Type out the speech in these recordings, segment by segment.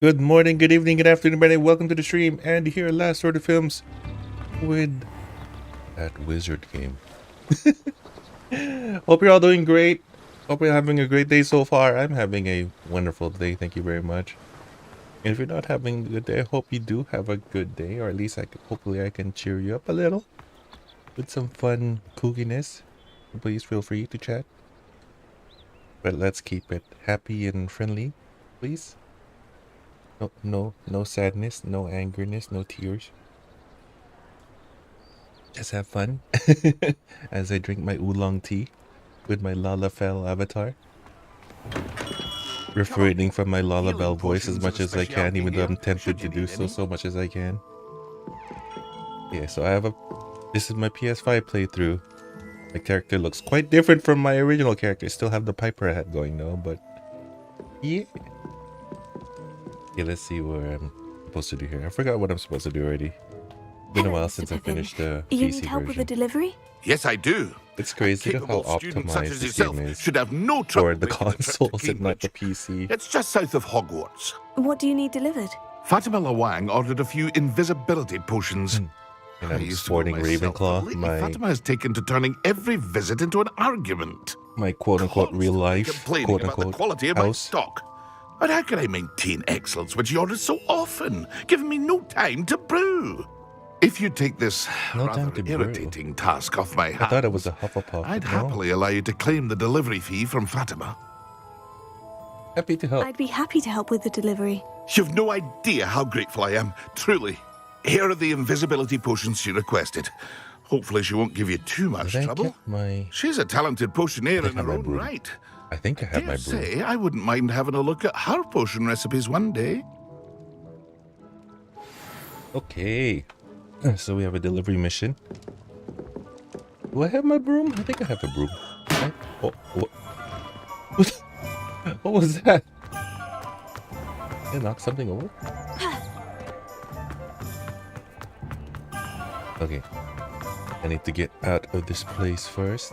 Good morning, good evening, good afternoon, everybody. Welcome to the stream. And here at Last Order Films with that wizard game. Hope you're all doing great. Hope you're having a great day so far. I'm having a wonderful day. Thank you very much. And if you're not having a good day, I hope you do have a good day, or at least hopefully I can cheer you up a little with some fun kookiness. Please feel free to chat. But let's keep it happy and friendly, please. No sadness, no angerness, no tears. Just have fun as I drink my oolong tea with my Lalafell avatar. Refraining from my Lalabelle voice as much as I can, even though I'm tempted to do so much as I can. Yeah, so this is my PS5 playthrough. My character looks quite different from my original character. I still have the Piper hat going though, but yeah. Okay, let's see what I'm supposed to do here. I forgot what I'm supposed to do already. Been a while since I finished the PC You need help with the delivery? Yes, I do. It's crazy how optimized this game is should have no trouble for the consoles and not the PC. It's just south of Hogwarts. What do you need delivered? Fatima Lawang ordered a few invisibility potions. And I'm sporting Ravenclaw, Fatima has taken to turning every visit into an argument. My quote-unquote real life, quote-unquote quality of my stock. But how can I maintain excellence when she orders so often, giving me no time to brew? If you take this rather irritating task off my hands, I thought it was a Hufflepuff. I'd happily allow you to claim the delivery fee from Fatima. Happy to help. I'd be happy to help with the delivery. You've no idea how grateful I am, truly. Here are the invisibility potions she requested. Hopefully she won't give you too much trouble. She's a talented potioneer in her own right. I think I have my brew. Say, I wouldn't mind having a look at her potion recipes one day. Okay. So we have a delivery mission. Do I have my broom? I think I have a broom. What was that? Did I knock something over? Okay. I need to get out of this place first.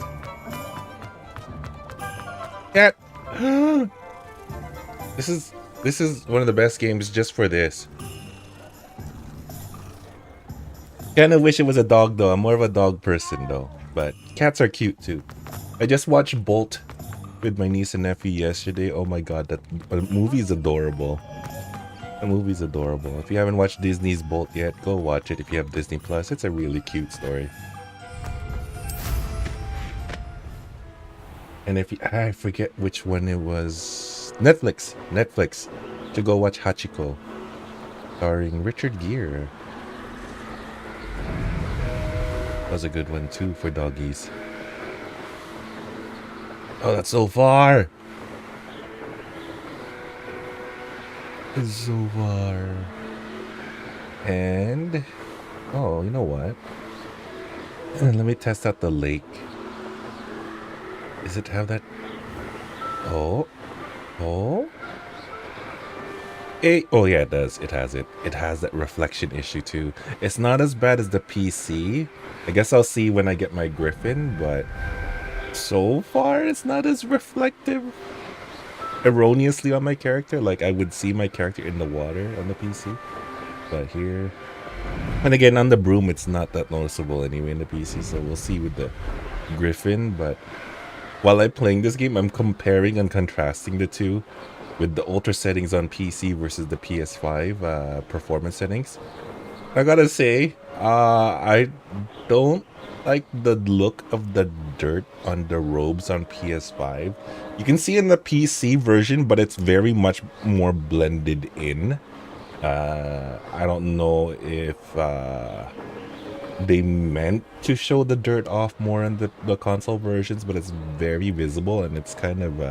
Cat! This is one of the best games just for this. Kinda wish it was a dog though. I'm more of a dog person though. But cats are cute too. I just watched Bolt with my niece and nephew yesterday. Oh my god, that movie is adorable. The movie's adorable. If you haven't watched Disney's Bolt yet, go watch it if you have Disney Plus. It's a really cute story. And if you, I forget which one it was. Netflix. To go watch Hachiko, starring Richard Gere. That was a good one too for doggies. Oh, that's so far. It's so far. And oh, you know what? Let me test out the lake. Does it have that? Oh. Oh yeah, it does. It has it. It has that reflection issue too. It's not as bad as the PC. I guess I'll see when I get my Griffin, but so far it's not as reflective erroneously on my character. Like I would see my character in the water on the PC, but here, and again on the broom, it's not that noticeable anyway in the PC. So we'll see with the Griffin. But while I'm playing this game, I'm comparing and contrasting the two with the ultra settings on PC versus the PS5 performance settings. I gotta say, I don't like the look of the dirt on the robes on PS5. You can see in the PC version, but it's very much more blended in. I don't know if they meant to show the dirt off more in the console versions, but it's very visible and it's kind of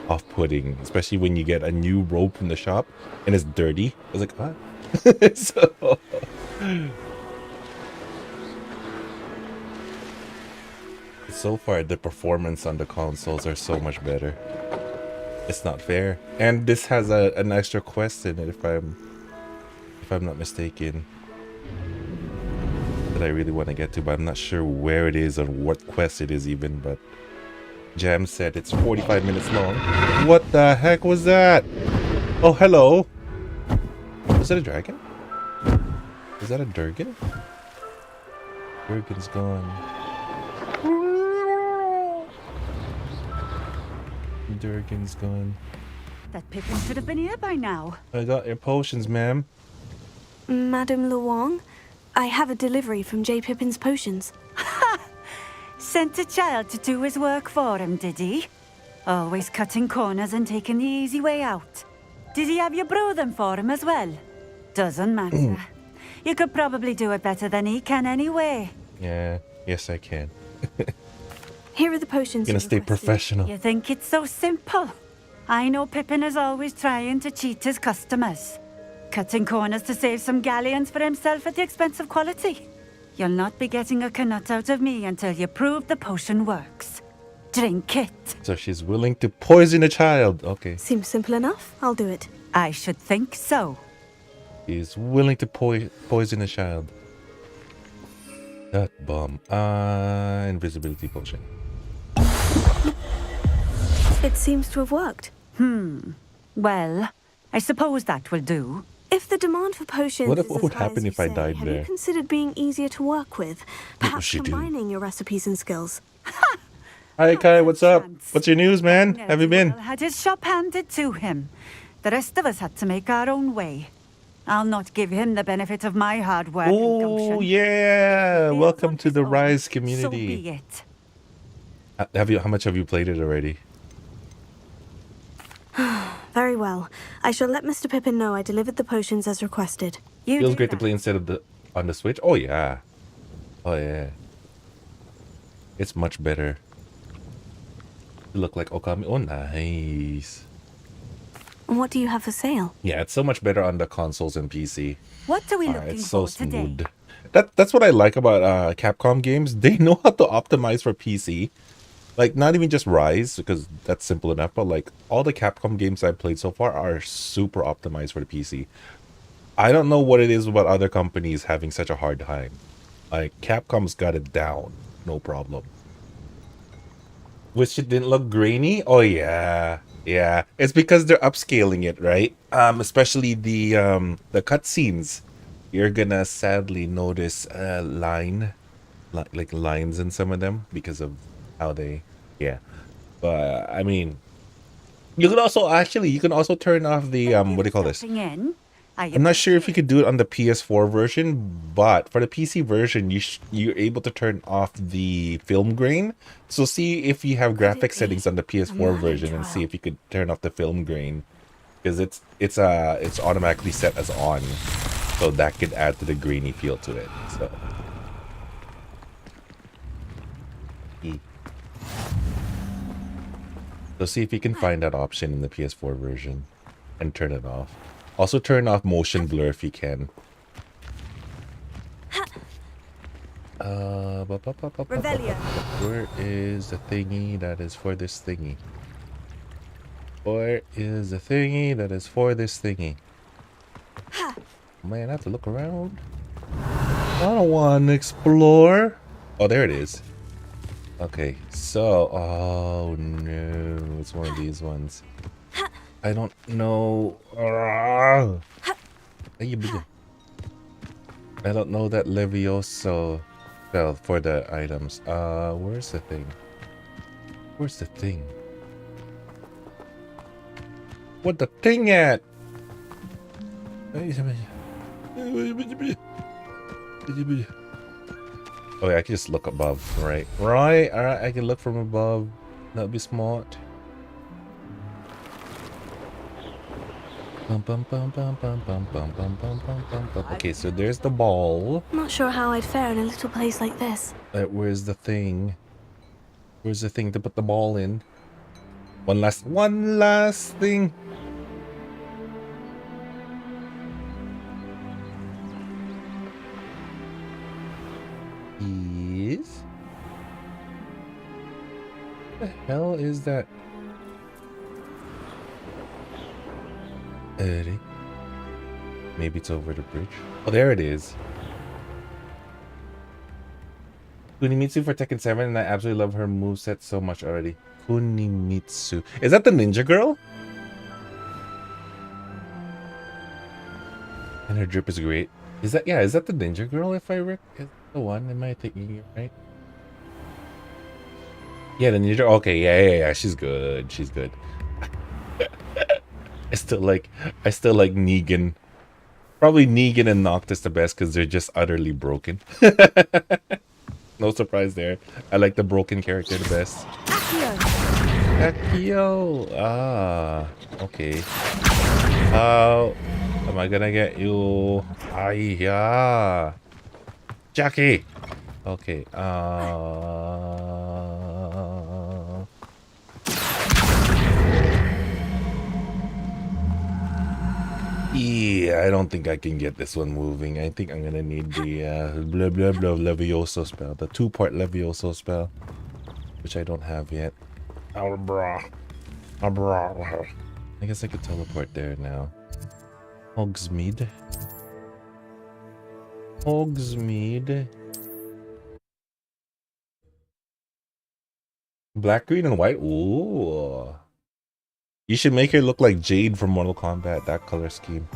off-putting, especially when you get a new robe from the shop and it's dirty. I was like, what? So far the performance on the consoles are so much better. It's not fair. And this has an extra quest in it, if I'm not mistaken, that I really want to get to, but I'm not sure where it is or what quest it is even. But Jam said it's 45 minutes long. What the heck was that? Oh, hello. Was that a dragon? Is that a Durgan? Durgan's gone. Durgan's gone. That Pippin should have been here by now. I got your potions, ma'am. Madame Luong, I have a delivery from J. Pippin's Potions. Sent a child to do his work for him, did he? Always cutting corners and taking the easy way out. Did he have you brew them for him as well? Doesn't matter. You could probably do it better than he can anyway. Yeah, yes I can. Here are the potions. Gonna stay professional. You think it's so simple? I know Pippin is always trying to cheat his customers. Cutting corners to save some galleons for himself at the expense of quality. You'll not be getting a canut out of me until you prove the potion works. Drink it. So she's willing to poison a child. Okay. Seems simple enough. I'll do it. I should think so. She's willing to poison a child. That bomb. Invisibility potion. It seems to have worked. Well, I suppose that will do. If the demand for potions What is would as high happen as if you I say, died have there? you considered being easier to work with? What Perhaps was she doing? combining your recipes and skills. Hi Kai, what's up? Chance. What's your news, man? Have you been? Well, had his shop handed to him. The rest of us had to make our own way. I'll not give him the benefit of my hard work and Oh gumption. yeah! Fails Welcome on to his the own, Rise So community. be it. How much have you played it already? Very well. I shall let Mr. Pippin know I delivered the potions as requested. You Feels do great to that. play instead of on the Switch. Oh yeah. Oh yeah. It's much better. You look like Okami. Oh nice. And what do you have for sale? Yeah, it's so much better on the consoles and PC. What are we Alright, looking it's so for today? smooth. That's what I like about Capcom games. They know how to optimize for PC. Like, not even just Rise, because that's simple enough, but like all the Capcom games I've played so far are super optimized for the PC. I don't know what it is about other companies having such a hard time. Like, Capcom's got it down. No problem. Wish it didn't look grainy? Oh yeah. Yeah. It's because they're upscaling it, right? Especially the cutscenes. You're gonna sadly notice like lines in some of them because of how they, yeah. But I mean, you can also turn off the what do you call this? I'm not sure if you could do it on the PS4 version, but for the PC version, you're able to turn off the film grain. So see if you have graphic settings on the PS4 version and see if you could turn off the film grain, because it's automatically set as on, so that could add to the grainy feel to it. So see if you can find that option in the PS4 version and turn it off. Also turn off motion blur if you can. Where is the thingy that is for this thingy? Where is the thingy that is for this thingy? Man, I have to look around. I don't want to explore. Oh, there it is. Okay, so... Oh, no. It's one of these ones. I don't know. I don't know that Levioso spell for the items. Where's the thing? Where's the thing? What the thing at? Oh, yeah, I can just look above, right? Right, alright, I can look from above. That'd be smart. Okay, so there's the ball. Not sure how I'd fare in a little place like this. Where's the thing? Where's the thing to put the ball in? One last thing. Yes. What the hell is that? Eddie. Maybe it's over the bridge. Oh, there it is. Kunimitsu for Tekken 7, and I absolutely love her moveset so much already. Kunimitsu. Is that the ninja girl? And her drip is great. Is that the ninja girl if I is the one? Am I thinking it right? Yeah, the ninja. Okay, yeah. She's good. She's good. I still like Negan. Probably Negan and Noctis the best because they're just utterly broken. No surprise there. I like the broken character the best. Akio. Ah, okay. How am I gonna get you? Yeah. Jackie. Okay. Yeah, I don't think I can get this one moving. I think I'm gonna need the blah blah blah Levioso spell, the 2-part Levioso spell, which I don't have yet. I guess I could teleport there now. Hogsmeade. Black, green, and white. Ooh. You should make her look like Jade from Mortal Kombat, that color scheme.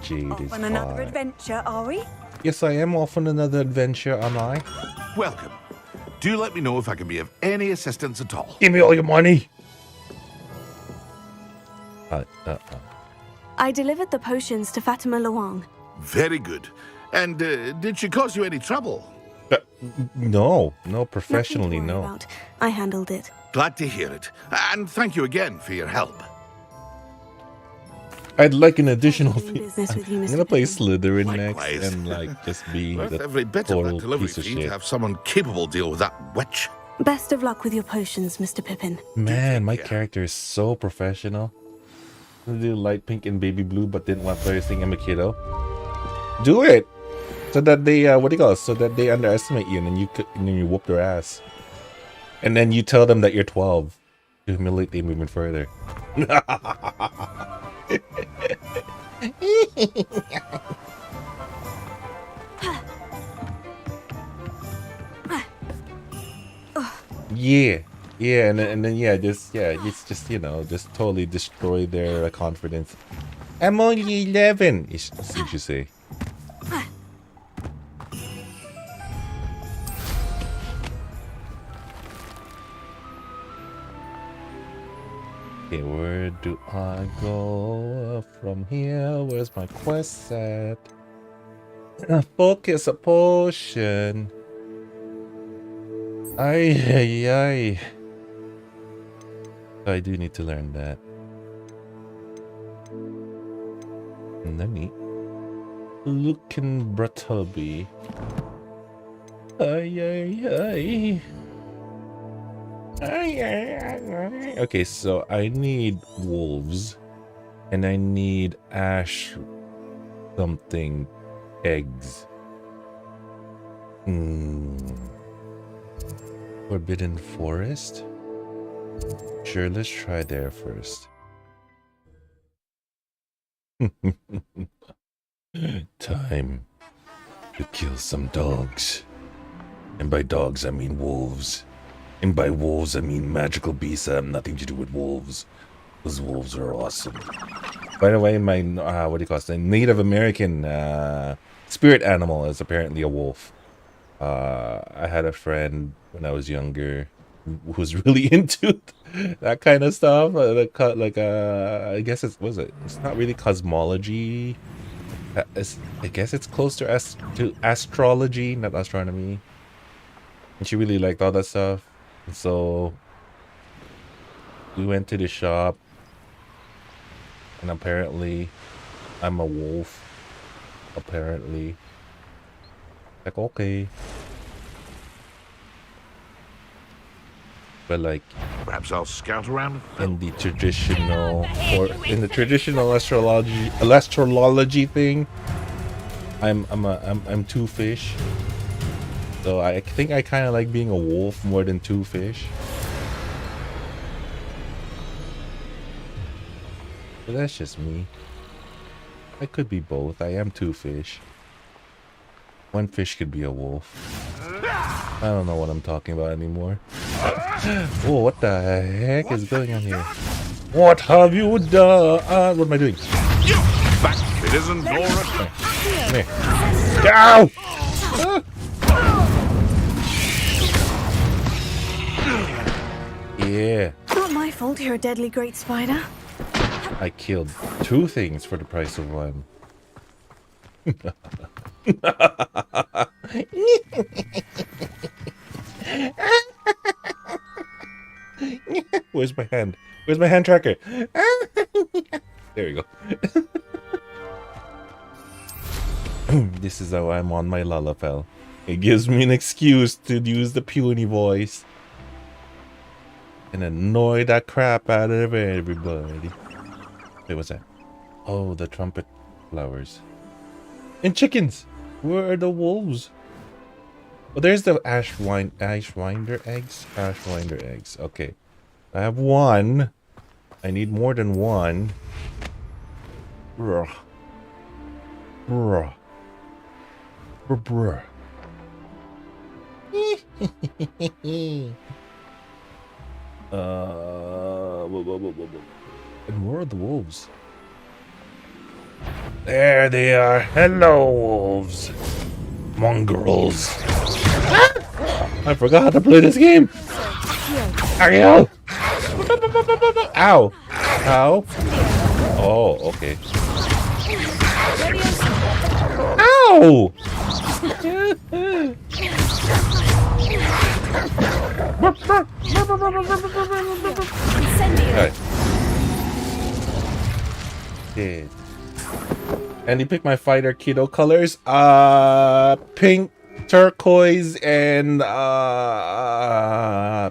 Jade is on another adventure, are we? Yes, I am off on another adventure, am I? Welcome. Do let me know if I can be of any assistance at all. Give me all your money! I delivered the potions to Fatima Luang. Very good. And did she cause you any trouble? No, professionally, Nothing to worry no. about. I handled it. Glad to hear it. And thank you again for your help. I'd like an additional Doing business with you, I'm Mr. gonna play Pippin. Slytherin Likewise. next and just be Worth the every bit of total that delivery piece of fee to shit. have someone capable deal with that witch. Best of luck with your potions, Mr. Pippin. Man, my care. character is so professional. I do light pink and baby blue, but didn't want players think I'm a kiddo. Do it, so that they so that they underestimate you, and then you whoop their ass, and then you tell them that you're 12 to humiliate them even further. Yeah, and then just just totally destroy their confidence. I'm only 11. You should say. Okay, where do I go from here? Where's my quest at? Focus a potion. Ay, ay, ay. I do need to learn that. Nani? Looking Brattleby. Ay, ay, ay. Ay, ay, ay. Okay, so I need wolves. And I need ash something eggs. Forbidden Forest? Sure, let's try there first. Time to kill some dogs. And by dogs, I mean wolves. And by wolves, I mean magical beasts that have nothing to do with wolves. Those wolves are awesome. By the way, my, what do you call it? Native American spirit animal is apparently a wolf. I had a friend when I was younger who was really into that kind of stuff. I guess it's, it's not really cosmology. I guess it's close to astrology, not astronomy. And she really liked all that stuff. And so we went to the shop. And apparently, I'm a wolf. Apparently. Like, okay. But like, perhaps I'll scout around. In the traditional, or in the traditional astrology thing, I'm two fish. So I think I kind of like being a wolf more than two fish. But that's just me. I could be both. I am two fish. One fish could be a wolf. I don't know what I'm talking about anymore. Oh, what the heck is going on here? What have you done? What am I doing? Back, it isn't Nora. Come here. Ow! Yeah. Not my fault you're a deadly great spider. I killed two things for the price of one. Where's my hand? Where's my hand tracker? There we go. This is how I'm on my Lalafell. It gives me an excuse to use the puny voice and annoy that crap out of everybody. Wait, what's that? Oh, the trumpet flowers. And chickens! Where are the wolves? Oh, there's the Ashwinder eggs. Ashwinder eggs. Okay. I have one. I need more than one. Bruh. Bruh. Bruh. And where are the wolves? There they are. Hello, wolves. Mongrels. I forgot how to play this game. Ow! Ow! Ow! Oh, okay. Ow! Right. Dead. And you pick my fighter kiddo colors. Pink, turquoise, and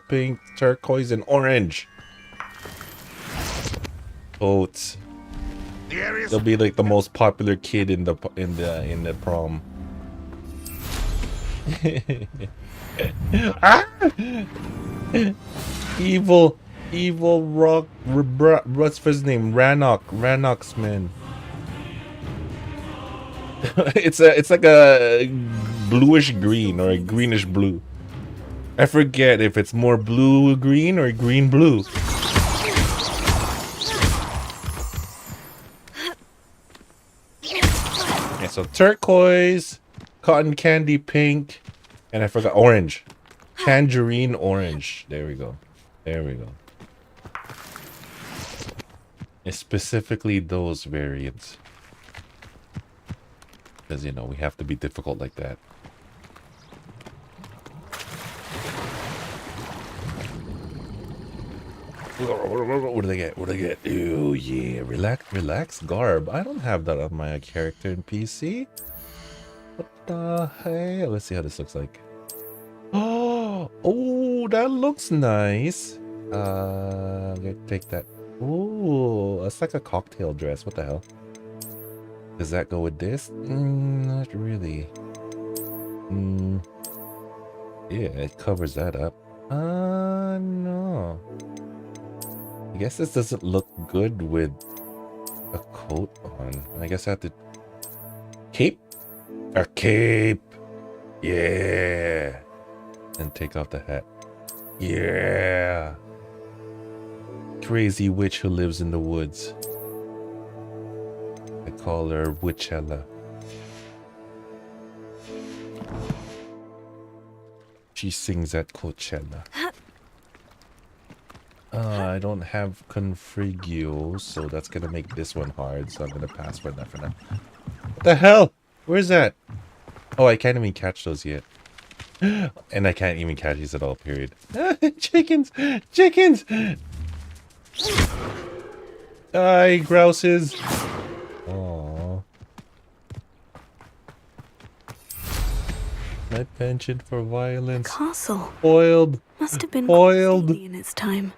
pink, turquoise, and orange. Oats. They'll be like the most popular kid in the prom. Ah! Evil rock. What's his name? Rannox man. It's like a bluish green or a greenish blue. I forget if it's more blue green or green blue. Yeah, so turquoise, cotton candy pink, and I forgot orange. Tangerine orange. There we go. There we go. It's specifically those variants. Because, you know, we have to be difficult like that. What do they get? What do they get? Oh, yeah. Relax garb. I don't have that on my character in PC. What the hell? Let's see how this looks like. Oh, that looks nice. I'm gonna take that. Oh, it's like a cocktail dress. What the hell? Does that go with this? Not really. Yeah, it covers that up. No. I guess this doesn't look good with a coat on. I guess I have to... Cape? A cape! Yeah! And take off the hat. Yeah! Crazy witch who lives in the woods. I call her Witchella. She sings at Coachella. I don't have Configio, so that's gonna make this one hard, so I'm gonna pass for that for now. What the hell? Where's that? Oh, I can't even catch those yet. And I can't even catch these at all, period. Chickens! Chickens! Die, grouses! Aww. My penchant for violence. Castle. Foiled. Must have been foiled in its time.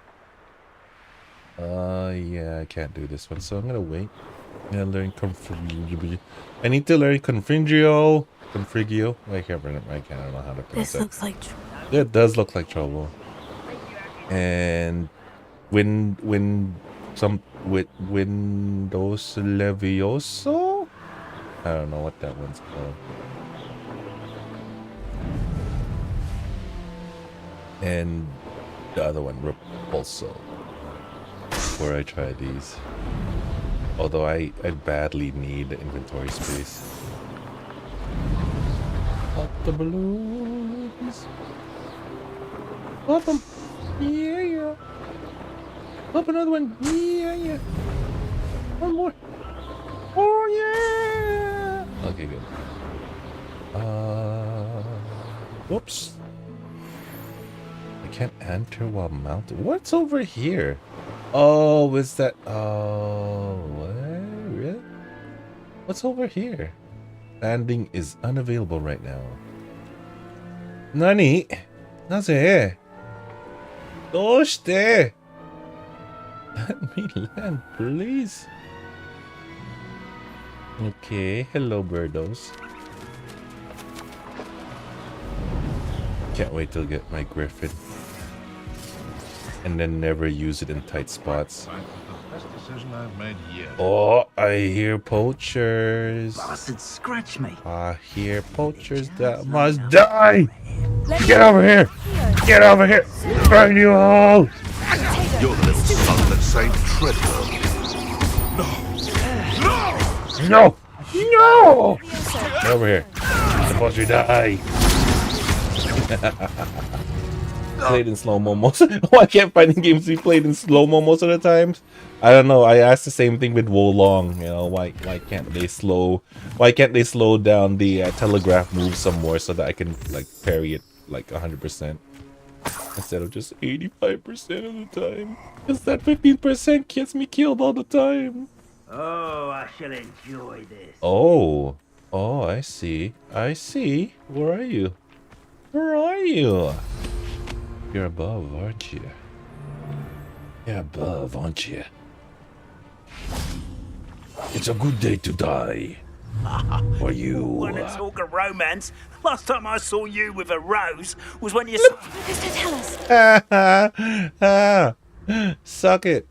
Yeah, I can't do this one, so I'm gonna wait. I'm gonna learn Configio. I need to learn Configio. Configio. I can't remember. I don't know how to pronounce This looks like trouble. It does look like trouble. And with Windows Levioso? I don't know what that one's called. And the other one, Repulso. Before I try these. Although I badly need inventory space. Pop the balloons. Pop them. Yeah, yeah. Pop another one. Yeah, yeah. One more. Oh, yeah. Okay, good. Whoops. I can't enter while mounted. What's over here? Oh, is that... Oh, what? Really? What's over here? Landing is unavailable right now. Nani? Naze? Doshite? Let me land, please. Okay, hello, birdos. Can't wait to get my griffin. And then never use it in tight spots. Oh, I hear poachers. Bastard, scratch me. I hear poachers that must die. Get over here. Get over here. Burn you all. You're the little son that saved Treadwell. No. No. Get over here. The poacher die. Played in slow-mo most. Oh, I can't find games we played in slow-mo most of the times. I don't know. I asked the same thing with Wolong. You know, why can't they slow down the telegraph move some more so that I can like parry it like 100% instead of just 85% of the time? Because that 15% gets me killed all the time. Oh, I shall enjoy this. Oh, I see. Where are you? Where are you? You're above, aren't you? You're above, aren't you? It's a good day to die. For you. Wanna talk of romance? Last time I saw you with a rose was when you... Mr. Tellus. Suck it.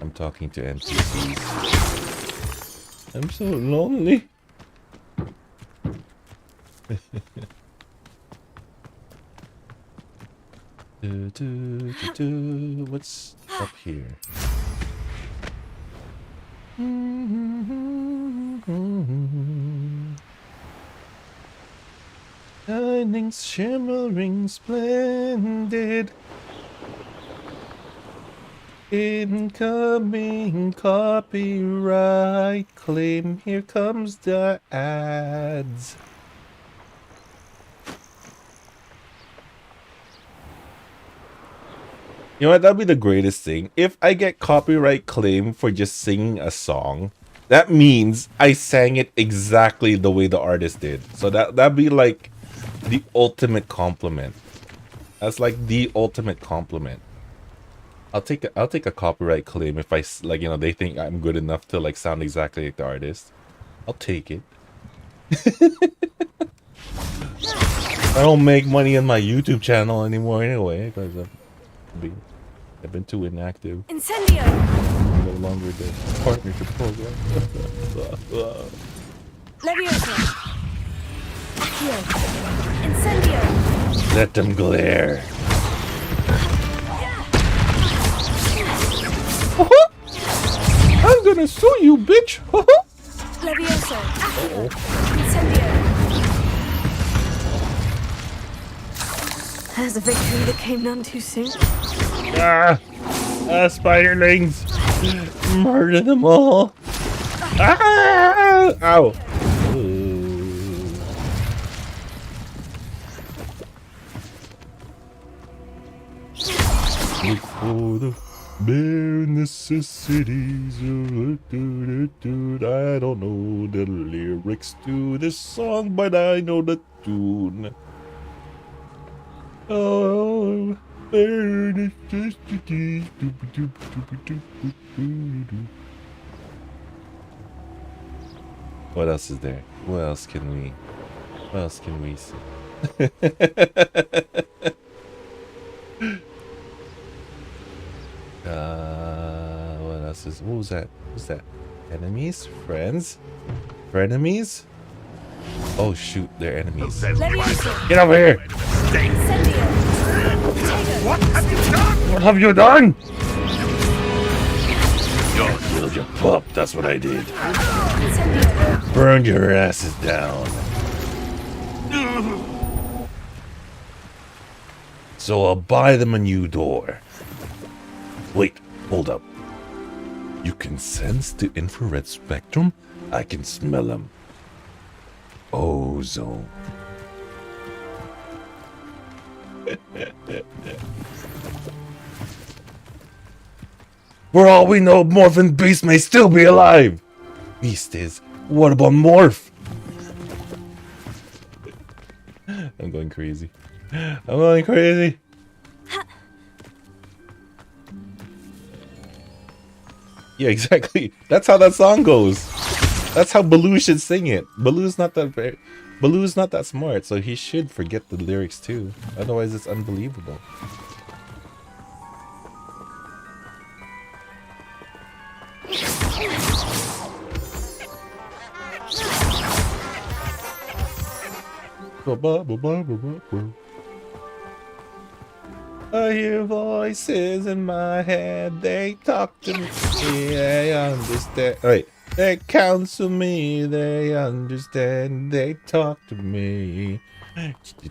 I'm talking to NPCs. I'm so lonely. What's up here? Shining, shimmering, splendid. Incoming copyright claim. Here comes the ads. You know what? That'd be the greatest thing. If I get copyright claim for just singing a song, that means I sang it exactly the way the artist did. So that'd be like the ultimate compliment. That's like the ultimate compliment. I'll take a copyright claim if I like, you know, they think I'm good enough to like sound exactly like the artist. I'll take it. I don't make money on my YouTube channel anymore anyway because I've been too inactive. Incendio! I'm no longer the partnership program. Leviosa! Accio! Incendio! Let them glare. I'm gonna sue you, bitch! Leviosa! Accio! Incendio! There's a victory that came none too soon. Spiderlings! Murder them all! Ah! Ow! Look for the bare necessities of I don't know the lyrics to this song, but I know the tune. Oh, bare necessities. What else is there? What else can we see? What else is? What was that? What's that? Enemies? Friends? Frenemies? Oh shoot, they're enemies. Get over here! What have you done? What have you done? You killed your pup, that's what I did. Burned your asses down. So I'll buy them a new door. Wait, hold up. You can sense the infrared spectrum? I can smell them. Ozone. For all we know, Morphin Beast may still be alive. Beast is. What about Morph? I'm going crazy. I'm going crazy. Yeah, exactly. That's how that song goes. That's how Baloo should sing it. Baloo's not that smart, so he should forget the lyrics too. Otherwise, it's unbelievable. I hear voices in my head, they talk to me, I understand. Wait, they counsel me, they understand, they talk to me.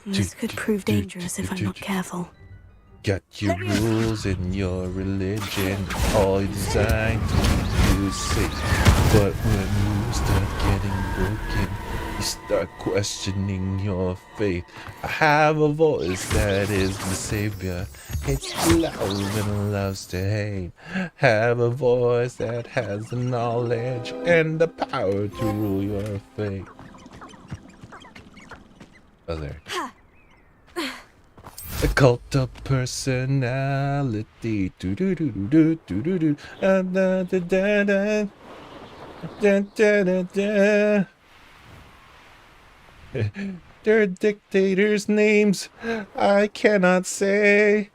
This could prove dangerous if I'm not careful. Got your rules and your religion, all designed to keep you safe. But when you start getting broken, you start questioning your faith. I have a voice that is the savior. It's love and loves to hate. Have a voice that has the knowledge and the power to rule your fate. Oh, there. The cult of personality. Do do do do do do do. Da da da da. Da da da da. They're dictators' names I cannot say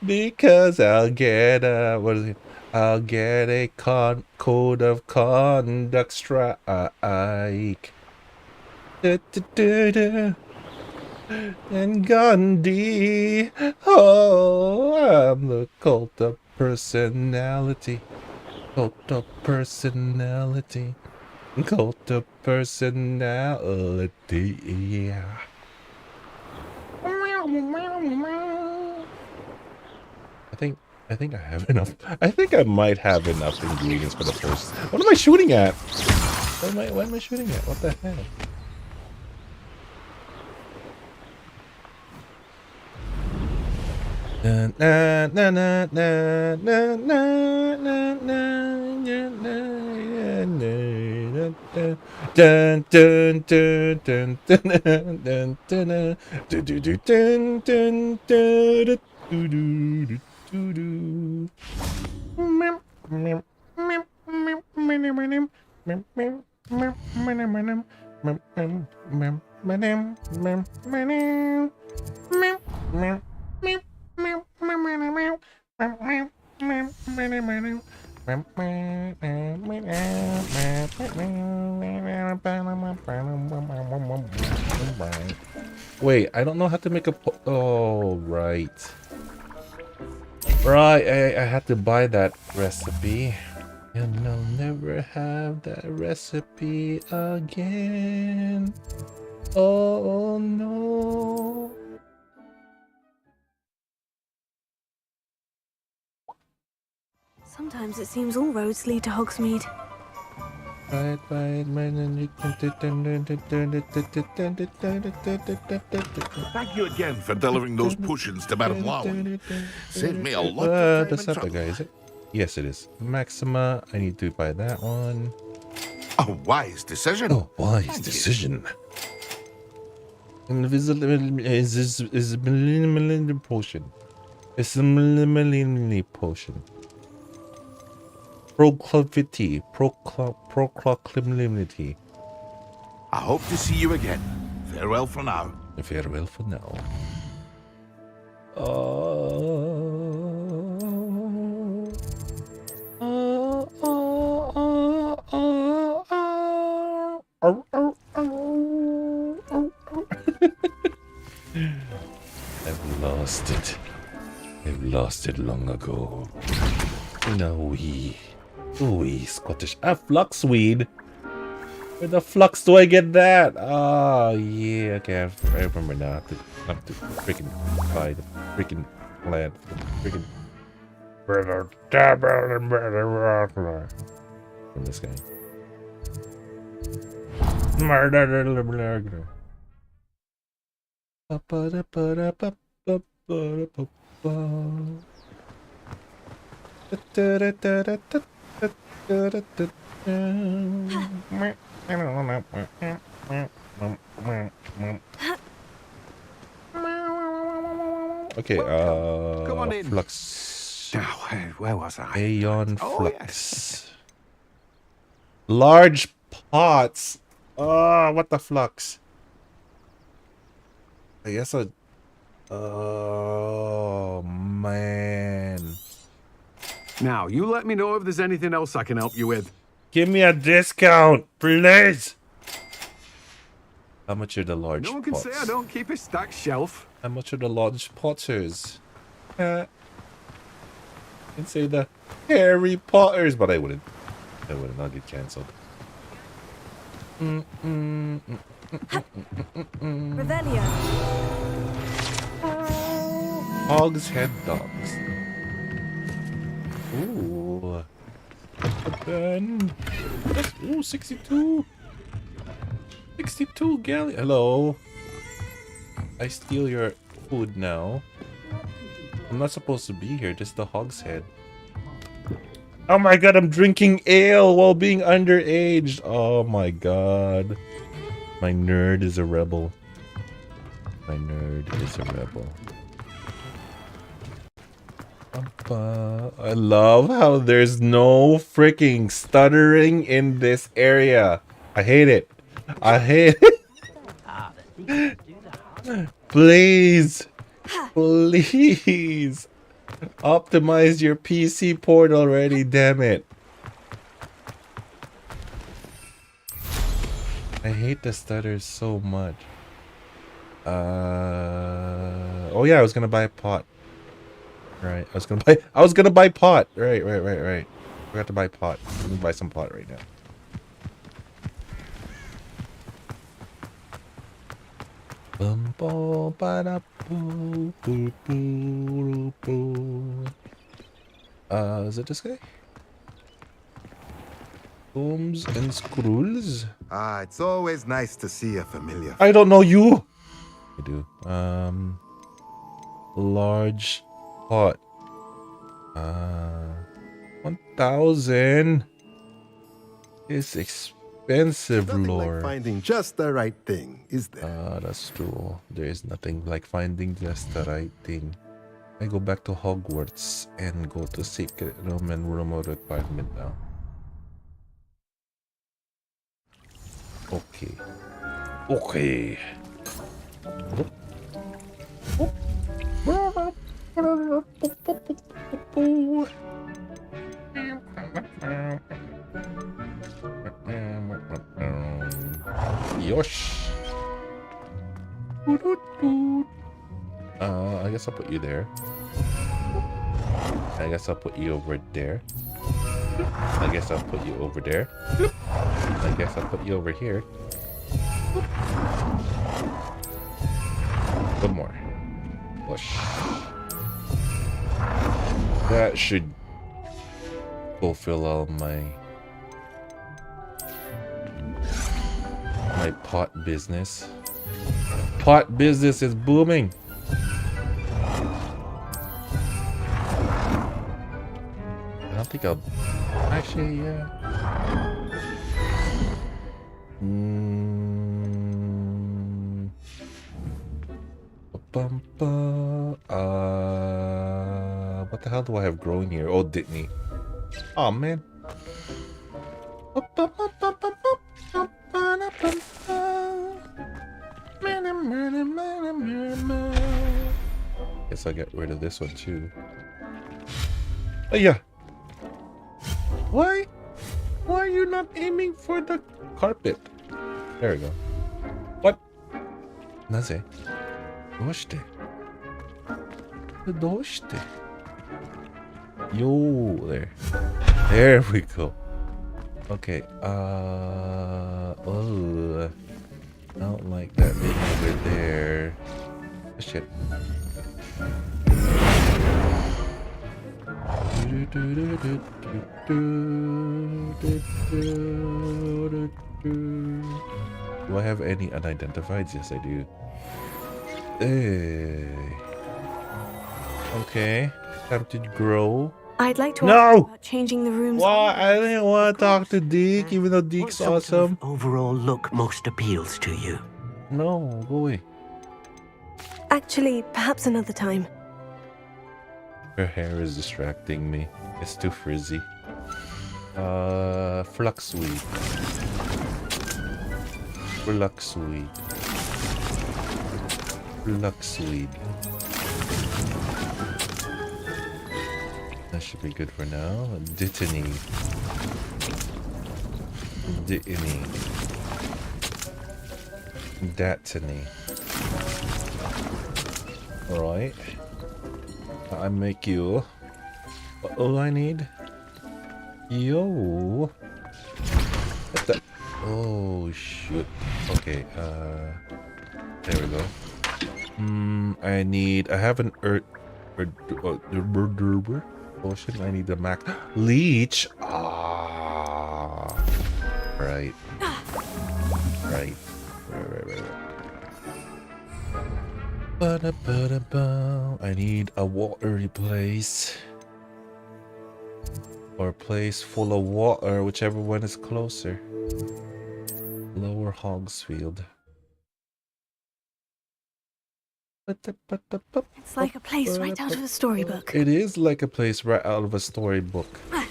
because I'll get a I'll get a code of conduct strike. Da, da, da, da. And Gandhi, oh, I'm the cult of personality. Cult of personality. Cult of personality, yeah. I think I think I have enough. I think I might have enough ingredients for the first. What am I shooting at? What am I shooting at? What the hell? Na na na na na na na na na dun dun dun dun dun dun dun do do do dun dun dun do do do do do. Wait, I don't know how to make a oh, right. Right, I had to buy that recipe. And I'll never have that recipe again. Oh no. Sometimes it seems all roads lead to Hogsmeade. Thank you again for delivering those potions to Madame Lowen. Saved me a lot of time That's and not the trouble. guy, is it? Yes, it is. Maxima, I need to buy that one. A wise decision. Oh, wise Thank you. decision. Invisibility potion. It's a millennium potion. Proclivity. I hope to see you again. Farewell for now. Farewell for now. I've lost it. I've lost it long ago. No, wee Scottish. Fluxweed. Where the flux do I get that? Oh yeah, okay, I remember now. I have to freaking buy the freaking plant. Freaking from this guy. Okay, Come on in. flux. Where was I? Aeon Oh, flux. yes. Large pots. Oh, what the flux? I guess I. Oh man. Now, you let me know if there's anything else I can help you with. Give me a discount, please. How much are the large No one can pots? say I don't keep a stacked shelf. How much are the large potters? You can say the Harry Potters, but I wouldn't. I'll get cancelled. Revelio. Hogs head dogs. Ooh. Ben. Ooh, 62. 62 galley. Hello. I steal your food now. I'm not supposed to be here. Just the hog's head. Oh my god, I'm drinking ale while being underage. Oh my god. My nerd is a rebel. My nerd is a rebel. I love how there's no freaking stuttering in this area. I hate it. I hate it. Please. Please. Optimize your PC port already, damn it. I hate the stutters so much. Oh yeah, I was gonna buy a pot. Right, I was gonna buy pot. Right. Forgot to buy pot. Let me buy some pot right now. Is it this guy? Booms and scrolls. Ah, it's always nice to see a familiar. I don't know you. I do. Large pot. 1,000. It's expensive, Nothing Lord. like finding just the right thing, is there? That's true. There is nothing like finding just the right thing. I go back to Hogwarts and go to secret room and remote apartment now. Okay. Okay. Yosh. I guess I'll put you there. I guess I'll put you over there. I guess I'll put you over there. I guess I'll put you over here. One more. Push. That should fulfill all my pot business. Pot business is booming. I don't think I'll actually, yeah. What the hell do I have growing here? Oh, Ditney. Oh man. Guess I'll get rid of this one too. Oh yeah. Why are you not aiming for the carpet? There we go. What? Naze? Doshite? Doshite? Yo, there. There we go. Okay, oh, I don't like that being over there. Shit. Do I have any unidentifieds? Yes, I do. Hey. Okay, time to grow. I'd like to ask you about changing the rooms. Why? I didn't want to talk to Deke, even though Deke's awesome. Overall look most appeals to you. No, go away. Actually, perhaps another time. Her hair is distracting me. It's too frizzy. Fluxweed. Fluxweed. Fluxweed. That should be good for now. Dittany. Dittany. Datany. Alright. I make you. What do I need? Yo. What the? Oh shoot. Okay. There we go. I need. I have an earth. Potion. I need the max leech. Ah. Right. Right. I need a watery place. Or a place full of water, whichever one is closer. Lower Hogsfield. It's like a place right out of a storybook. It is like a place right out of a storybook. But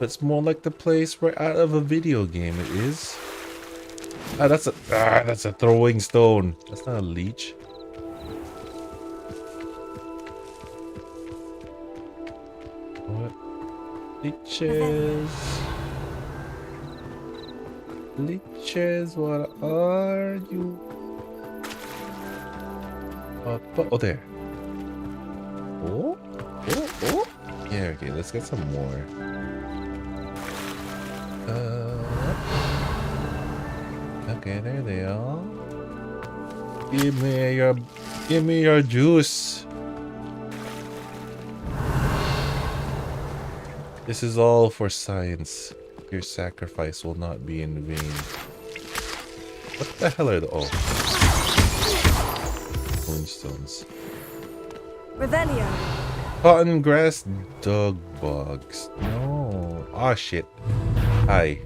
it's more like the place right out of a video game. It is. That's a throwing stone. That's not a leech. What? Leeches. Leeches, what are you? Oh, there. Oh. Yeah, okay, let's get some more. Okay, there they are. Give me your juice. This is all for science. Your sacrifice will not be in vain. What the hell are the moonstones? Revelio. Cotton grass dog bugs. No. Oh shit. Hi.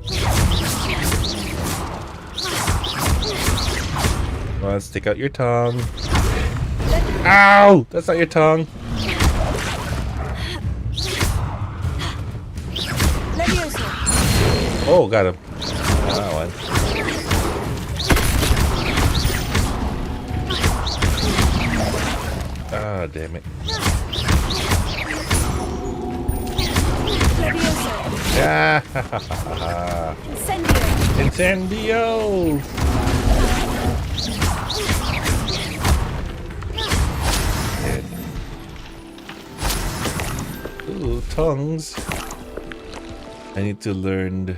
Come on, stick out your tongue. Ow! That's not your tongue. Oh, got him. That one. Ah, damn it. Yeah. Incendio. Ooh, tongues. I need to learn the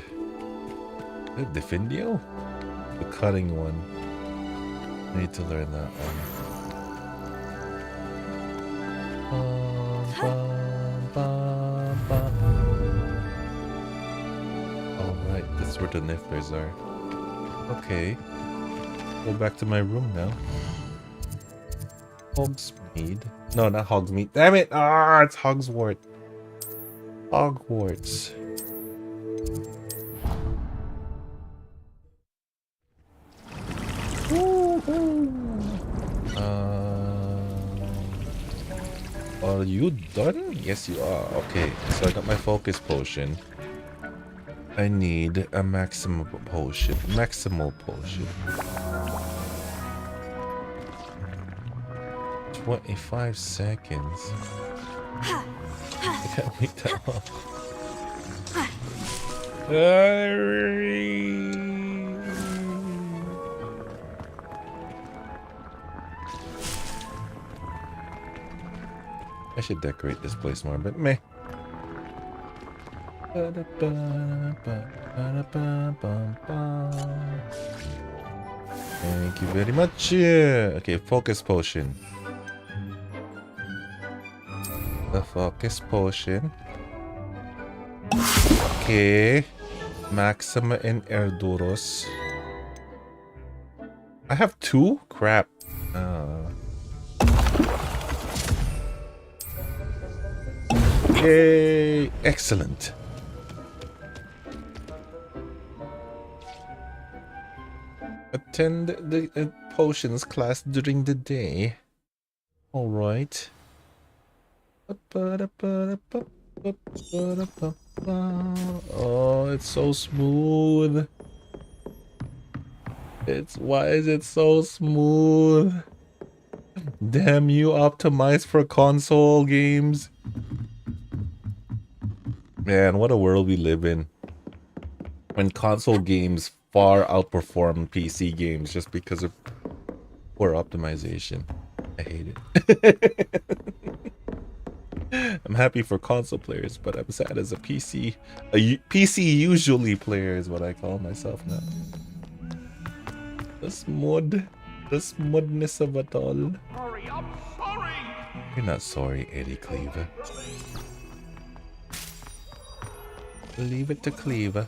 Defendio? The cutting one. I need to learn that one. Alright, that's where the nifflers are. Okay. Go back to my room now. Hogsmeade. No, not Hogsmeade. Damn it! Ah, it's Hogswort. Hogwarts. Are you done? Yes, you are. Okay, so I got my focus potion. I need a maximal potion. 25 seconds. I can't wait that long. I should decorate this place more, but meh. Thank you very much. Okay, focus potion. The focus potion. Okay. Maxima and Erdoros. I have 2? Crap. Yay! Excellent. Attend the potions class during the day. All right. Oh, it's so smooth. Why is it so smooth? Damn you, optimized for console games. Man, what a world we live in. When console games far outperform PC games just because of poor optimization. I hate it. I'm happy for console players, but I'm sad as a PC. PC usually player is what I call myself now. The smudness of it all. Sorry, I'm sorry. You're not sorry, Eddie Cleaver. Leave it to Cleaver.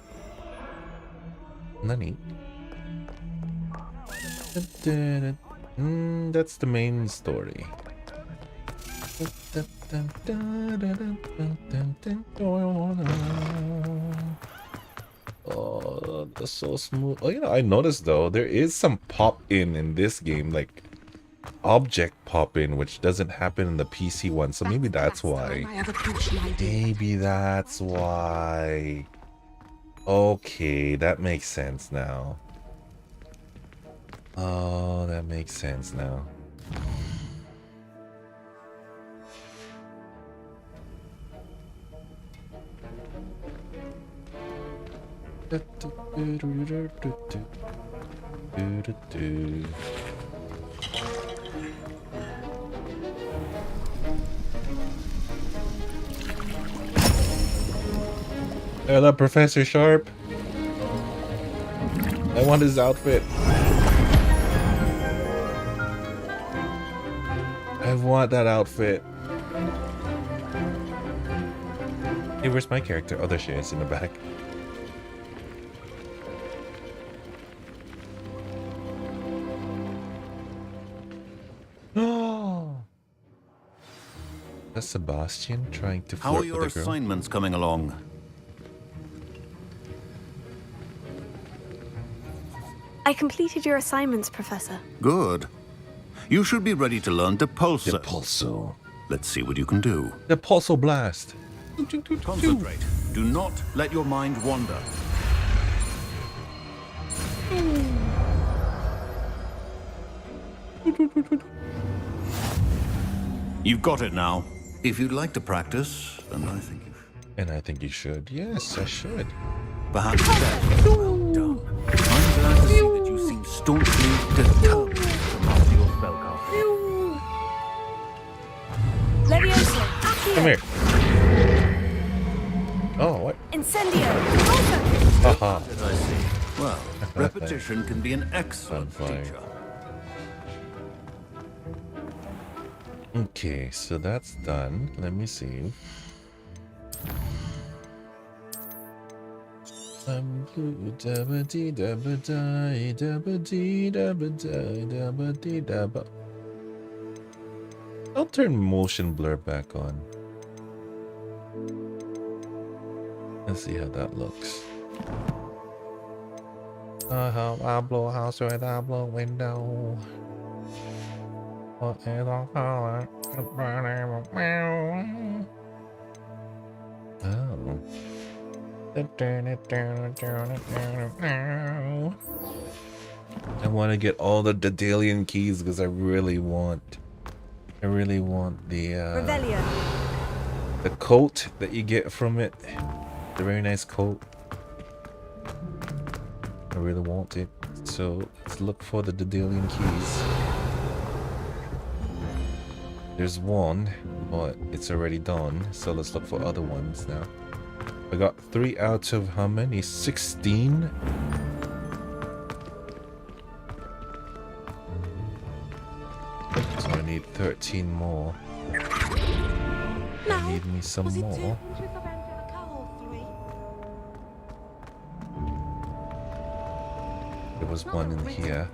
Nani? That's the main story. Oh, that's so smooth. Oh, you know, I noticed though, there is some pop-in this game, like object pop-in, which doesn't happen in the PC one, so maybe that's why. Maybe that's why. Okay, that makes sense now. Oh, that makes sense now. Hello, Professor Sharp. I want his outfit. I want that outfit. Hey, where's my character? Oh, there she is in the back. Oh, that's Sebastian trying to flirt How are with your a girl. assignments coming along? I completed your assignments, Professor. Good. You should be ready to learn Depulso. Depulso. Let's see what you can do. Depulso blast. Concentrate. Do not let your mind wander. You've got it now. If you'd like to practice, and I think you should. And I think you should. Yes, I should. Perhaps that. Well done. I'm glad to see that you seem staunchly determined to master your spellcasting. Levioso. Come here. Oh, what? Incendio. Haha. As I see. Well, repetition can be an excellent Fine. teacher. Okay, so that's done. Let me see. I'll turn motion blur back on. Let's see how that looks. I blow house with a blow window. What is on color? Oh. I want to get all the Daedalian keys because I really want the Revelio. the coat that you get from it. The very nice coat. I really want it. So let's look for the Daedalian keys. There's one, but it's already done. So let's look for other ones now. I got 3 out of how many? 16? So I need 13 more. I need me some more. There was one in here,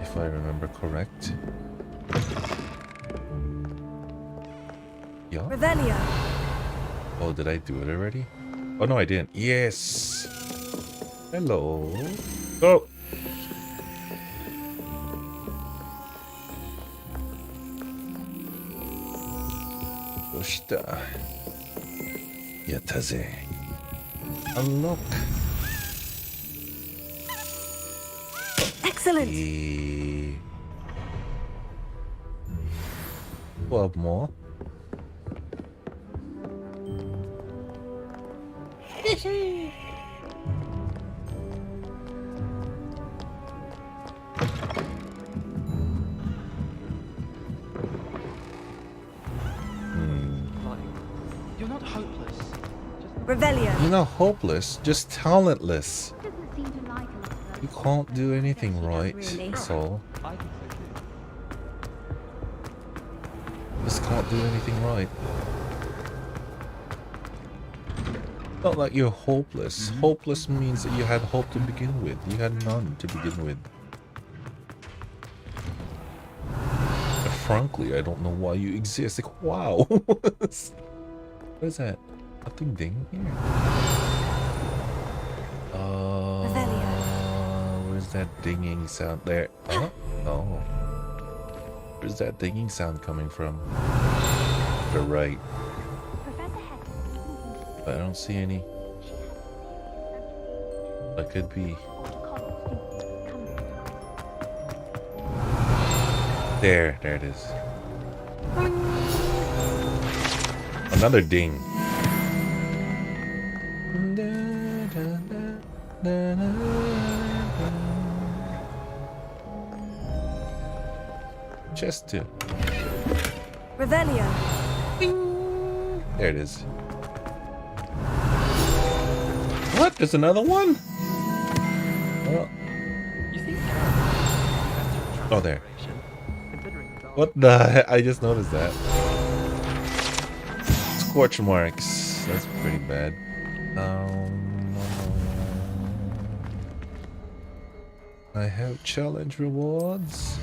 if I remember correct. Yeah. Revelio. Oh, did I do it already? Oh no, I didn't. Yes. Hello. Go. Doshita. Yataze. Unlock. Excellent. 12 more. You're not hopeless. Revelio. You're not hopeless, just talentless. You can't do anything right, that's all. Just can't do anything right. Not like you're hopeless. Hopeless means that you had hope to begin with. You had none to begin with. And frankly, I don't know why you exist. Like, wow. What is that? Nothing ding here. Where's that dinging sound there? Oh, no. Where's that dinging sound coming from? The right. But I don't see any. That could be. There it is. Another ding. Chest 2. Revelio. There it is. What? There's another one? Well. Oh, there. What the heck? I just noticed that. Scorch marks. That's pretty bad. I have challenge rewards.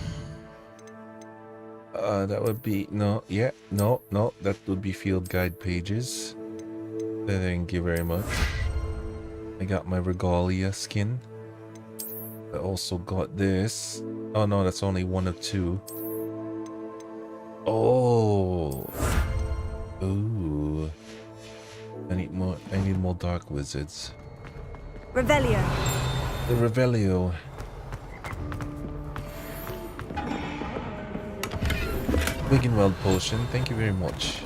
That would be no. That would be field guide pages. Thank you very much. I got my regalia skin. I also got this. Oh no, that's only one of two. Oh. Ooh. I need more dark wizards. Revelio. The Revelio. Wiggenweld potion, thank you very much.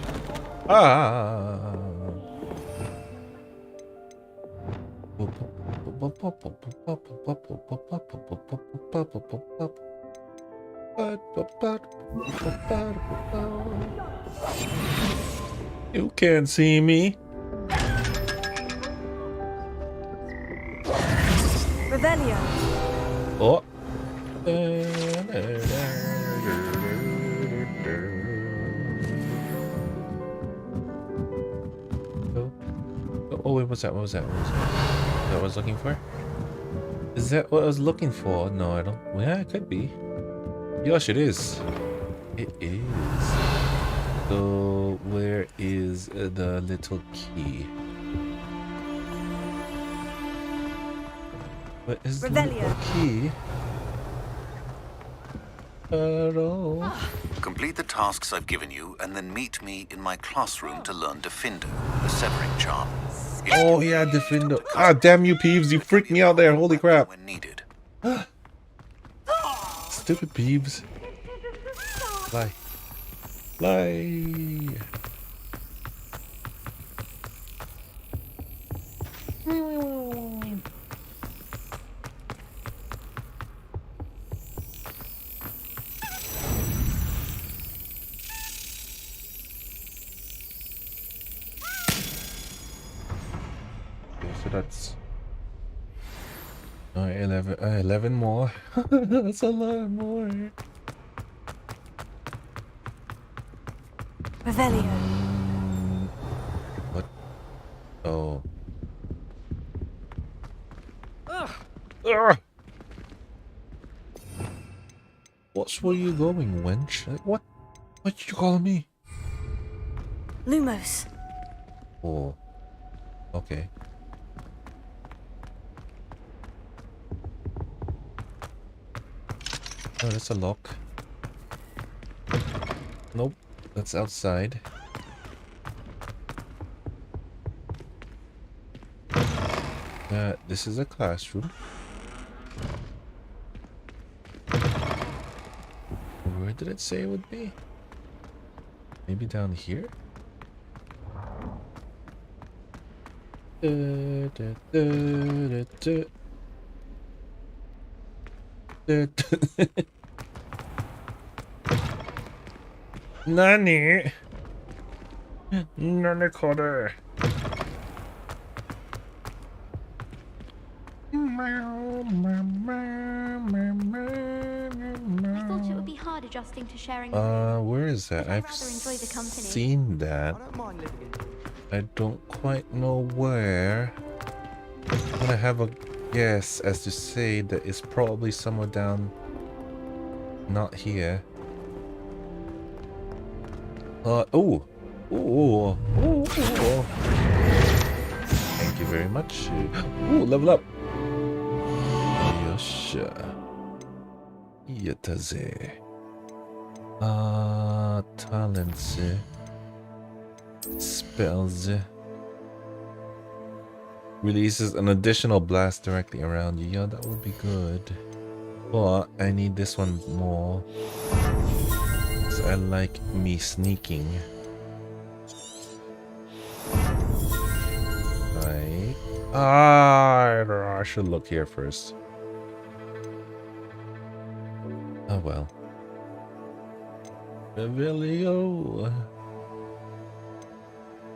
Ah. You can't see me. Revelio. Oh. Oh wait, what's that? What was that? What was that? Is that what I was looking for? Is that what I was looking for? No, I don't. Well, yeah, it could be. Gosh, it is. It is. So, where is the little key? What is the little key? Complete the tasks I've given you, and then meet me in my classroom to learn Defindo, the Severing Charm. Oh yeah, Defindo. Ah, damn you, Peeves! You freaked me out there. Holy crap! When needed. Stupid Peeves. Fly. Fly. So that's 11 more. That's a lot more. Revelio. What? Oh. What's where you going, wench? Like, what? What you calling me? Lumos. Oh. Okay. Oh, that's a lock. Nope, that's outside. This is a classroom. Where did it say it would be? Maybe down here? Nani? Nani Cotter. I thought it would be hard adjusting to sharing. Where is that? I've seen that. I don't quite know where. I'm gonna have a guess as to say that it's probably somewhere down. Not here. Oh. Thank you very much. Ooh, level up. Yosha. Yataze. Talents. Spells. Releases an additional blast directly around you. Yeah, that would be good. But I need this one more. So I like me sneaking. Right. I should look here first. Oh well. Revelio.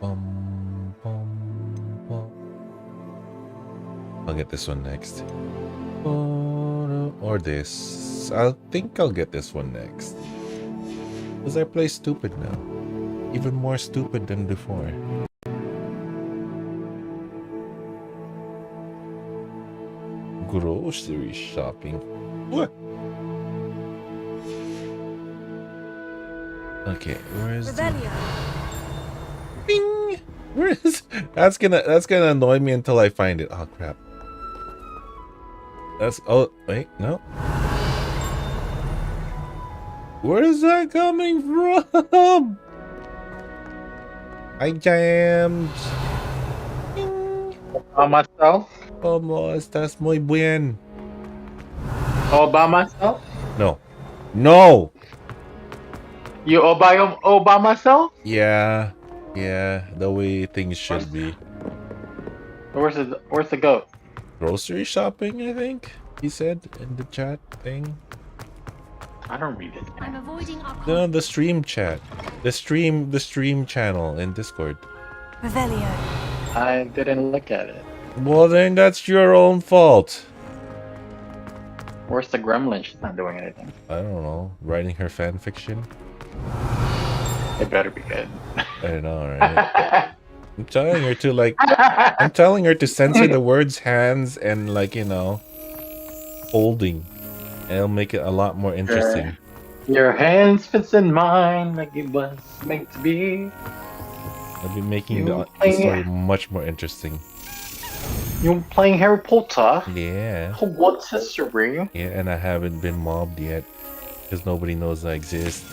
Bum, bum, bum. I'll get this one next. Or this. I think I'll get this one next. Because I play stupid now. even more stupid than before. Grocery shopping. What? Okay, where is Revelio. Bing! Where is that's gonna annoy me until I find it. Oh crap. That's oh wait, no. Where is that coming from? I jammed. By myself? ¿Cómo estás? Muy bien. All by myself? No. No! You all by myself? Yeah. Yeah, the way things should be. Where's the goat? Grocery shopping, I think he said in the chat thing. I don't read it. I'm avoiding our No, the stream chat. The stream channel in Discord. Revelio. I didn't look at it. Well, then that's your own fault. Where's the gremlin? She's not doing anything. I don't know. Writing her fan fiction. It better be good. I know, right? I'm telling her to like. I'm telling her to censor the words hands and like holding, and it'll make it a lot more interesting. Your hands fits in mine like it was meant to be. I'll be making the story much more interesting. You playing Harry Potter? Yeah. Hogwarts history? Yeah, and I haven't been mobbed yet because nobody knows I exist.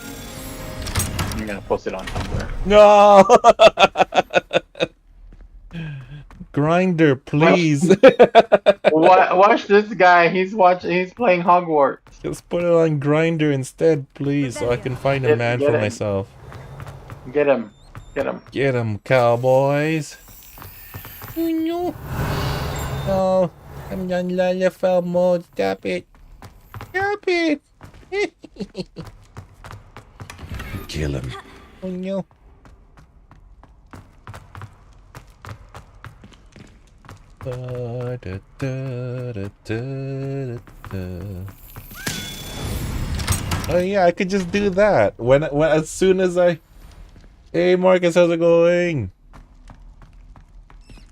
I'm gonna post it on Tumblr. No. Grinder, please. Watch this guy. He's playing Hogwarts. Just put it on Grinder instead, please, so I can find a man for myself. Get him. Get him. Get him, cowboys. Oh, I'm on Lalafell mode. Stop it. Stop it. Kill him. Oh no. Oh yeah, I could just do that when as soon as I. Hey Marcus, how's it going?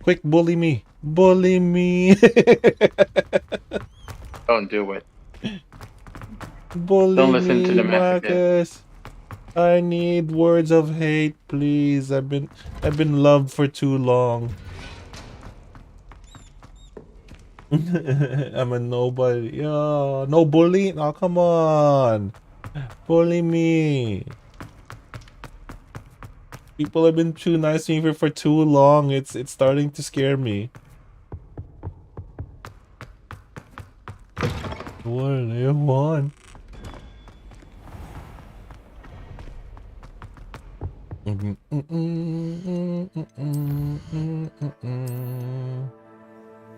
Quick, bully me. Bully me. Don't do it. Bully Don't listen me, to the Marcus. I need words of hate, please. I've been loved for too long. I'm a nobody. Oh, no bullying. Oh, come on. Bully me. People have been too nice to me for too long. It's starting to scare me. What do they want?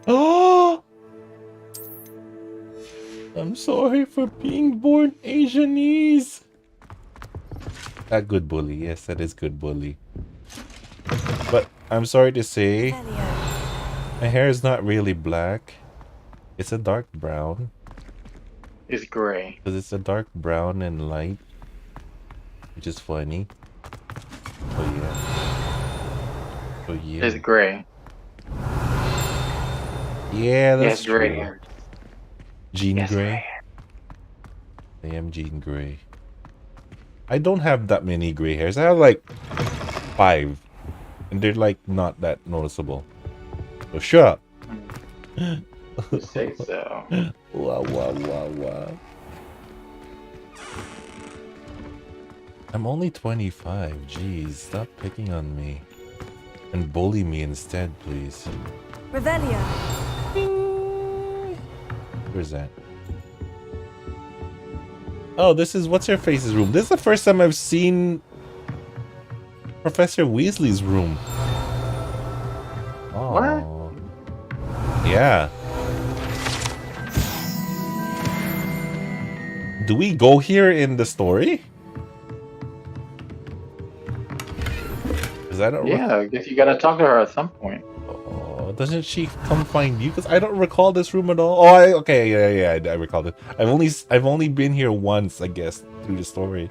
Oh! I'm sorry for being born Asianese. A good bully, yes, that is good bully. But I'm sorry to say, my hair is not really black. It's a dark brown. It's gray. Because it's a dark brown and light, which is funny. Oh yeah. Oh yeah. It's gray. Yeah, that's yes, true. gray. Jean yes, Grey. I am Jean Grey. I don't have that many gray hairs. I have like 5. And they're like not that noticeable. So shut up. You say so. Wow, wow, wow, wow. I'm only 25. Jeez, stop picking on me. And bully me instead, please. Revelio. Where's that? Oh, this is what's her face's room. This is the first time I've seen Professor Weasley's room. Oh. What? Yeah. Do we go here in the story? Because I don't. Yeah, I guess you gotta talk to her at some point. Oh, doesn't she come find you? Because I don't recall this room at all. Oh, okay, yeah, I recall it. I've only been here once, I guess, through the story.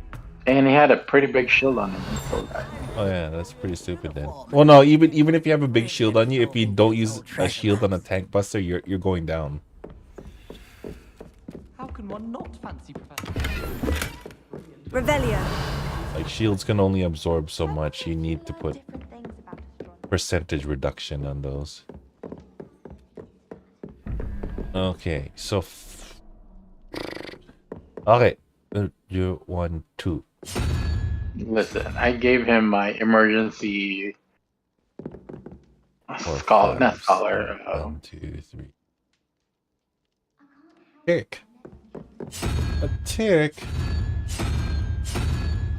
And he had a pretty big shield on him. So Oh yeah, that's pretty stupid then. Well, no, even if you have a big shield on you, if you don't use a shield on a tank buster, you're going down. How can one not fancy Professor? Revelio. Like shields can only absorb so much. You need to put percentage reduction on those. Okay, so okay, you 1, 2. listen, I gave him my emergency Four, scholar, five, not scholar. 1, 2, 3. Tick. A tick.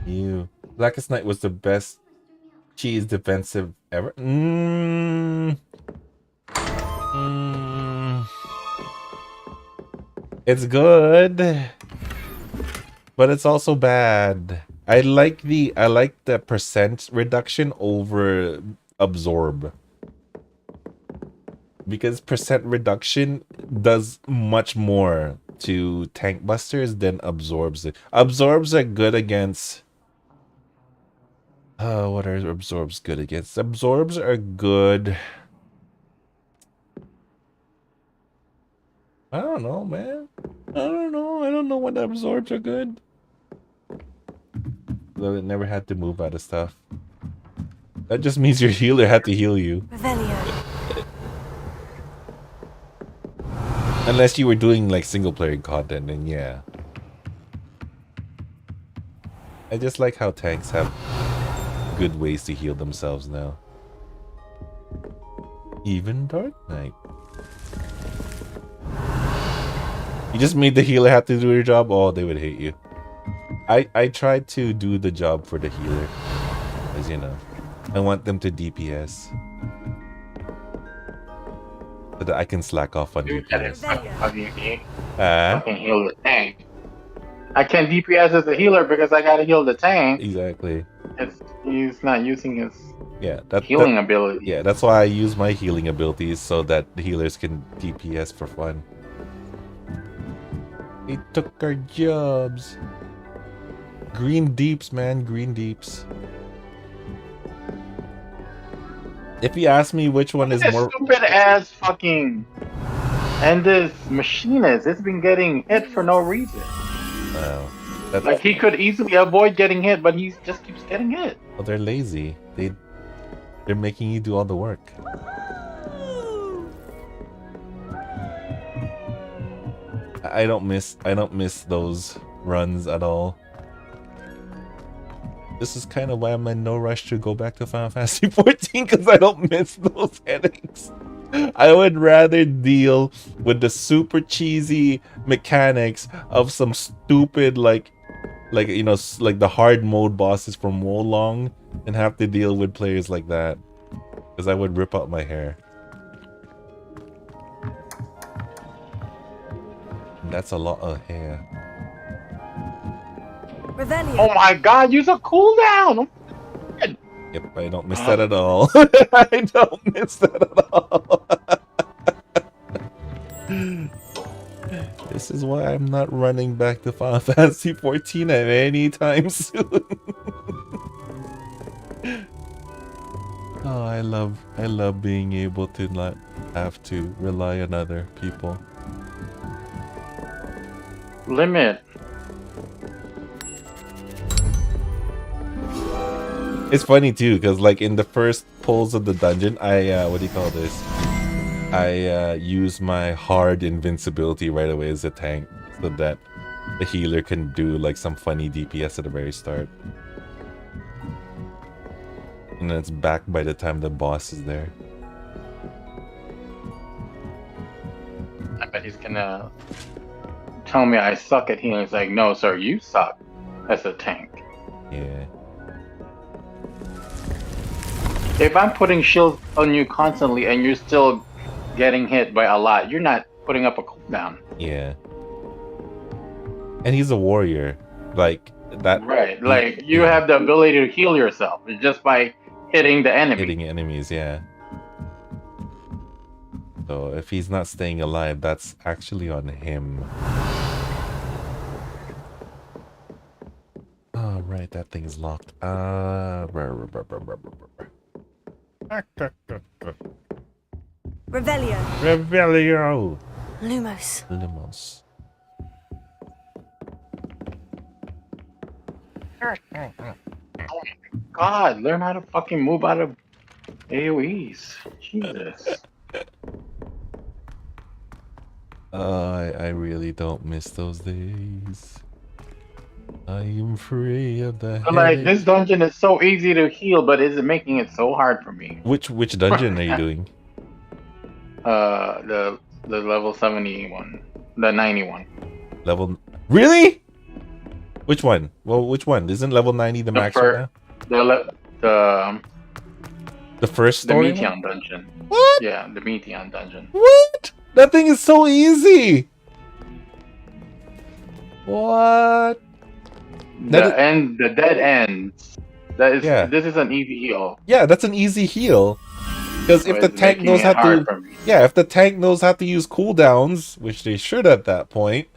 You. Blackest Night was the best cheese defensive ever. It's good, but it's also bad. I like the percent reduction over absorb, because percent reduction does much more to tank busters than absorbs it. Absorbs are good against what are absorbs good against? Absorbs are good. I don't know, man. I don't know when absorbs are good. Though it never had to move out of stuff. That just means your healer had to heal you. Unless you were doing like single player content, then yeah. I just like how tanks have good ways to heal themselves now. Even Dark Knight. You just made the healer have to do your job? Oh, they would hate you. I tried to do the job for the healer. As you know, I want them to DPS. So that I can slack off on DPS. I can heal the tank. I can't DPS as a healer because I gotta heal the tank. Exactly. He's not using his healing ability. Yeah, that's why I use my healing abilities so that the healers can DPS for fun. They took our jobs. Green deeps, man, green deeps. If you ask me which one is more stupid ass fucking and this machinist, it's been getting hit for no reason. Wow. Like he could easily avoid getting hit, but he just keeps getting hit. Well, they're lazy. They're making you do all the work. I don't miss those runs at all. This is kind of why I'm in no rush to go back to Final Fantasy 14, because I don't miss those headaches. I would rather deal with the super cheesy mechanics of some stupid like you know, like the hard mode bosses from Wolong, and have to deal with players like that, because I would rip out my hair. And that's a lot of hair. Revelio. Oh my god, use a cooldown! Yep, I don't miss that at all. I don't miss that at all. This is why I'm not running back to Final Fantasy 14 at any time soon. Oh, I love being able to not have to rely on other people. Limit. It's funny too, because like in the first pulls of the dungeon, I what do you call this? I use my hard invincibility right away as a tank, so that the healer can do like some funny DPS at the very start. And then it's back by the time the boss is there. I bet he's gonna tell me I suck at healing. It's like, no sir, you suck as a tank. Yeah. If I'm putting shields on you constantly and you're still getting hit by a lot, you're not putting up a cooldown. Yeah. And he's a warrior. Like that. Right. Like you have the ability to heal yourself just by hitting the enemy. Hitting enemies, yeah. So if he's not staying alive, that's actually on him. right, that thing is locked. Revelio. Revelio. Lumos. Lumos. God, learn how to fucking move out of AoEs. Jesus. I really don't miss those days. I am free of the But like, headache. this dungeon is so easy to heal, but is it making it so hard for me? Which dungeon are you doing? The level 71, the 91. Level really? Which one? Well, which one? Isn't level 90 the max right now? The first story. The Meteon dungeon. What? Yeah, the Meteon dungeon. What? That thing is so easy. What? The dead ends. That is. Yeah. This is an easy heal. Yeah, that's an easy heal. Because if the tank knows how to, if the tank knows how to use cooldowns, which they should at that point,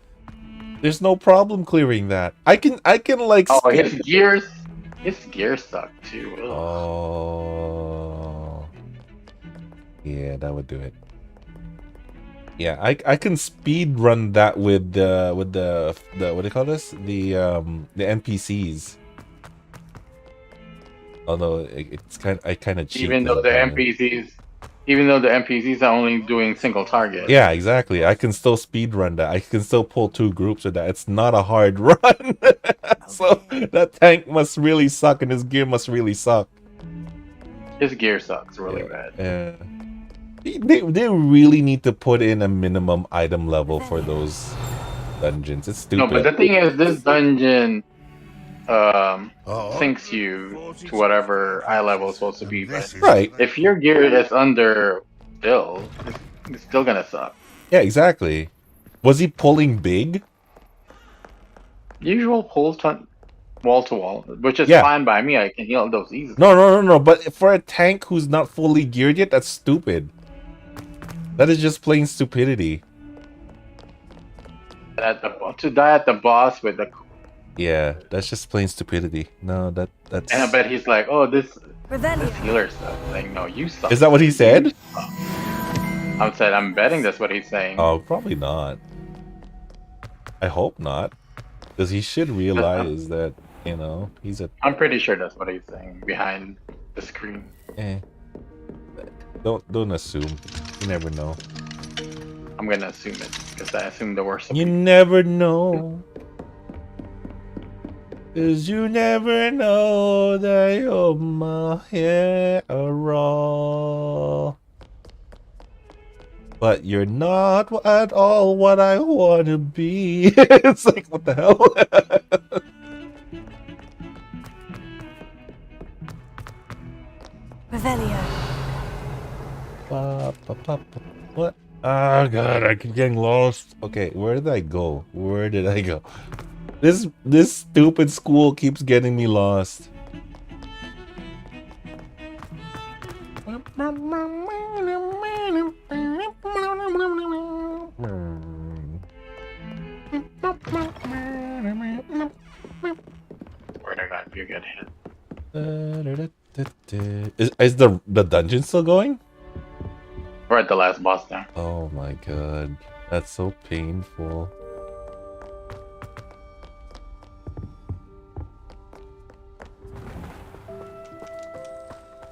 there's no problem clearing that. I can like. Oh, his gears suck too. Ugh. Oh. Yeah, that would do it. Yeah, I can speed run that with the what do you call this? The NPCs. Although it's I kind of cheat. Even though the NPCs are only doing single target. Yeah, exactly. I can still speed run that. I can still pull 2 groups with that. It's not a hard run. So that tank must really suck, and his gear must really suck. His gear sucks really bad. Yeah. They really need to put in a minimum item level for those dungeons. It's stupid. No, but the thing is, this dungeon sinks you to whatever eye level is supposed to be. But right. If your gear is under still, it's still gonna suck. Yeah, exactly. Was he pulling big? Usual pulls wall to wall, which is fine by me. I can heal those easily. No. But for a tank who's not fully geared yet, that's stupid. That is just plain stupidity. To die at the boss with the. Yeah, that's just plain stupidity. No, that's. And I bet he's like, oh, this healer stuff. Like, no, you suck. Is that what he said? I'm betting that's what he's saying. Oh, probably not. I hope not, because he should realize that he's a. I'm pretty sure that's what he's saying behind the screen. Don't assume. You never know. I'm gonna assume it because I assume the worst. You never know. Cause you never know that you're my hero. But you're not at all what I wanna be. It's like, what the hell? Revelio. What? Oh god, I keep getting lost. Okay, where did I go? This stupid school keeps getting me lost. Where did I you get hit? Is the dungeon still going? We're at the last boss now. Oh my god, that's so painful.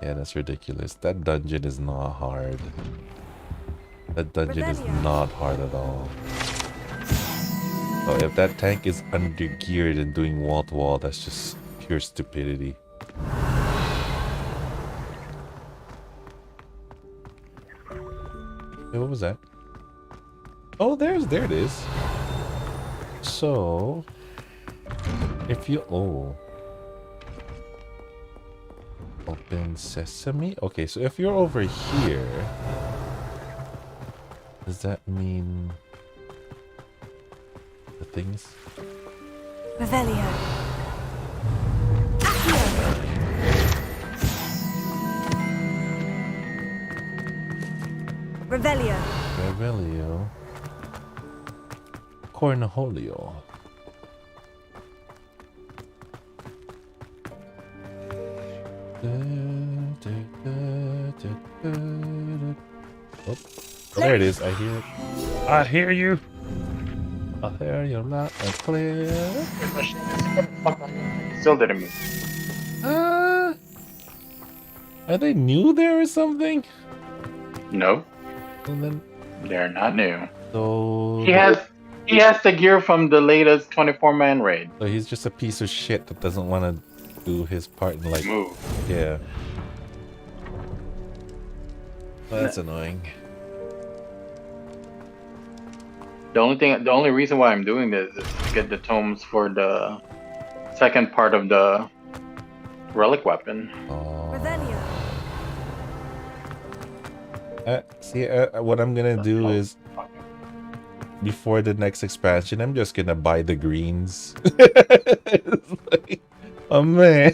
Yeah, that's ridiculous. That dungeon is not hard. That dungeon is not hard at all. Oh, if that tank is under-geared and doing wall-to-wall, that's just pure stupidity. Hey, what was that? Oh, there it is. So, if you... Open sesame? Okay, so if you're over here, does that mean the things? Revelio. Revelio. Revelio. Cornholio. Oh, there it is. I hear it. I hear you. I hear you loud and clear. Still didn't move. Are they new there or something? No. And then they're not new. So he has the gear from the latest 24-man raid. So he's just a piece of shit that doesn't want to do his part and like move. Yeah. That's annoying. The only reason why I'm doing this is to get the tomes for the second part of the relic weapon. See, what I'm gonna do is before the next expansion, I'm just gonna buy the greens. Like, oh man!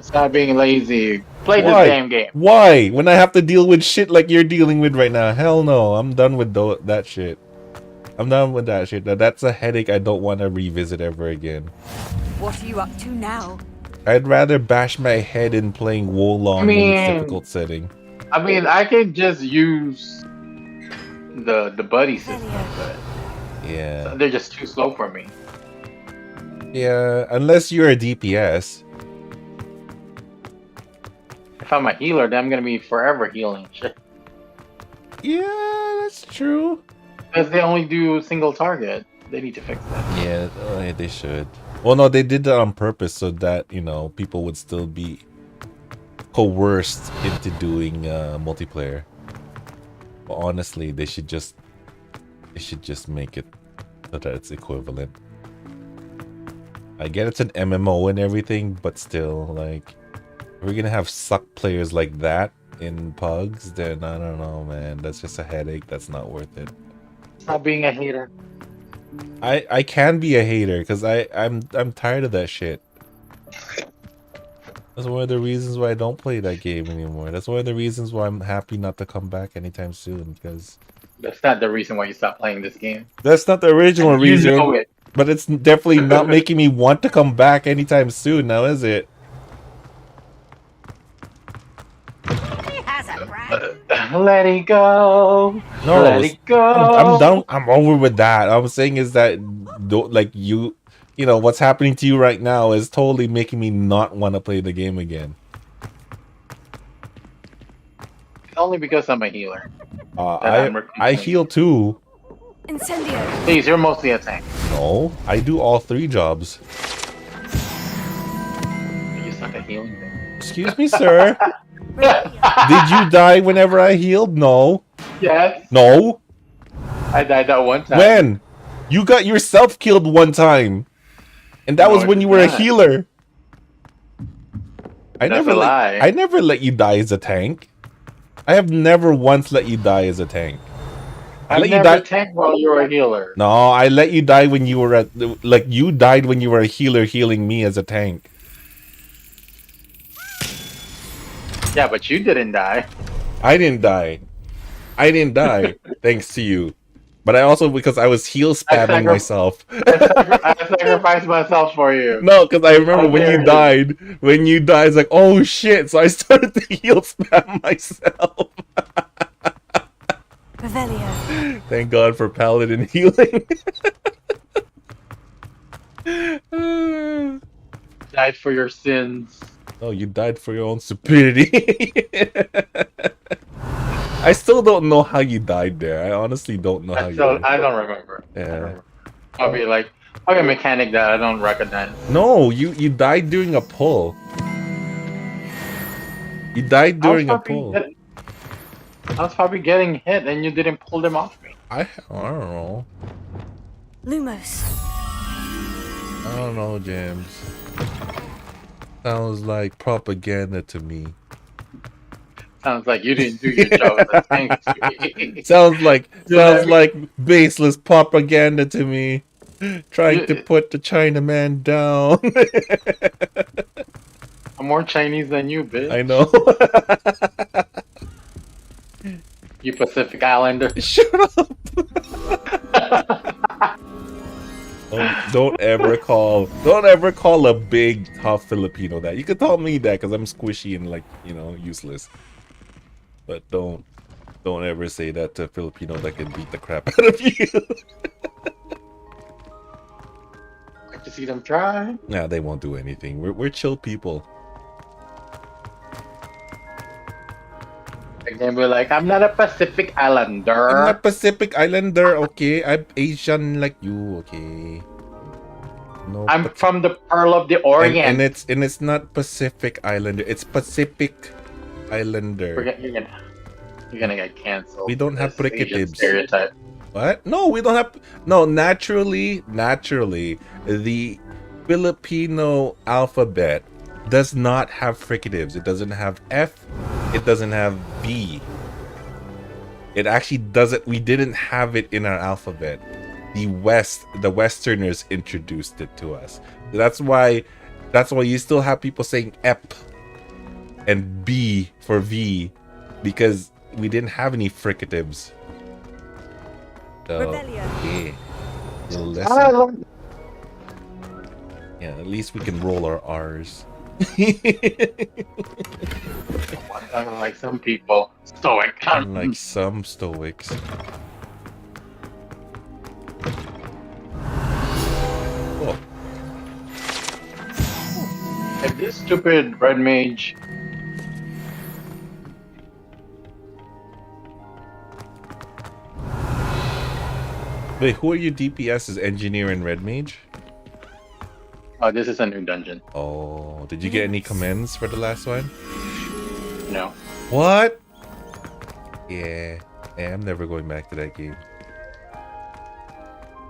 Stop being lazy. Play this damn game. Why? When I have to deal with shit like you're dealing with right now? Hell no! I'm done with that shit. I'm done with that shit. That's a headache I don't want to revisit ever again. What are you up to now? I'd rather bash my head in playing Wolong in its difficult setting. I mean, I could just use the buddy system, but yeah, they're just too slow for me. Yeah, unless you're a DPS. If I'm a healer, then I'm gonna be forever healing shit. Yeah, that's true. Because they only do single target. They need to fix that. Yeah, they should. Well, no, they did that on purpose so that, you know, people would still be coerced into doing multiplayer. But honestly, they should just make it so that it's equivalent. I get it's an MMO and everything, but still, like, if we're gonna have suck players like that in Pugs, then I don't know, man. That's just a headache. That's not worth it. Stop being a hater. I can be a hater because I'm tired of that shit. That's one of the reasons why I don't play that game anymore. That's one of the reasons why I'm happy not to come back anytime soon, because that's not the reason why you stopped playing this game. That's not the original reason. You know it. But it's definitely not making me want to come back anytime soon now, is it? Let it go. No, let it go. I'm done. I'm over with that. I'm saying is that, like, you know, what's happening to you right now is totally making me not want to play the game again. Only because I'm a healer. I heal too. Incendio. Please, you're mostly a tank. No, I do all 3 jobs. You suck at healing thing. Excuse me, sir. Did you die whenever I healed? No. Yes. No. I died that one time. When? You got yourself killed one time. And that was when you were a healer. I never let you die as a tank. I have never once let you die as a tank. I let you die tank while you were a healer. No, I let you die when you were like you died when you were a healer healing me as a tank. Yeah, but you didn't die. I didn't die. I didn't die thanks to you. But I also, because I was heal spamming myself. I sacrificed myself for you. No, because I remember when you died, it's like, oh shit, so I started to heal spam myself. Revelio. Thank God for paladin healing. Died for your sins. Oh, you died for your own stupidity. I still don't know how you died there. I honestly don't know how you died. I don't remember. Yeah. Probably like a mechanic that I don't recognize. No, you died during a pull. You died during a pull. I was probably getting hit and you didn't pull them off me. I don't know. Lumos. I don't know, James. Sounds like propaganda to me. Sounds like you didn't do your job as a tank. sounds like baseless propaganda to me. Trying to put the Chinaman down. I'm more Chinese than you, bitch. I know. You Pacific Islander. Shut up. Oh, Don't ever call a big tough Filipino that. You can call me that because I'm squishy and like, you know, useless. But don't ever say that to a Filipino that can beat the crap out of you. Like to see them try. Nah, they won't do anything. We're chill people. Like they'll be like, I'm not a Pacific Islander. I'm not Pacific Islander, okay? I'm Asian like you, okay? No, I'm from the Pearl of the Orient. And it's not Pacific Islander. It's Pacific Islander. You're gonna get canceled. We don't have fricatives. Stereotype. What? No, we don't have. No, naturally, the Filipino alphabet does not have fricatives. It doesn't have F. It doesn't have B. It actually doesn't. We didn't have it in our alphabet. The Westerners introduced it to us. That's why you still have people saying Ep and B for V, because we didn't have any fricatives. So, yeah. Yeah, at least we can roll our R's. Unlike some people, stoic. Unlike some stoics. Oh. If this stupid red mage. Wait, who are your DPSs? Engineer and red mage? Oh, this is a new dungeon. Oh, did you get any commends for the last one? No. What? Yeah, I'm never going back to that game.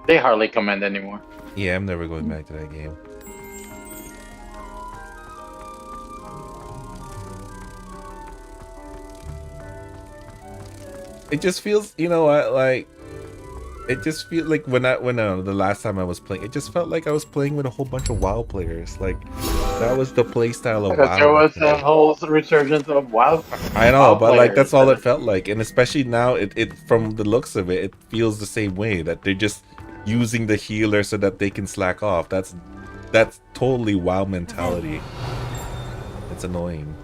They hardly commend anymore. Yeah, I'm never going back to that game. It just feels, you know what, like, it just feels like when the last time I was playing, it just felt like I was playing with a whole bunch of WoW players. Like, that was the playstyle of WoW. There was a whole resurgence of WoW. I know, but like that's all it felt like, and especially now, it from the looks of it, it feels the same way, that they're just using the healer so that they can slack off. That's totally WoW mentality. It's annoying.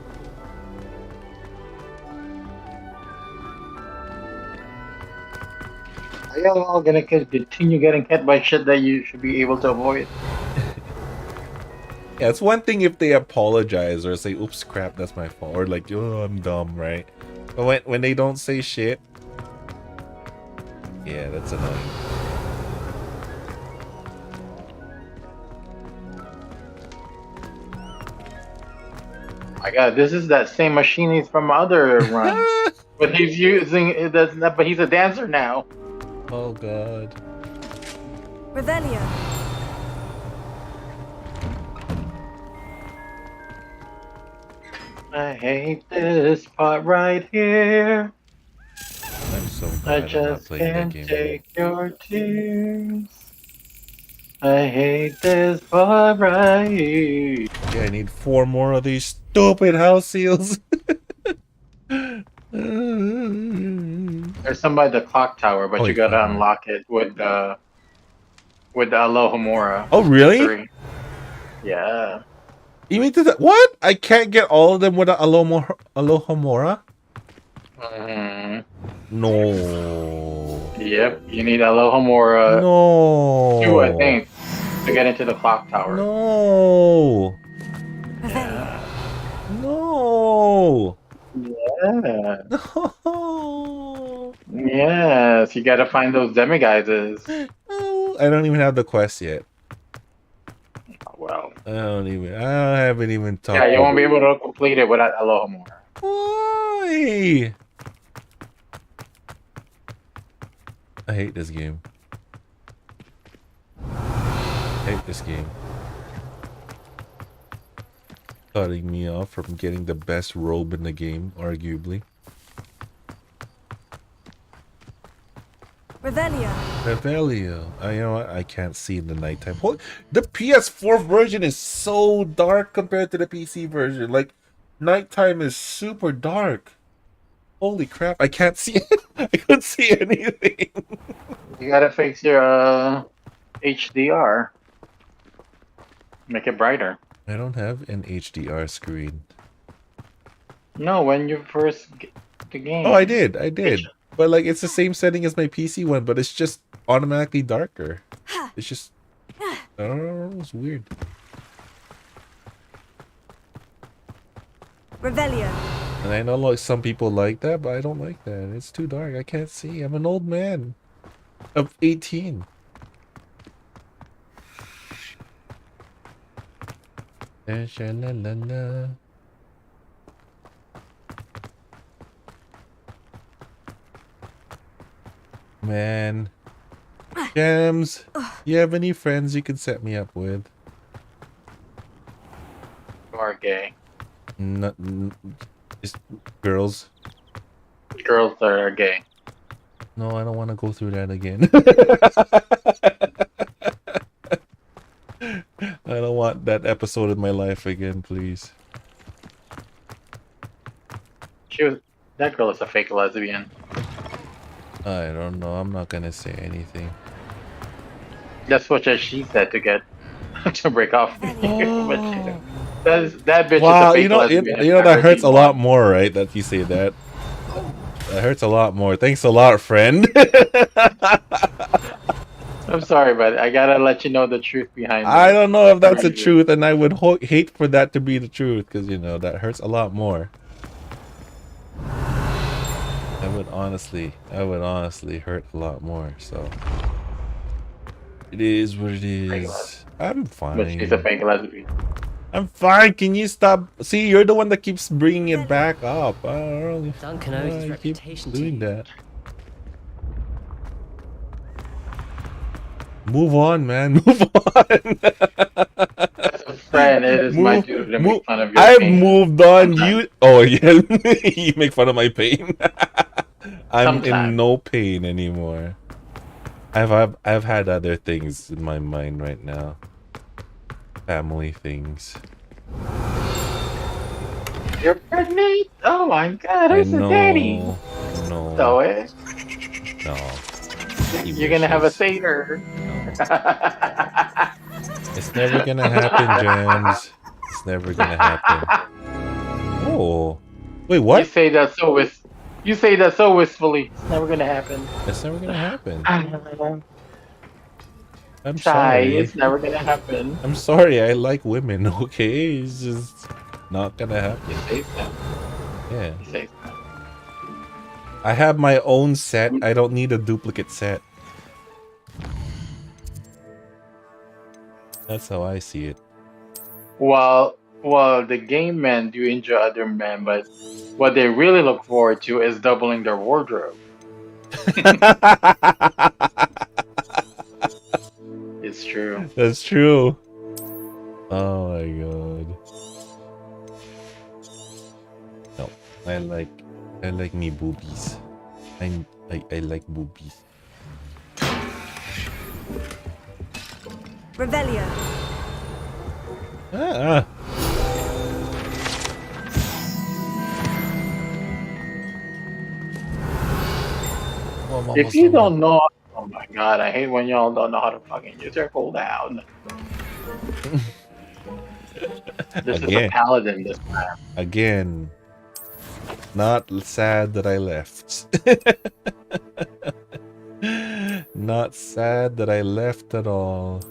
Are you all gonna continue getting hit by shit that you should be able to avoid? Yeah, it's one thing if they apologize or say, oops, crap, that's my fault. Or like, oh, I'm dumb, right? But when they don't say shit, yeah, that's annoying. My god, this is that same machine he's from other runs. But he's using it, but he's a dancer now. Oh god. Revelio. I hate this part right here. I'm so I glad just I'm not playing that can't game. take your tears. I hate this part right here. Yeah, I need 4 more of these stupid house seals. There's some by the clock tower, but you gotta unlock it with the Alohomora. Oh really? 3. Yeah. You mean to what? I can't get all of them with Alohomora? No. Yep, you need Alohomora. No. 2, I think, to get into the clock tower. No. No. Yeah. No. Yes, you gotta find those demiguises. I don't even have the quest yet. Well. I haven't even talked. Yeah, you won't be able to complete it without Alohomora. Why? I hate this game. I hate this game. Cutting me off from getting the best robe in the game, arguably. Revelio. Revelio. You know what? I can't see in the nighttime. The PS4 version is so dark compared to the PC version. Like, nighttime is super dark. Holy crap! I can't see it. I couldn't see anything. You gotta fix your HDR. Make it brighter. I don't have an HDR screen. No, when you first get the game. Oh, I did. But like, it's the same setting as my PC one, but it's just automatically darker. It's just, I don't know, it's weird. Revelio. And I know like some people like that, but I don't like that. It's too dark. I can't see. I'm an old man of 18. La-sha-la-la-la. Man. Jams, you have any friends you could set me up with? You are gay. Not, just girls. Girls that are gay. No, I don't want to go through that again. I don't want that episode of my life again, please. That girl is a fake lesbian. I don't know. I'm not gonna say anything. That's what she said to get to break off. But that bitch Wow, is a fake you know, lesbian. you know that hurts a lot more, right? That you say that. That hurts a lot more. Thanks a lot, friend. I'm sorry, but I gotta let you know the truth behind it. I don't know if that's the truth, and I would hate for that to be the truth, because you know that hurts a lot more. I would honestly hurt a lot more. So it is what it is. I'm fine. But she's a fake lesbian. I'm fine. Can you stop? See, you're the one that keeps bringing it back up. I don't really. Duncan owes his reputation doing that. Move on, man. Move on. As a friend, it is my duty to make fun of your I've pain. moved on. You. Oh yeah. You make fun of my pain. I'm in no pain anymore. I've had other things in my mind right now. Family things. You're pregnant? Oh my god, who's the daddy? No. So it? No. You're gonna have a satyr. It's never gonna happen, Jams. It's never gonna happen. Oh. Wait, what? You say that so wistfully. It's never gonna happen. It's never gonna happen. I'm Shy, sorry. it's never gonna happen. I'm sorry, I like women, okay? It's just not gonna happen. You say so. Yeah. You say so. I have my own set. I don't need a duplicate set. That's how I see it. Well, the game men do enjoy other men, but what they really look forward to is doubling their wardrobe. It's true. That's true. Oh my god. No, I like me boobies. I like boobies. Revelio. Ah. Oh, If you don't know, oh my god, I hate when y'all don't know how to fucking use your cooldown. This is a paladin this time. Again. Not sad that I left. Not sad that I left at all.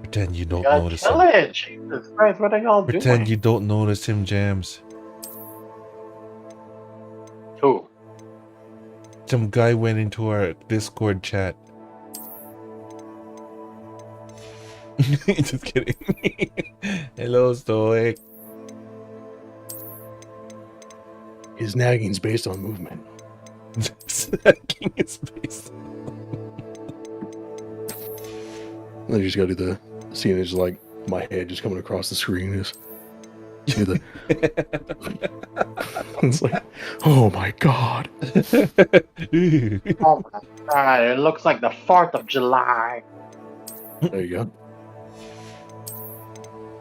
Pretend you don't notice him. Jesus Christ, what are y'all doing? Pretend you don't notice him, Jams. Who? Some guy went into our Discord chat. Just kidding. Hello, Stoic. His nagging's based on movement. Nagging is based Then you just gotta do the scene. It's like my head just coming across the screen. Is do the. It's like, oh my god. Oh my god, it looks like the 4th of July. There you go.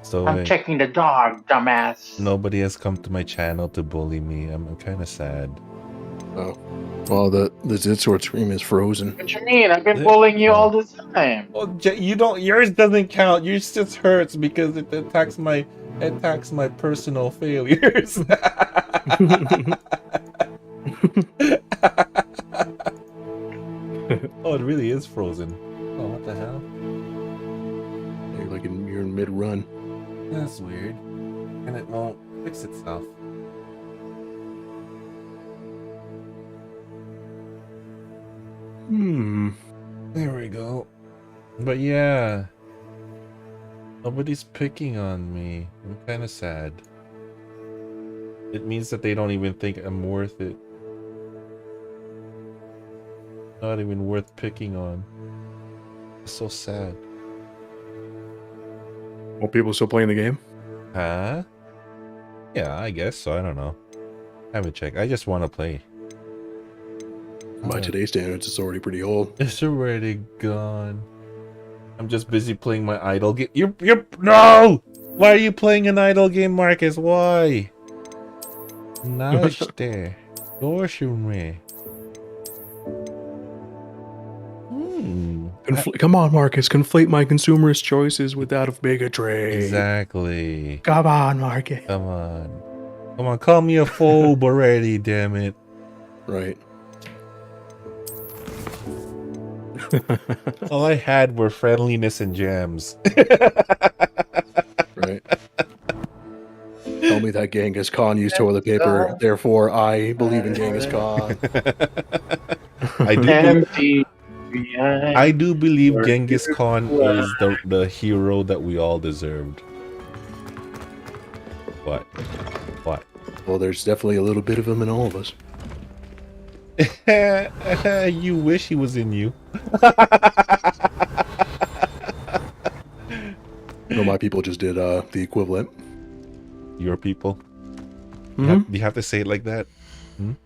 So I'm checking the dog, dumbass. Nobody has come to my channel to bully me. I'm kind of sad. Oh. Well, the Zitsword scream is frozen. What you mean? I've been bullying you all this time. Well, you don't. Yours doesn't count. Yours just hurts because it attacks my personal failures. Oh, it really is frozen. Oh, what the hell? You're in mid-run. That's weird. And it won't fix itself. There we go. But yeah. Nobody's picking on me. I'm kind of sad. It means that they don't even think I'm worth it. Not even worth picking on. It's so sad. More people still playing the game? Huh? Yeah, I guess so. I don't know. I haven't checked. I just want to play. By today's standards, it's already pretty old. It's already gone. I'm just busy playing my idle game. You're no! Why are you playing an idle game, Marcus? Why? Nice there. Come on, Marcus. Conflate my consumerist choices with that of bigotry. Exactly. Come on, Marcus. Come on. Come on, call me a phobe already, damn it. Right. All I had were friendliness and jams. Right. Tell me that Genghis Khan used toilet paper, therefore I believe in Genghis Khan. I do believe Genghis Khan is the hero that we all deserved. What? What? Well, there's definitely a little bit of him in all of us. You wish he was in you. No, my people just did the equivalent. Your people? Mm-hmm. You have to say it like that? You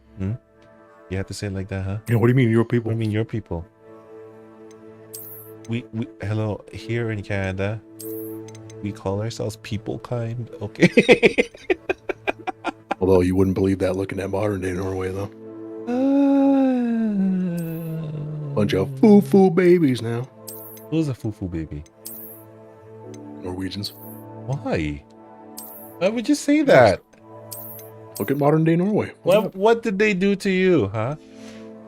have to say it like that, huh? Yeah, what do you mean, your people? What do you mean, your people? We hello, here in Canada, we call ourselves people kind, okay? Although you wouldn't believe that looking at modern day Norway, though. Bunch of foo-foo babies now. Who's a foo-foo baby? Norwegians. Why? Why would you say that? Look at modern day Norway. What did they do to you, huh?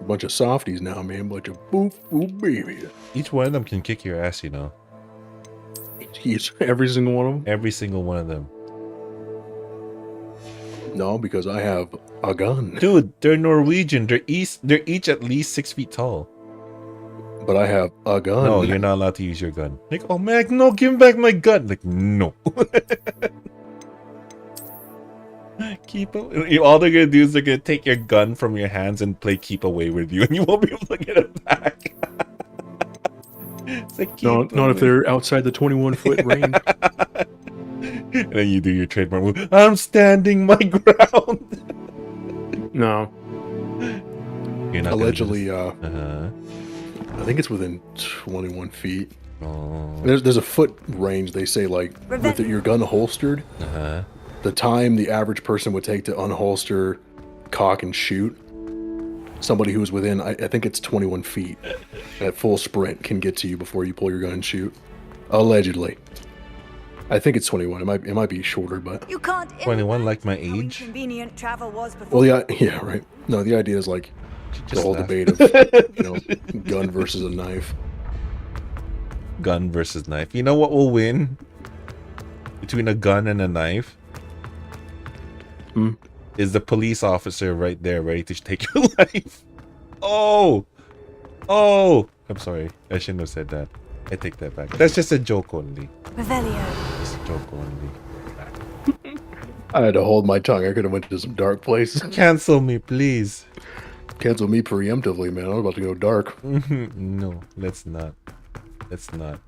A bunch of softies now, man. Bunch of foo-foo babies. Each one of them can kick your ass, you know. Every single one of them? Every single one of them. No, because I have a gun. Dude, they're Norwegian. They're each at least 6 feet tall. But I have a gun. No, you're not allowed to use your gun. Like, oh man, no, give me back my gun. Like, no. Keep away. All they're gonna do is they're gonna take your gun from your hands and play keep away with you, and you won't be able to get it back. It's like, no, not if they're outside the 21-foot range. And then you do your trademark move. I'm standing my ground. No. You're not allegedly, I think it's within 21 feet. Oh. There's a foot range, they say, like, with your gun holstered. The time the average person would take to unholster, cock, and shoot, somebody who is within, I think it's 21 feet at full sprint can get to you before you pull your gun and shoot. Allegedly. I think it's 21. It might be shorter, but You can't 21, like my age. Convenient travel was before. well, yeah, right. No, the idea is like the whole debate of gun versus a knife. Gun versus knife. You know what will win between a gun and a knife? Is the police officer right there ready to take your life. Oh, I'm sorry, I shouldn't have said that. I take that back. That's just a joke only. Revelio. Just a joke only. I had to hold my tongue. I could have went to some dark places. Cancel me, please. Cancel me preemptively, man. I was about to go dark. No, let's not. Let's not.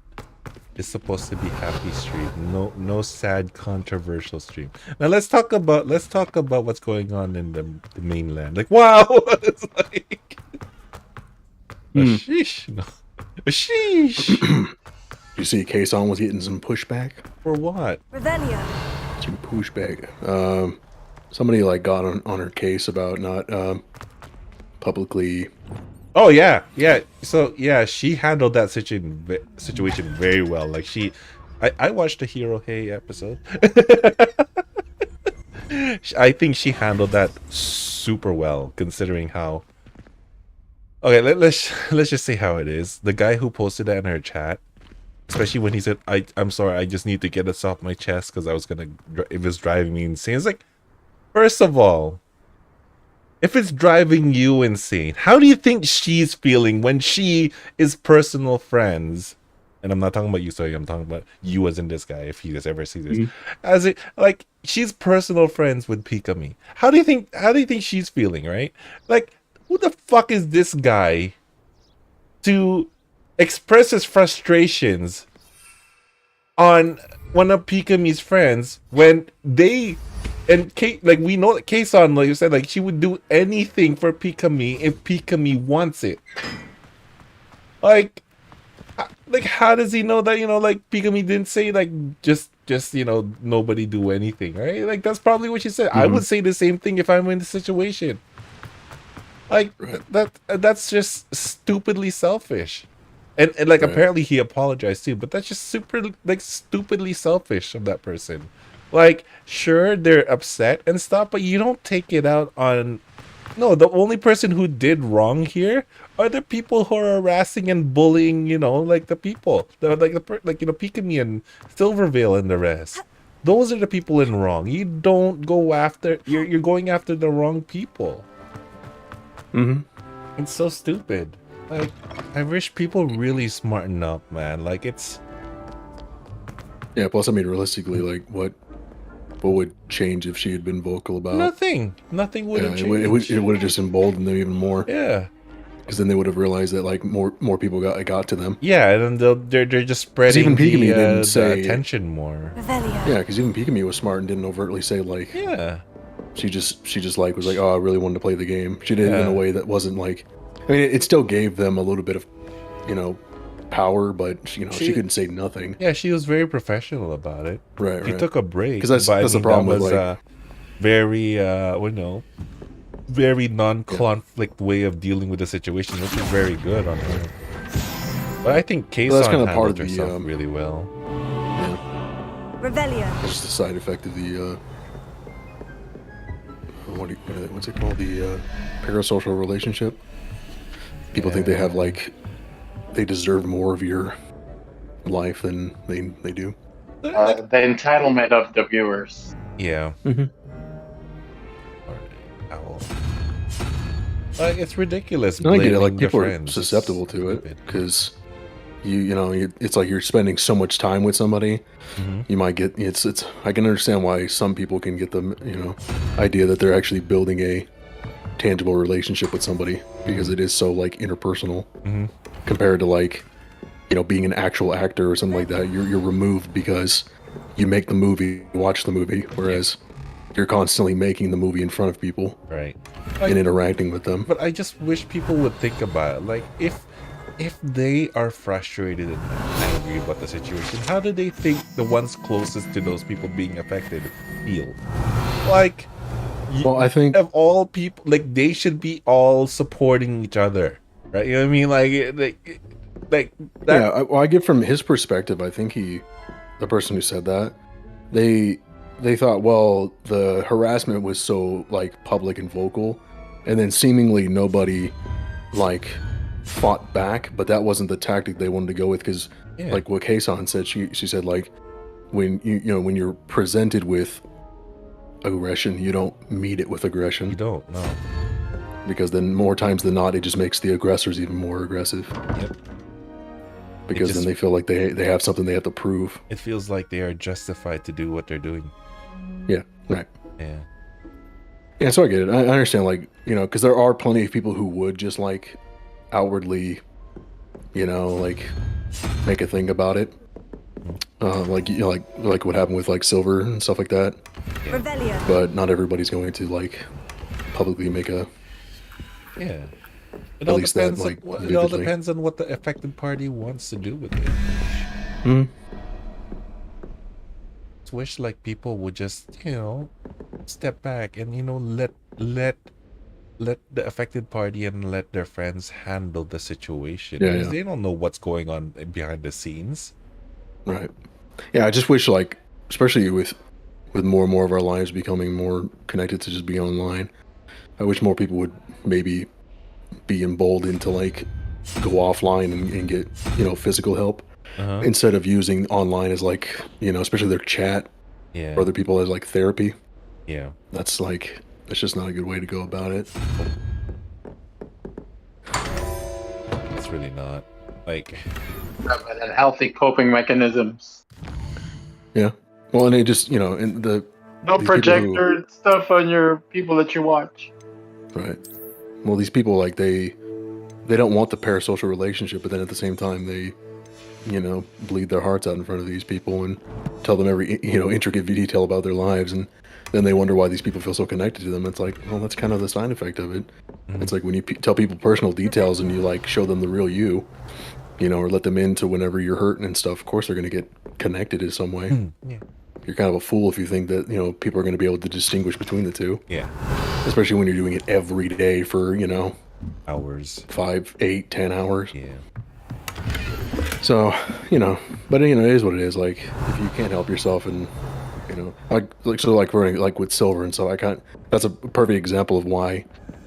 It's supposed to be happy stream. No sad, controversial stream. Now let's talk about what's going on in the mainland. Like, wow, it's like sheesh. No. Sheesh. You see, Kason was getting some pushback. For what? Revelio. Some pushback. Somebody like got on her case about not publicly. Oh yeah. So yeah, she handled that situation very well. Like I watched the Hero Hey episode. I think she handled that super well, considering how. Okay, let's just say how it is. The guy who posted that in her chat, especially when he said, "I'm sorry, I just need to get this off my chest because it was driving me insane." It's like, first of all, if it's driving you insane, how do you think she's feeling when she is personal friends? And I'm not talking about you, sorry, I'm talking about you as in this guy, if he just ever sees this. As it, like, she's personal friends with Pikami. How do you think she's feeling, right? Like, who the fuck is this guy to express his frustrations on one of Pikami's friends when they... And like, we know that Keisan, like you said, like, she would do anything for Pikami if Pikami wants it. Like, how does he know that, like, Pikami didn't say, like, just nobody do anything, right? Like, that's probably what she said. I would say the same thing if I'm in the situation. Like, that's just stupidly selfish. And like, apparently he apologized too, but that's just super, like, stupidly selfish of that person. Like, sure, they're upset and stuff, but you don't take it out on... No, the only person who did wrong here are the people who are harassing and bullying, like, the people. Pikami and Silvervale and the rest. Those are the people in wrong. You don't go after... You're going after the wrong people. It's so stupid. Like, I wish people really smarten up, man. Like, it's... Yeah, plus, I mean, realistically, like, what would change if she had been vocal about? Nothing would have changed. It would have just emboldened them even more. Yeah, because then they would have realized that, like, more people got to them. Yeah, and then they're just spreading the attention more. Yeah, because even Pikami was smart and didn't overtly say, like, she just like was like, oh, I really wanted to play the game. She did it in a way that wasn't like, I mean, it still gave them a little bit of, power, but she couldn't say nothing. Yeah, she was very professional about it. Right. She took a break because that's the problem with, like, very very non-conflict way of dealing with the situation, which is very good on her. But I think Keisan handled herself really well. Yeah. Revelio. It's just a side effect of the what's it called? The parasocial relationship. People think they have, like, they deserve more of your life than they do. The entitlement of the viewers. Yeah. It's ridiculous. I get it. Like, people are susceptible to it because it's like you're spending so much time with somebody. You might get it's. I can understand why some people can get the idea that they're actually building a tangible relationship with somebody because it is so, like, interpersonal compared to, like, being an actual actor or something like that. You're removed because you make the movie, watch the movie, whereas you're constantly making the movie in front of people, right, and interacting with them. But I just wish people would think about it. Like, if they are frustrated and angry about the situation, how do they think the ones closest to those people being affected feel? Like, well, I think of all people, like, they should be all supporting each other, right? You know what I mean? Like that. Yeah. Well, I get from his perspective. I think the person who said that, they thought, well, the harassment was so, like, public and vocal, and then seemingly nobody, like, fought back, but that wasn't the tactic they wanted to go with because, like what Keisan said, she said, like, when when you're presented with aggression, you don't meet it with aggression. You don't, no. Because then more times than not, it just makes the aggressors even more aggressive. Yep. Because then they feel like they have something they have to prove. It feels like they are justified to do what they're doing. Yeah, right. Yeah. Yeah, so I get it. I understand, like, because there are plenty of people who would just, like, outwardly, like, make a thing about it. Like what happened with, like, Silver and stuff like that. Revelio. But not everybody's going to, like, publicly make a... Yeah. It all depends on what the affected party wants to do with it. Just wish, like, people would just, step back and, let let the affected party and let their friends handle the situation, Yeah, because yeah. they don't know what's going on behind the scenes. Right. Yeah, I just wish, like, especially with more and more of our lives becoming more connected to just being online, I wish more people would maybe be emboldened to like go offline and get, you know, physical help instead of using online as like, you know, especially their chat or other people as like therapy. Yeah. That's just not a good way to go about it. It's really not. Like, and healthy coping mechanisms. Yeah. Well, and it just, you know, and No these people projector stuff on your people that you watch. Right. Well, these people, like, they don't want the parasocial relationship, but then at the same time, they, you know, bleed their hearts out in front of these people and tell them every, you know, intricate detail about their lives, and then they wonder why these people feel so connected to them. It's like, well, that's kind of the side effect of it. It's like when you tell people personal details and you like show them the real you, you know, or let them into whenever you're hurting and stuff. Of course, they're going to get connected in some way. Yeah. You're kind of a fool if you think that, you know, people are going to be able to distinguish between the two. Yeah. Especially when you're doing it every day for, you know, hours, 5, 8, 10 hours. Yeah. So, you know, but you know, it is what it is. Like, if you can't help yourself, and you know, like with Silver and stuff, that's a perfect example of why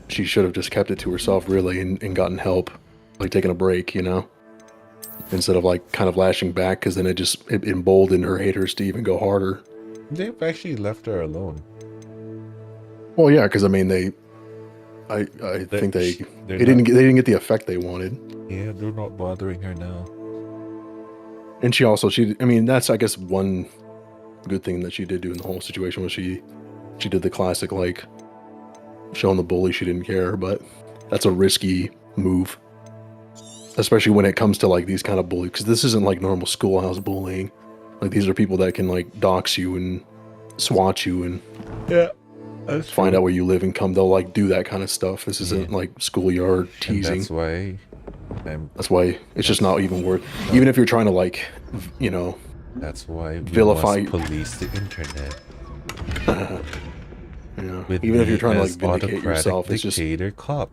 she should have just kept it to herself, really, and gotten help, like taking a break, you know, instead of like kind of lashing back, because then it emboldened her haters to even go harder. They've actually left her alone. Well, yeah, because I mean, I think they didn't get the effect they wanted. Yeah, they're not bothering her now. And I mean, that's, I guess, one good thing that she did do in the whole situation was she did the classic, like, showing the bully she didn't care, but that's a risky move. Especially when it comes to, like, these kind of bullies, because this isn't like normal schoolhouse bullying. Like, these are people that can, like, dox you and swat you and find out where you live and they'll, like, do that kind of stuff. This isn't, like, schoolyard teasing. And that's why it's just not even worth, even if you're trying to, like, you know, that's why we vilify, must police the internet. Even if you're trying to, like, vindicate yourself, it's just cop.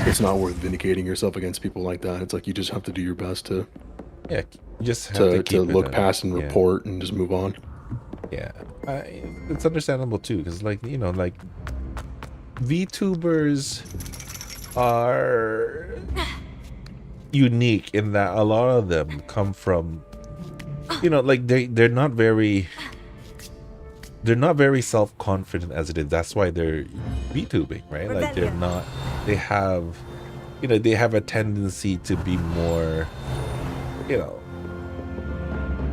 It's not worth vindicating yourself against people like that. It's like you just have to do your best to you just have to look past and report and just move on. Yeah, it's understandable too, because, like, you know, like, VTubers are unique in that a lot of them come from, you know, like, they're not very self-confident as it is. That's why they're VTubing, right? Like, they have a tendency to be more, you know,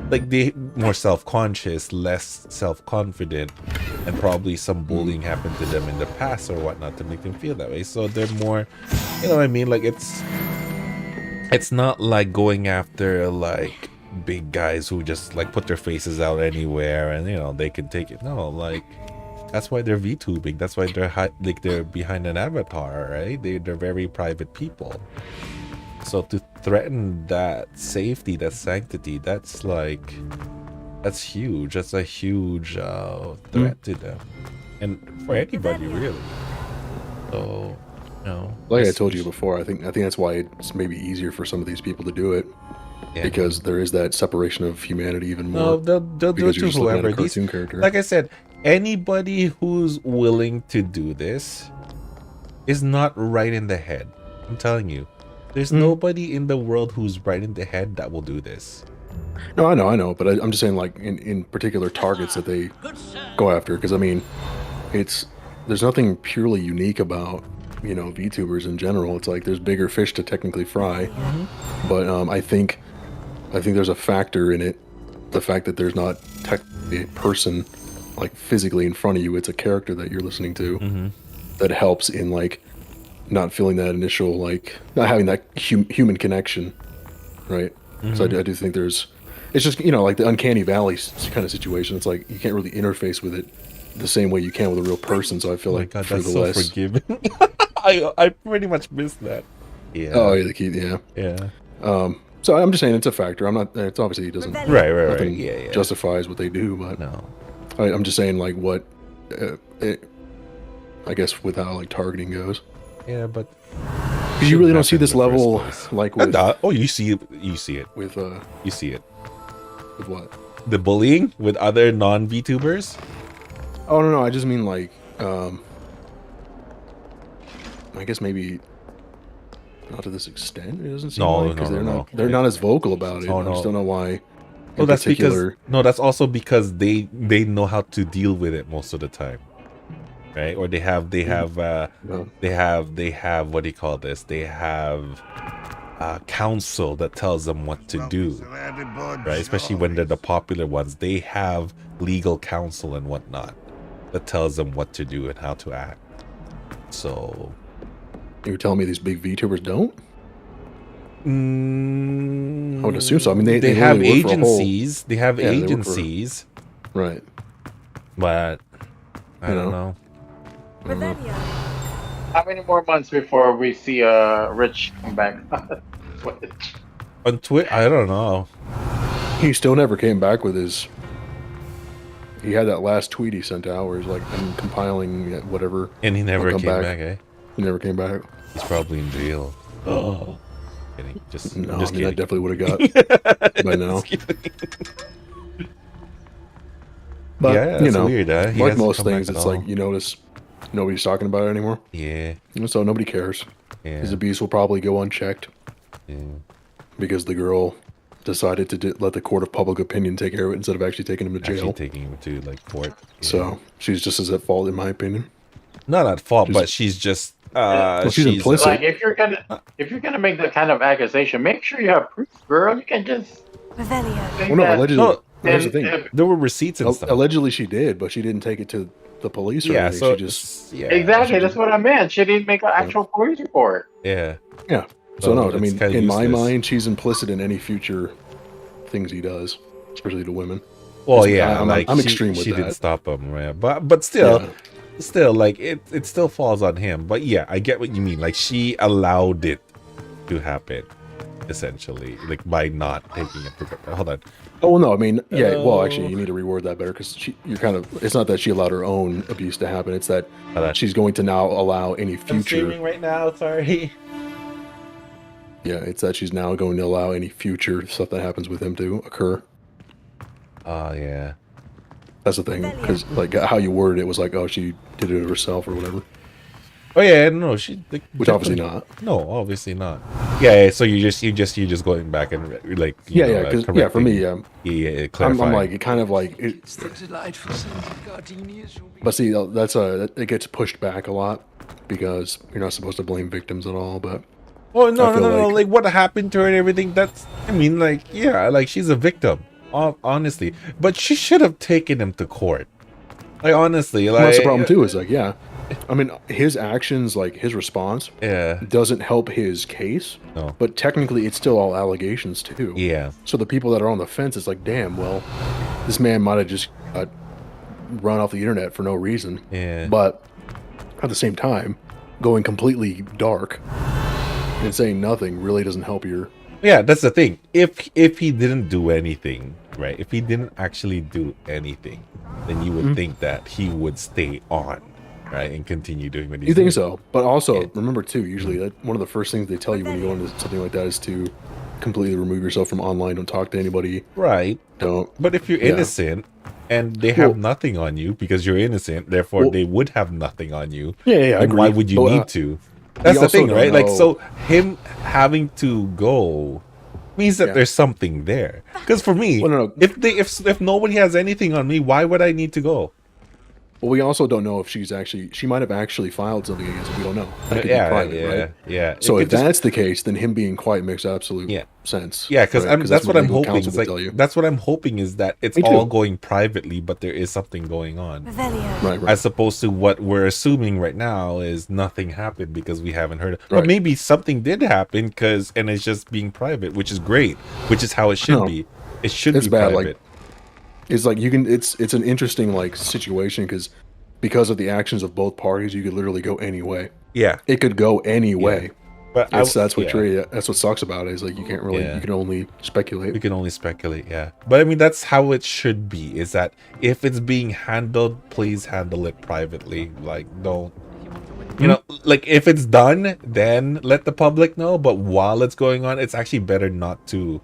like, they more self-conscious, less self-confident, and probably some bullying happened to them in the past or whatnot to make them feel that way. So they're more, you know what I mean? Like, it's not like going after, like, big guys who just, like, put their faces out anywhere and, you know, they can take it. No, like, that's why they're VTubing. That's why they're behind an avatar, right? They're very private people. So to threaten that safety, that sanctity, that's huge. That's a huge threat to them, and for anybody, really. So, you know, like I told you before, I think that's why it's maybe easier for some of these people to do it, because there is that separation of humanity even more. No, they'll do it to whoever. Like I said, anybody who's willing to do this is not right in the head. I'm telling you. There's nobody in the world who's right in the head that will do this. No, I know, but I'm just saying, like, in particular targets that they go after, because I mean, there's nothing purely unique about, you know, VTubers in general. It's like there's bigger fish to technically fry, but I think there's a factor in it, the fact that there's not technically a person, like, physically in front of you. It's a character that you're listening to that helps in, like, not feeling that initial, like, not having that human connection, right? So I do think it's just, you know, like the uncanny valley kind of situation. It's like you can't really interface with it the same way you can with a real person. So I feel like, God, for that's the so less forgiving. I pretty much missed that. Yeah. Oh, yeah, the key. Yeah. Yeah. So I'm just saying it's a factor. I'm not. It's obviously it doesn't. Right. Yeah. Justifies what they do, but no. I'm just saying, like, what I guess with how like targeting goes. Yeah, but because you really don't see this level like with. Oh, you see it. You see it with. You see it with what? The bullying with other non-VTubers. Oh no, I just mean like. I guess maybe. Not to this extent. It doesn't seem like because they're not as vocal about it. I just don't know why. Well, that's because that's also because they know how to deal with it most of the time, right? Or they have what do you call this? They have counsel that tells them what to do, right? Especially when they're the popular ones, they have legal counsel and whatnot that tells them what to do and how to act. So you're telling me these big VTubers don't? I would assume so. I mean, they have really agencies. They have agencies, right? But I don't know. How many more months before we see Rich come back on Twitch? On Twitch, I don't know. He still never came back with his. He had that last tweet he sent out where he's like, "I'm compiling whatever," and he never came back. Eh? He never came back. He's probably in jail. Oh. Just no, just I mean, I definitely would have got by now. But yeah, you know, weird, like most things, it's like you notice nobody's talking about it anymore. Yeah. So nobody cares. Yeah. His abuse will probably go unchecked. Yeah. Because the girl decided to let the court of public opinion take care of it instead of actually taking him to jail. Actually taking him to like court. Yeah. So she's just as at fault, in my opinion. Not at fault, but she's just. She's implicit. Like if you're gonna make that kind of accusation, make sure you have proof, girl. You can just. Well, no, allegedly. Here's the thing. There were receipts and stuff. Allegedly, she did, but she didn't take it to the police. Or anything. So she just. Yeah. Exactly. That's what I meant. She didn't make an actual police report. Yeah. Yeah. So no, I mean, in my mind, she's implicit in any future things he does, especially to women. Well, yeah, I'm extreme with that. She didn't stop him, right? But still. Yeah. Still, like it still falls on him. But yeah, I get what you mean. Like she allowed it to happen, essentially, like by not taking it. Hold on. Oh well, no, I mean, yeah. Well, actually, you need to reword that better because you're kind of. It's not that she allowed her own abuse to happen. It's that she's going to now allow any future. I'm streaming right now. Sorry. Yeah, it's that she's now going to allow any future stuff that happens with him to occur. Yeah. That's the thing, because like how you worded it was like, oh, she did it herself or whatever. Oh yeah, no, she. Which obviously not. No, obviously not. Yeah, so you're just going back and like. Yeah, for me, yeah, I'm like kind of like. But see, it gets pushed back a lot because you're not supposed to blame victims at all, but. Oh no! Like what happened to her and everything. That's. I mean, like like she's a victim. Honestly, but she should have taken him to court. Like honestly, like that's the problem too. Is like, yeah, I mean, his actions, like his response, doesn't help his case. No, but technically, it's still all allegations too. Yeah. So the people that are on the fence, it's like, damn, well, this man might have just run off the internet for no reason. Yeah. But at the same time, going completely dark and saying nothing really doesn't help your. Yeah, that's the thing. If he didn't do anything, right? If he didn't actually do anything, then you would think that he would stay on, right, and continue doing what he's doing. You think so? But also remember too, usually one of the first things they tell you when you go into something like that is to completely remove yourself from online. Don't talk to anybody. Right. Don't. But if you're innocent and they have nothing on you because you're innocent, therefore they would have nothing on you. Yeah, I agree. Why would you need to? That's the thing, right? Like, so him having to go means that there's something there. Because for me, if nobody has anything on me, why would I need to go? Well, we also don't know if she might have actually filed something against him. We don't know. That could be private, right? Yeah. So if that's the case, then him being quiet makes absolute sense. Yeah, because that's what I'm hoping. It's like, that's what I'm hoping is that it's all going privately, but there is something going on. Right. As opposed to what we're assuming right now is nothing happened because we haven't heard it. But maybe something did happen and it's just being private, which is great, which is how it should be. It should be bad, private. It's like it's an interesting like situation because of the actions of both parties, you could literally go any way. Yeah, it could go any way. But that's what sucks about it is like you can't really you can only speculate. We can only speculate, yeah. But I mean that's how it should be. Is that if it's being handled, please handle it privately. Like don't You know, like if it's done, then let the public know. But while it's going on, it's actually better not to,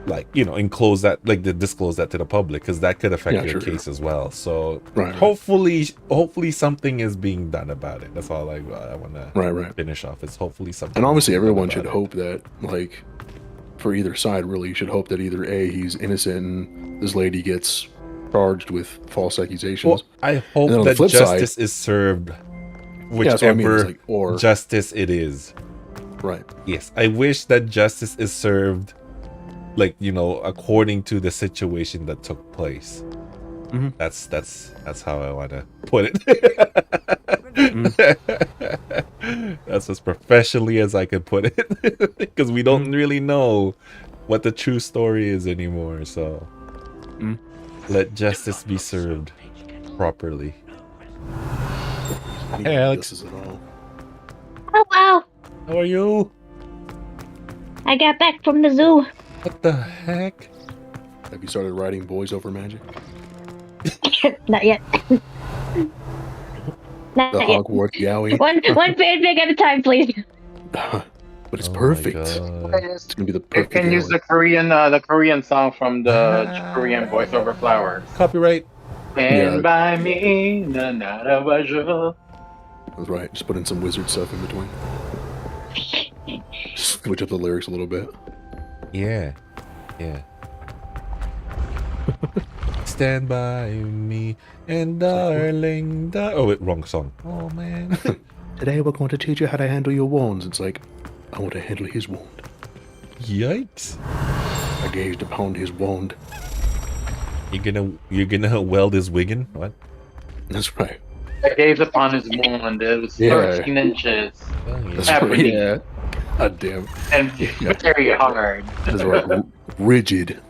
like, you know, disclose that to the public, because that could affect your case as well. So hopefully something is being done about it. That's all I want to finish off. Is hopefully something. And obviously, everyone should hope that, like, for either side, really, you should hope that either A, he's innocent and this lady gets charged with false accusations. Well, I hope that justice is served, whichever justice it is. Right. Yes, I wish that justice is served, like, you know, according to the situation that took place. Mm-hmm. That's how I want to put it. That's as professionally as I could put it, because we don't really know what the true story is anymore. So let justice be served properly. Hey, Alex. Oh wow! How are you? I got back from the zoo. What the heck? Have you started writing Boys Over Magic? Not yet. Not the yet. Hogwarts Yowie. One fanfic at a time, please. But it's perfect. It's gonna be the perfect. You can use the Korean song from the Korean voiceover Flowers. Copyright. And by me, the That's right. Just put in some wizard stuff in between. Switch up the lyrics a little bit. Yeah. Stand by me and darling. Oh, wait, wrong song. Oh man. Today we're going to teach you how to handle your wounds. It's like, I want to handle his wound. Yikes! I gazed upon his wound. You're gonna weld his wiggin? What? That's right. I gazed upon his wound. It was 13 inches. That's right. Yeah. God damn. And very hard. That's right. Rigid.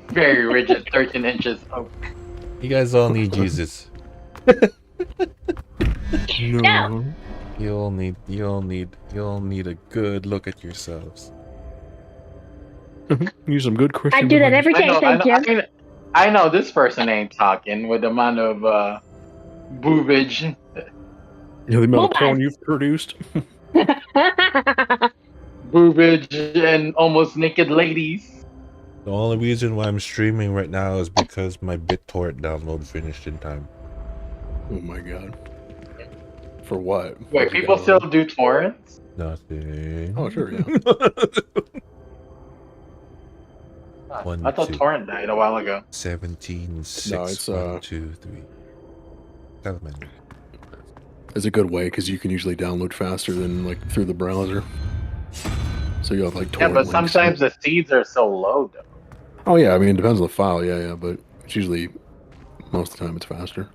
Very rigid. 13 inches. Oh. You guys all need Jesus. No. You all need a good look at yourselves. Use some good Christian. I do that every day. Thank you. I know this person ain't talking with the amount of boobage. The amount of porn you've produced. Boobage and almost naked ladies. The only reason why I'm streaming right now is because my BitTorrent download finished in time. Oh my god. For what? Wait, people still do torrents? Nothing. Oh, sure, yeah. I thought torrent died a while ago. 17, 6, no, it's, 1, 2, 3. It's a good way because you can usually download faster than like through the browser. So you have like torrent but sometimes the speeds are so low though. Oh yeah, I mean it depends on the file, yeah, but it's usually most of the time it's faster.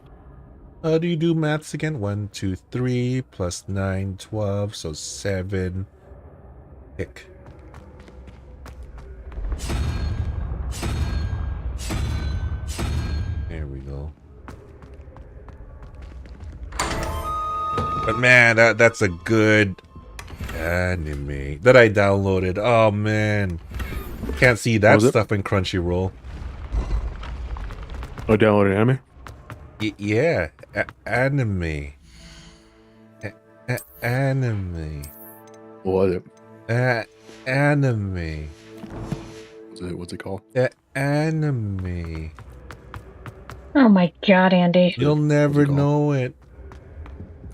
How do you do maths again? 1, 2, 3 plus 9, 12, so 7. Pick. There we go. But man, that's a good anime that I downloaded. Oh man, can't see that stuff in Crunchyroll. Oh, downloaded anime? Yeah, anime. Anime. What was it? Anime. What's it called? Anime. Oh my god, Andy. You'll never know it.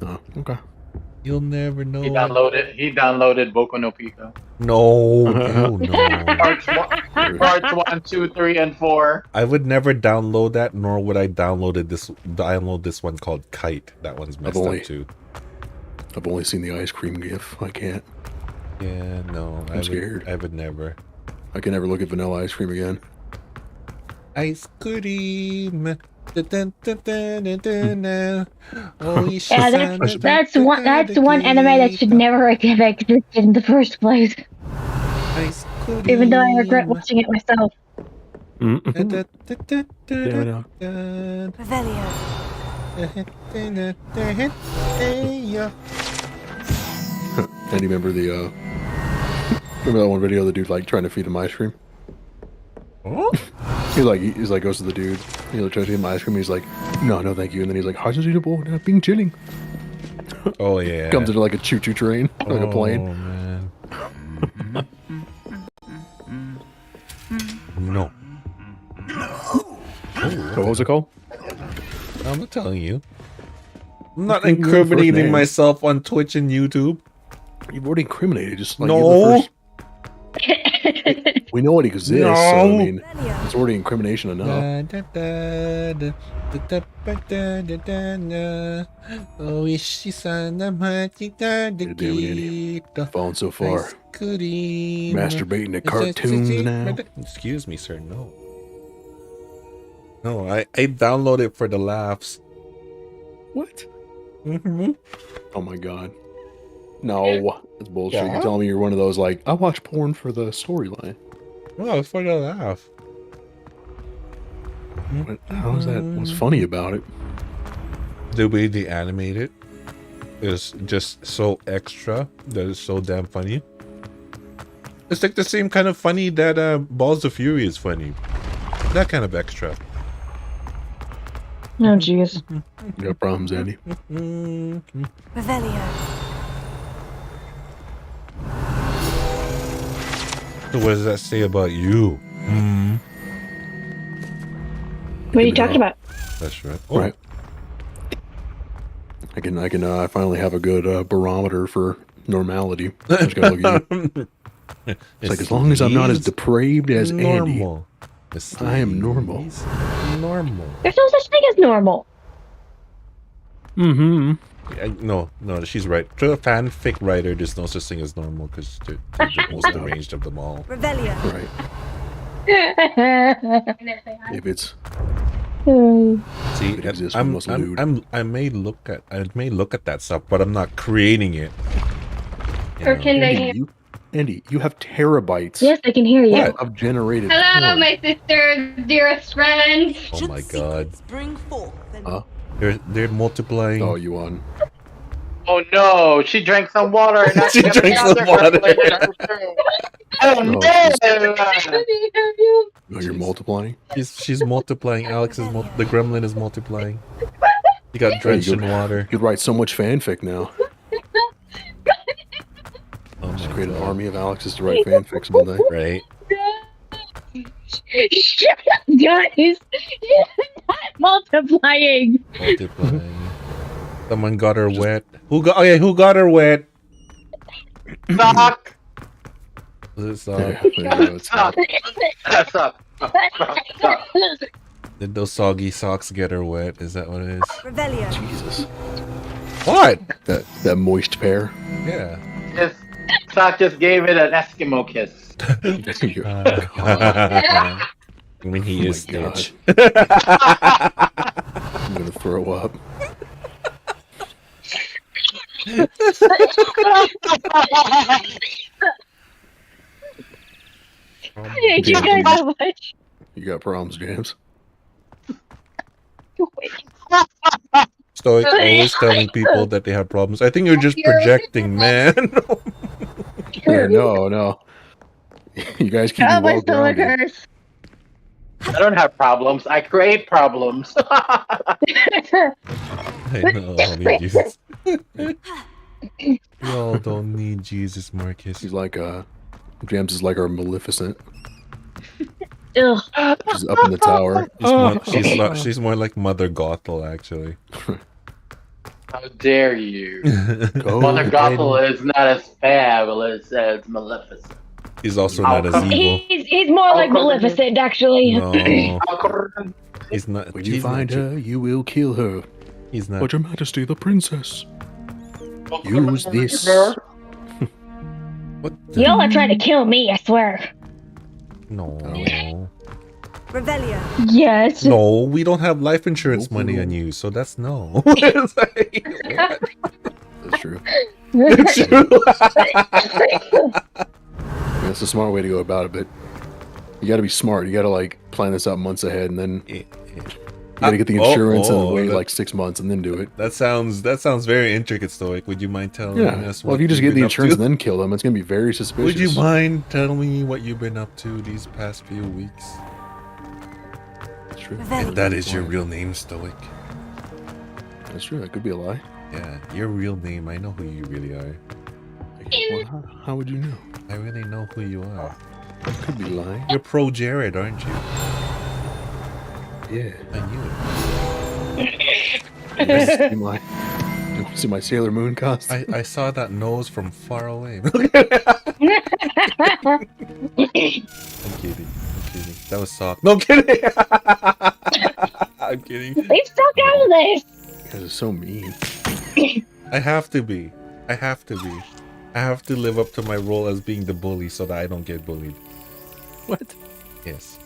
Oh, okay. You'll never know. He downloaded Boku no Pico. No, no. Parts 1, 2, 3, and 4. I would never download that, nor would I download this one called Kite. That one's messed up too. I've only seen the ice cream GIF. I can't. Yeah, no. I'm scared. I would never. I can never look at vanilla ice cream again. Ice cream. Oh, yeah, that's one anime that should never have existed in the first place. Even though I regret watching it myself. And you remember that one video of the dude like trying to feed him ice cream? Oh? He's like goes to the dude, tries to get him ice cream. He's like, no, thank you. And then he's like, how does it being chilling? Oh yeah. Comes into like a choo-choo train, like a plane. Oh man. No. What was it called? I'm not telling you. I'm not incriminating myself on Twitch and YouTube. You've already incriminated. Just like no. We know it exists. No. So, I mean, it's already incrimination enough. Falling so far. Masturbating to cartoons now. Excuse me, sir. No. No, I downloaded it for the laughs. What? Oh my god. No, that's bullshit. You're telling me you're one of those like, I watch porn for the storyline. No, it's for the laugh. How's that? What's funny about it? The way they animate it is just so extra that it's so damn funny. It's like the same kind of funny that Balls of Fury is funny. That kind of extra. Oh jeez. You got problems, Andy? Revelio. So what does that say about you? What are you talking about? That's right. Oh. Right. I finally have a good barometer for normality. I just gotta look at you. It's like as long as I'm not as depraved as normal. Andy, I am normal. Normal. There's no such thing as normal. No, she's right. To a fanfic writer, there's no such thing as normal because they're the most deranged of them all. Revelio. Right. If it's see, I may look at that stuff, but I'm not creating it. Or can they? Andy, you have terabytes. Yes, I can hear you. Of generated. Hello, my sister, dearest friend. Oh my god. Huh? They're multiplying. Oh, you won. Oh no, she drank some water. And she drank some water. Oh no! Oh, you're multiplying? She's multiplying. Alex is the gremlin is multiplying. You got drenched in water. You could write so much fanfic now. Just create an army of Alexes to write fanfics all day. Right. Shut up, guys! Not multiplying. Multiplying. Someone got her wet. Who got her wet? Sock. Was it Sock? Sock. Did those soggy socks get her wet? Is that what it is? Revelio. Jesus. What? That moist pear. Yeah. Sock just gave it an Eskimo kiss. I mean, he is Stitch. I'm gonna throw up. Thank you guys so much. You got problems, James. Stoic always telling people that they have problems. I think you're just projecting, man. No. You guys keep me well grounded. I don't have problems. I create problems. I know, homie, Jesus. We all don't need Jesus, Marcus. He's like James is like our Maleficent. Ugh. She's up in the tower. She's more like Mother Gothel, actually. How dare you? Mother Gothel is not as fabulous as Maleficent. He's also not as evil. He's more like Maleficent, actually. No. He's not. When you find her, you will kill her. He's not. But Your Majesty, the princess. Use this. What? Y'all are trying to kill me, I swear. No. Revelio. Yes. No, we don't have life insurance money on you, so that's no. That's true. It's true. That's a smart way to go about it, but you gotta be smart. You gotta like plan this out months ahead, and then you gotta get the insurance and wait like 6 months and then do it. That sounds very intricate, Stoic. Would you mind telling us? Well, if you just get the insurance and then kill them, it's gonna be very suspicious. Would you mind telling me what you've been up to these past few weeks? That's true. And that is your real name, Stoic. That's true. That could be a lie. Yeah, your real name. I know who you really are. Well, how would you know? I really know who you are. Could be lying. You're Pro Jared, aren't you? Yeah. I knew it. See my Sailor Moon costume? I saw that nose from far away. I'm kidding. That was soft. No, I'm kidding. I'm kidding. Let's talk out of this. You guys are so mean. I have to be. I have to live up to my role as being the bully so that I don't get bullied. What? Yes.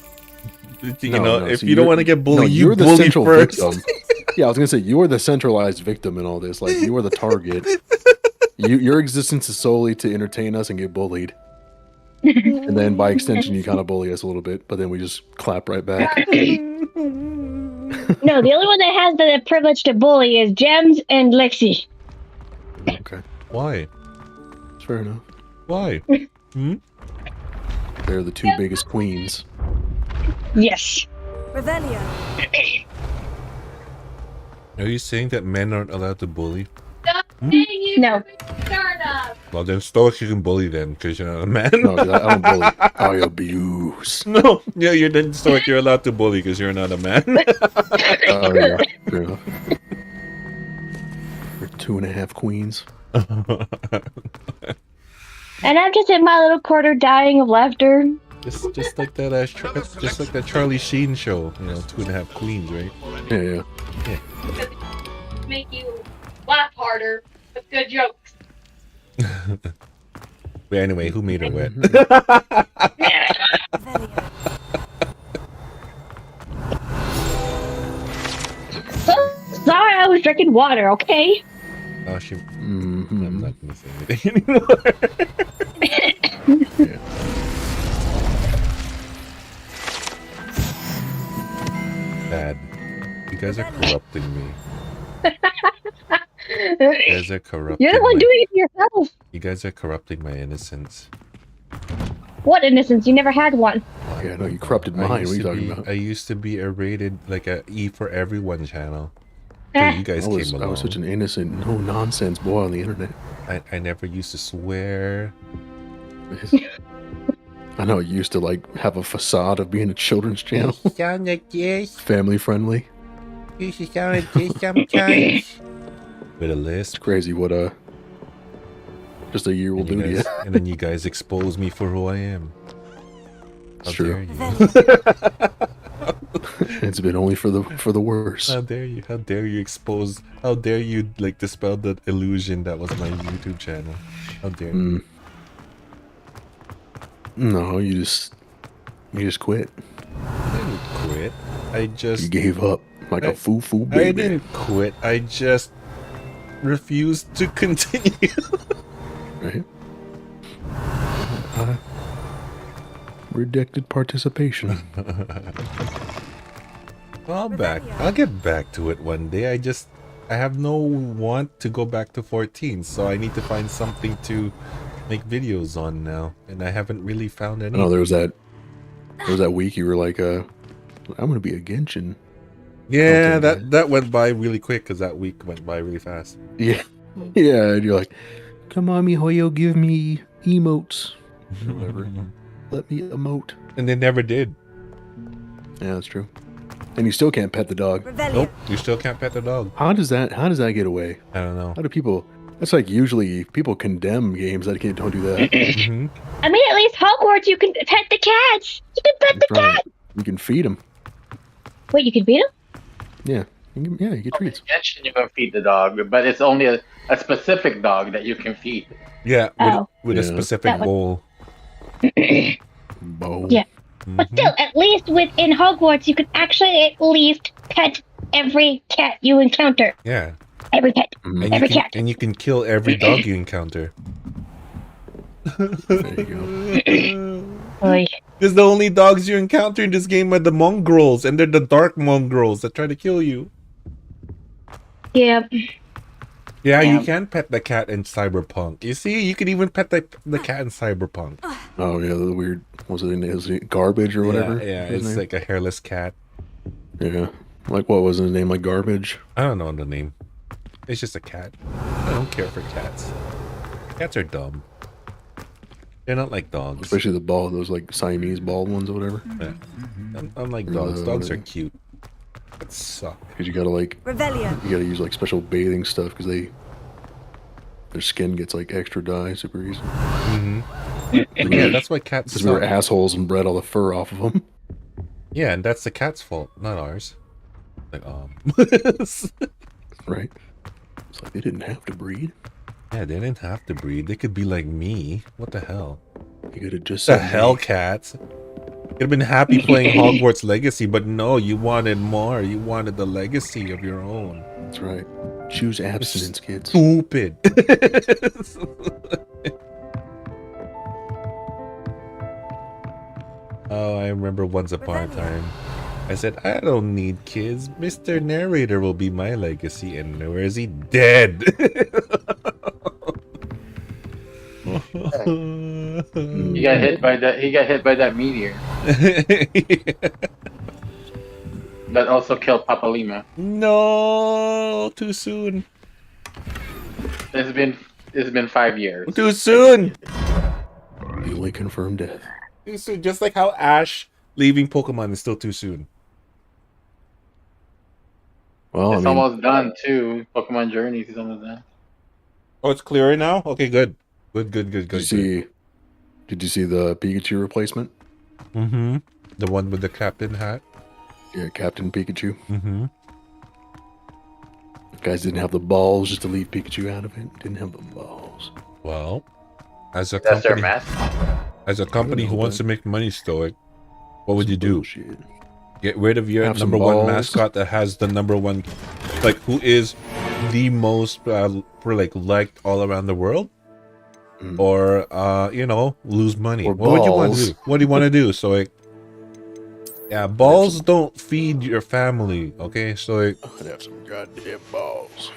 If you don't want to get bullied, you're you the bully central first. victim. Yeah, I was gonna say you are the centralized victim in all this. Like you are the target. Your existence is solely to entertain us and get bullied. And then by extension, you kind of bully us a little bit, but then we just clap right back. No, the only one that has the privilege to bully is Gems and Lexi. Okay. Why? That's fair enough. Why? They're the two biggest queens. Yes. Revelio. Are you saying that men aren't allowed to bully? No. Well, then Stoic you can bully them because you're not a man. No, I don't bully. I abuse. No, yeah, you're then Stoic. You're allowed to bully because you're not a man. Oh yeah, fair enough. We're 2.5 queens. And I'm just in my little corner dying of laughter. Just like that, just like that Charlie Sheen show. You know, 2.5 queens, right? Yeah. Make you laugh harder with good jokes. But anyway, who made her wet? Sorry, I was drinking water, okay? Oh, I'm not gonna say anything anymore. Bad. You guys are corrupting me. You guys are corrupting. You're the one doing it to yourself. You guys are corrupting my innocence. What innocence? You never had one. Yeah, no, you corrupted mine. What are you talking about? I used to be a rated like a E for everyone channel. So you guys came along. I was such an innocent, no nonsense boy on the internet. I never used to swear. I know you used to like have a facade of being a children's channel. Sound like this. Family friendly. You should sound like this sometimes. With a list. It's crazy what just a year will do to you. And then you guys expose me for who I am. It's true. It's been only for the worse. How dare you? How dare you expose? How dare you like dispel the illusion that was my YouTube channel? How dare you? No, you just quit. I didn't quit. You gave up like a foo-foo baby. I didn't quit. I just refused to continue. Right? Rejected participation. Well, I'll get back to it one day. I have no want to go back to 14, so I need to find something to make videos on now, and I haven't really found any. Oh, there was that week you were like, I'm gonna be a Genshin. Yeah, that went by really quick because that week went by really fast. Yeah, yeah, and you're like, come on, miHoYo, give me emotes, whatever. Let me emote. And they never did. Yeah, that's true. And you still can't pet the dog. Nope, you still can't pet the dog. How does that get away? I don't know. How do people? That's like usually people condemn games that don't do that. I mean, at least Hogwarts, you can pet the cats. You can pet the cat. You can feed them. Wait, you can feed them? Yeah, you get treats. Genshin, you can feed the dog, but it's only a specific dog that you can feed. Yeah, with a specific bowl. Bowl. Yeah. But still, at least within Hogwarts, you can actually at least pet every cat you encounter. Yeah. Every pet. Every cat. And you can kill every dog you encounter. There you go. Because the only dogs you encounter in this game are the mongrels, and they're the dark mongrels that try to kill you. Yep. Yeah, you can pet the cat in Cyberpunk. You see, you can even pet the cat in Cyberpunk. Oh yeah, the weird, was it Garbage or whatever? Yeah, it's like a hairless cat. Yeah, like what was his name? Like Garbage? I don't know the name. It's just a cat. I don't care for cats. Cats are dumb. They're not like dogs. Especially those like Siamese bald ones or whatever. Yeah. Unlike dogs. Dogs are cute. That suck. Because you gotta Revelio. you gotta use like special bathing stuff because their skin gets like extra dye super easy. Yeah, that's why cats Because we were assholes and bred all the fur off of them. Yeah, and that's the cat's fault, not ours. Like, right. It's like they didn't have to breed. Yeah, they didn't have to breed. They could be like me. What the hell? You could have just the hell, cats. You'd have been happy playing Hogwarts Legacy, but no, you wanted more. You wanted the legacy of your own. That's right. Choose abstinence, kids. Stupid. Oh, I remember once upon a time. I said, I don't need kids. Mr. Narrator will be my legacy. And where is he? Dead. He got hit by that meteor. That also killed Papa Lima. No, too soon. It's been 5 years. Too soon. Newly confirmed death. Too soon. Just like how Ash leaving Pokemon is still too soon. Well, it's almost done too. Pokemon Journeys is almost done. Oh, it's clearer now? Okay, good. Good. Did you see the Pikachu replacement? Mm-hmm. The one with the captain hat? Yeah, Captain Pikachu. Mm-hmm. Guys didn't have the balls just to leave Pikachu out of it. Didn't have the balls. Well, as a That's company, their mascot. As a company who wants to make money, Stoic, what would you do? Bullshit. Get rid of your number one mascot that has the number one, like, who is the most liked all around the world, or lose money. Or what would you want to do? What do you want to do? So like, yeah, balls don't feed your family. Okay, so like, I'd have some goddamn balls.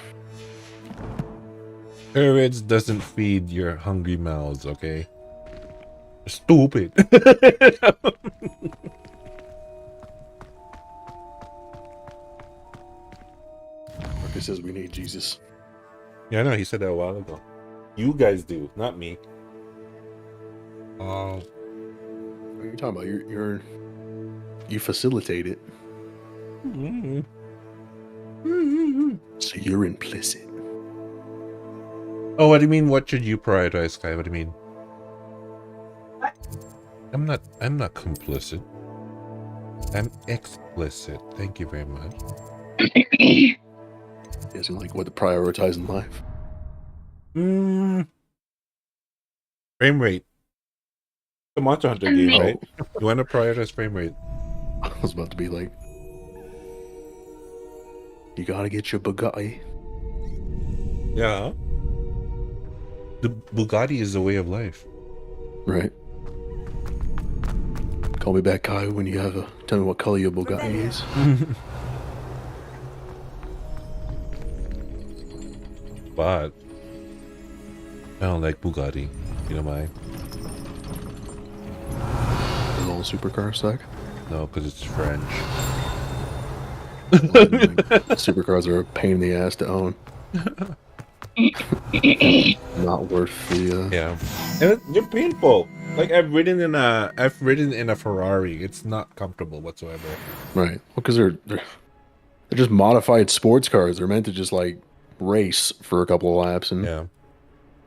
courage doesn't feed your hungry mouths. Okay, stupid. He says we need Jesus. Yeah, I know. He said that a while ago. You guys do, not me. What are you talking about? You facilitate it. So you're implicit. Oh, what do you mean? What should you prioritize, Sky? What do you mean? I'm not complicit. I'm explicit. Thank you very much. Isn't like what to prioritize in life. Frame rate. The Monster Hunter game, right? You want to prioritize frame rate. I was about to be like, you gotta get your Bugatti. Yeah. The Bugatti is the way of life. Right. Call me back, Kai, when you have tell me what color your Bugatti is. But I don't like Bugatti. You know why? The old supercar stack? No, because it's French. Supercars are a pain in the ass to own. Not worth the yeah. And they're painful. Like I've ridden in a Ferrari. It's not comfortable whatsoever. Right. Well, because they're just modified sports cars. They're meant to just like race for a couple of laps, and yeah,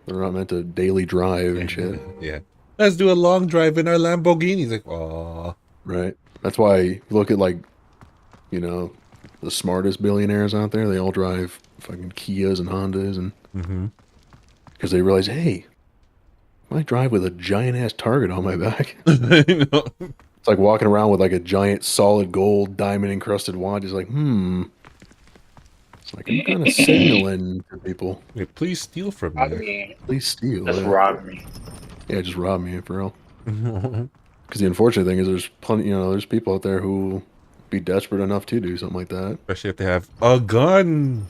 they're not meant to daily drive and shit. Yeah. Let's do a long drive in our Lamborghinis. Like, oh, right. That's why you look at like, the smartest billionaires out there. They all drive fucking Kias and Hondas, and because they realize, hey, I drive with a giant ass target on my back. I know. It's like walking around with like a giant solid gold diamond encrusted watch. It's like, It's like I'm kind of signaling to people. Hey, please steal from me. Please steal. Just rob me. Yeah, just rob me for real. Because the unfortunate thing is, there's plenty. There's people out there who be desperate enough to do something like that. Especially if they have a gun.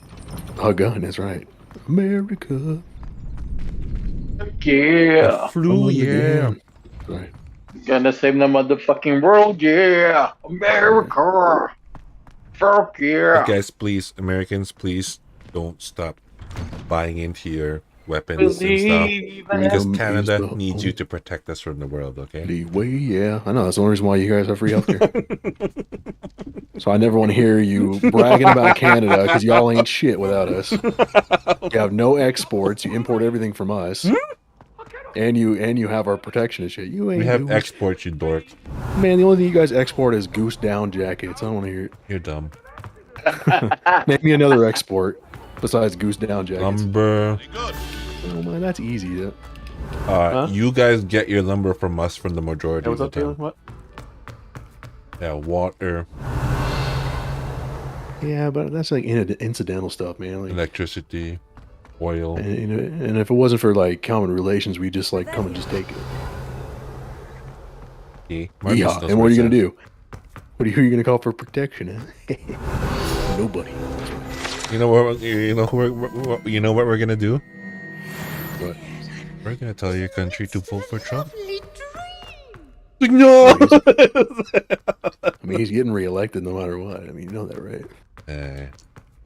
A gun is right. America. Yeah. Flu, yeah. Right. Gonna save the motherfucking world, yeah. America. Fuck yeah. Guys, please, Americans, please don't stop buying into your weapons and stuff. Because Canada needs you to protect us from the world, okay? Yeah, I know. That's the only reason why you guys have free healthcare. So I never want to hear you bragging about Canada because y'all ain't shit without us. You have no exports. You import everything from us. And you have our protection and shit. You ain't. We have exports, you dork. Man, the only thing you guys export is goose down jackets. I don't want to hear it. You're dumb. Name me another export besides goose down jackets. Lumber. Oh man, that's easy. Yeah. You guys get your lumber from us from the majority of the time. What? Yeah, water. Yeah, but that's like incidental stuff, man. Like, electricity, oil. And if it wasn't for like common relations, we just like come and just take it. Yeah. And what are you gonna do? Who are you gonna call for protection? Nobody. You know what? You know what we're gonna do? What? We're gonna tell your country to vote for Trump. No. I mean, he's getting reelected no matter what. I mean, you know that, right?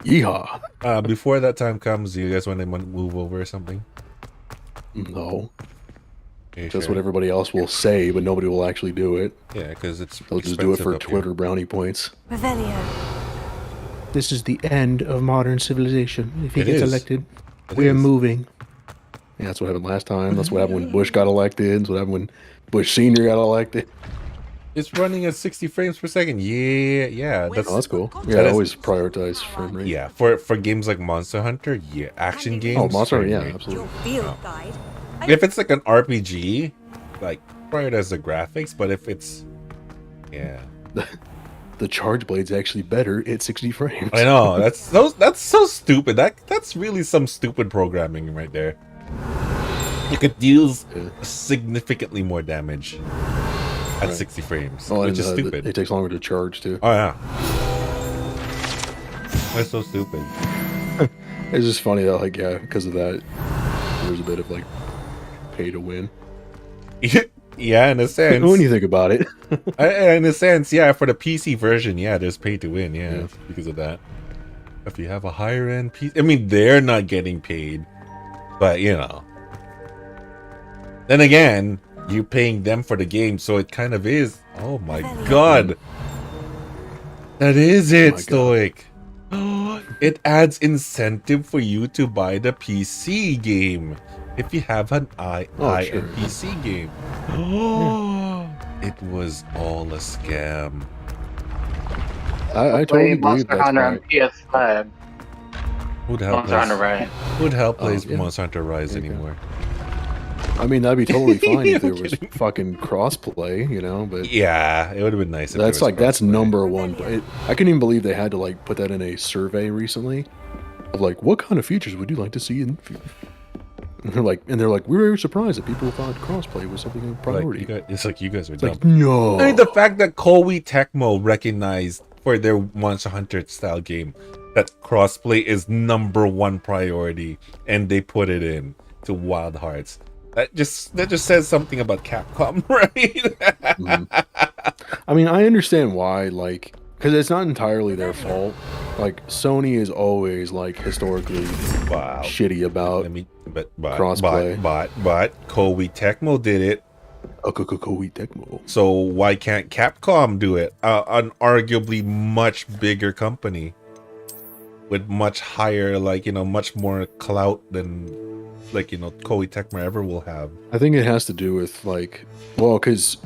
Yeehaw. Before that time comes, do you guys want to move over or something? No. Just what everybody else will say, but nobody will actually do it. Yeah, because they'll just do it for Twitter brownie points. Revelio. This is the end of modern civilization. If he gets elected, we're moving. Yeah, that's what happened last time. That's what happened when Bush got elected. That's what happened when Bush Sr. got elected. It's running at 60 frames per second. Yeah. That's cool. Yeah, I always prioritize frame rate. Yeah, for games like Monster Hunter, action games. Oh, Monster Hunter, yeah, absolutely. If it's like an RPG, like prioritize the graphics. But if it's, the charge blade's actually better at 60 frames. I know that's so stupid. That's really some stupid programming right there. It deals significantly more damage at 60 frames, which is stupid. It takes longer to charge too. Oh yeah, that's so stupid. It's just funny that because of that, there's a bit of like pay to win. Yeah, in a sense. When you think about it. In a sense, yeah, for the PC version, there's pay to win, because of that. If you have a higher end PC, I mean, they're not getting paid, but then again, you're paying them for the game, so it kind of is. Oh my god. That is it, Stoic. It adds incentive for you to buy the PC game if you have an and PC game. It was all a scam. I totally believe Monster Hunter on PS5. Who'd help play Monster Hunter Rise anymore? I mean, that'd be totally fine if there was fucking crossplay, but yeah, it would have been nice. That's number one. I couldn't even believe they had to like put that in a survey recently of like what kind of features would you like to see in. And they're like, we're very surprised that people thought crossplay was something of priority. It's like you guys are dumb. Like, no. I mean, the fact that Koei Tecmo recognized for their Monster Hunter style game that crossplay is number one priority, and they put it in to Wild Hearts. That just says something about Capcom, right? I mean, I understand why, because it's not entirely their fault. Like, Sony is always historically shitty about crossplay. But Koei Tecmo did it. Koei Tecmo. So why can't Capcom do it? An arguably much bigger company with much higher, much more clout than Koei Tecmo ever will have. I think it has to do with because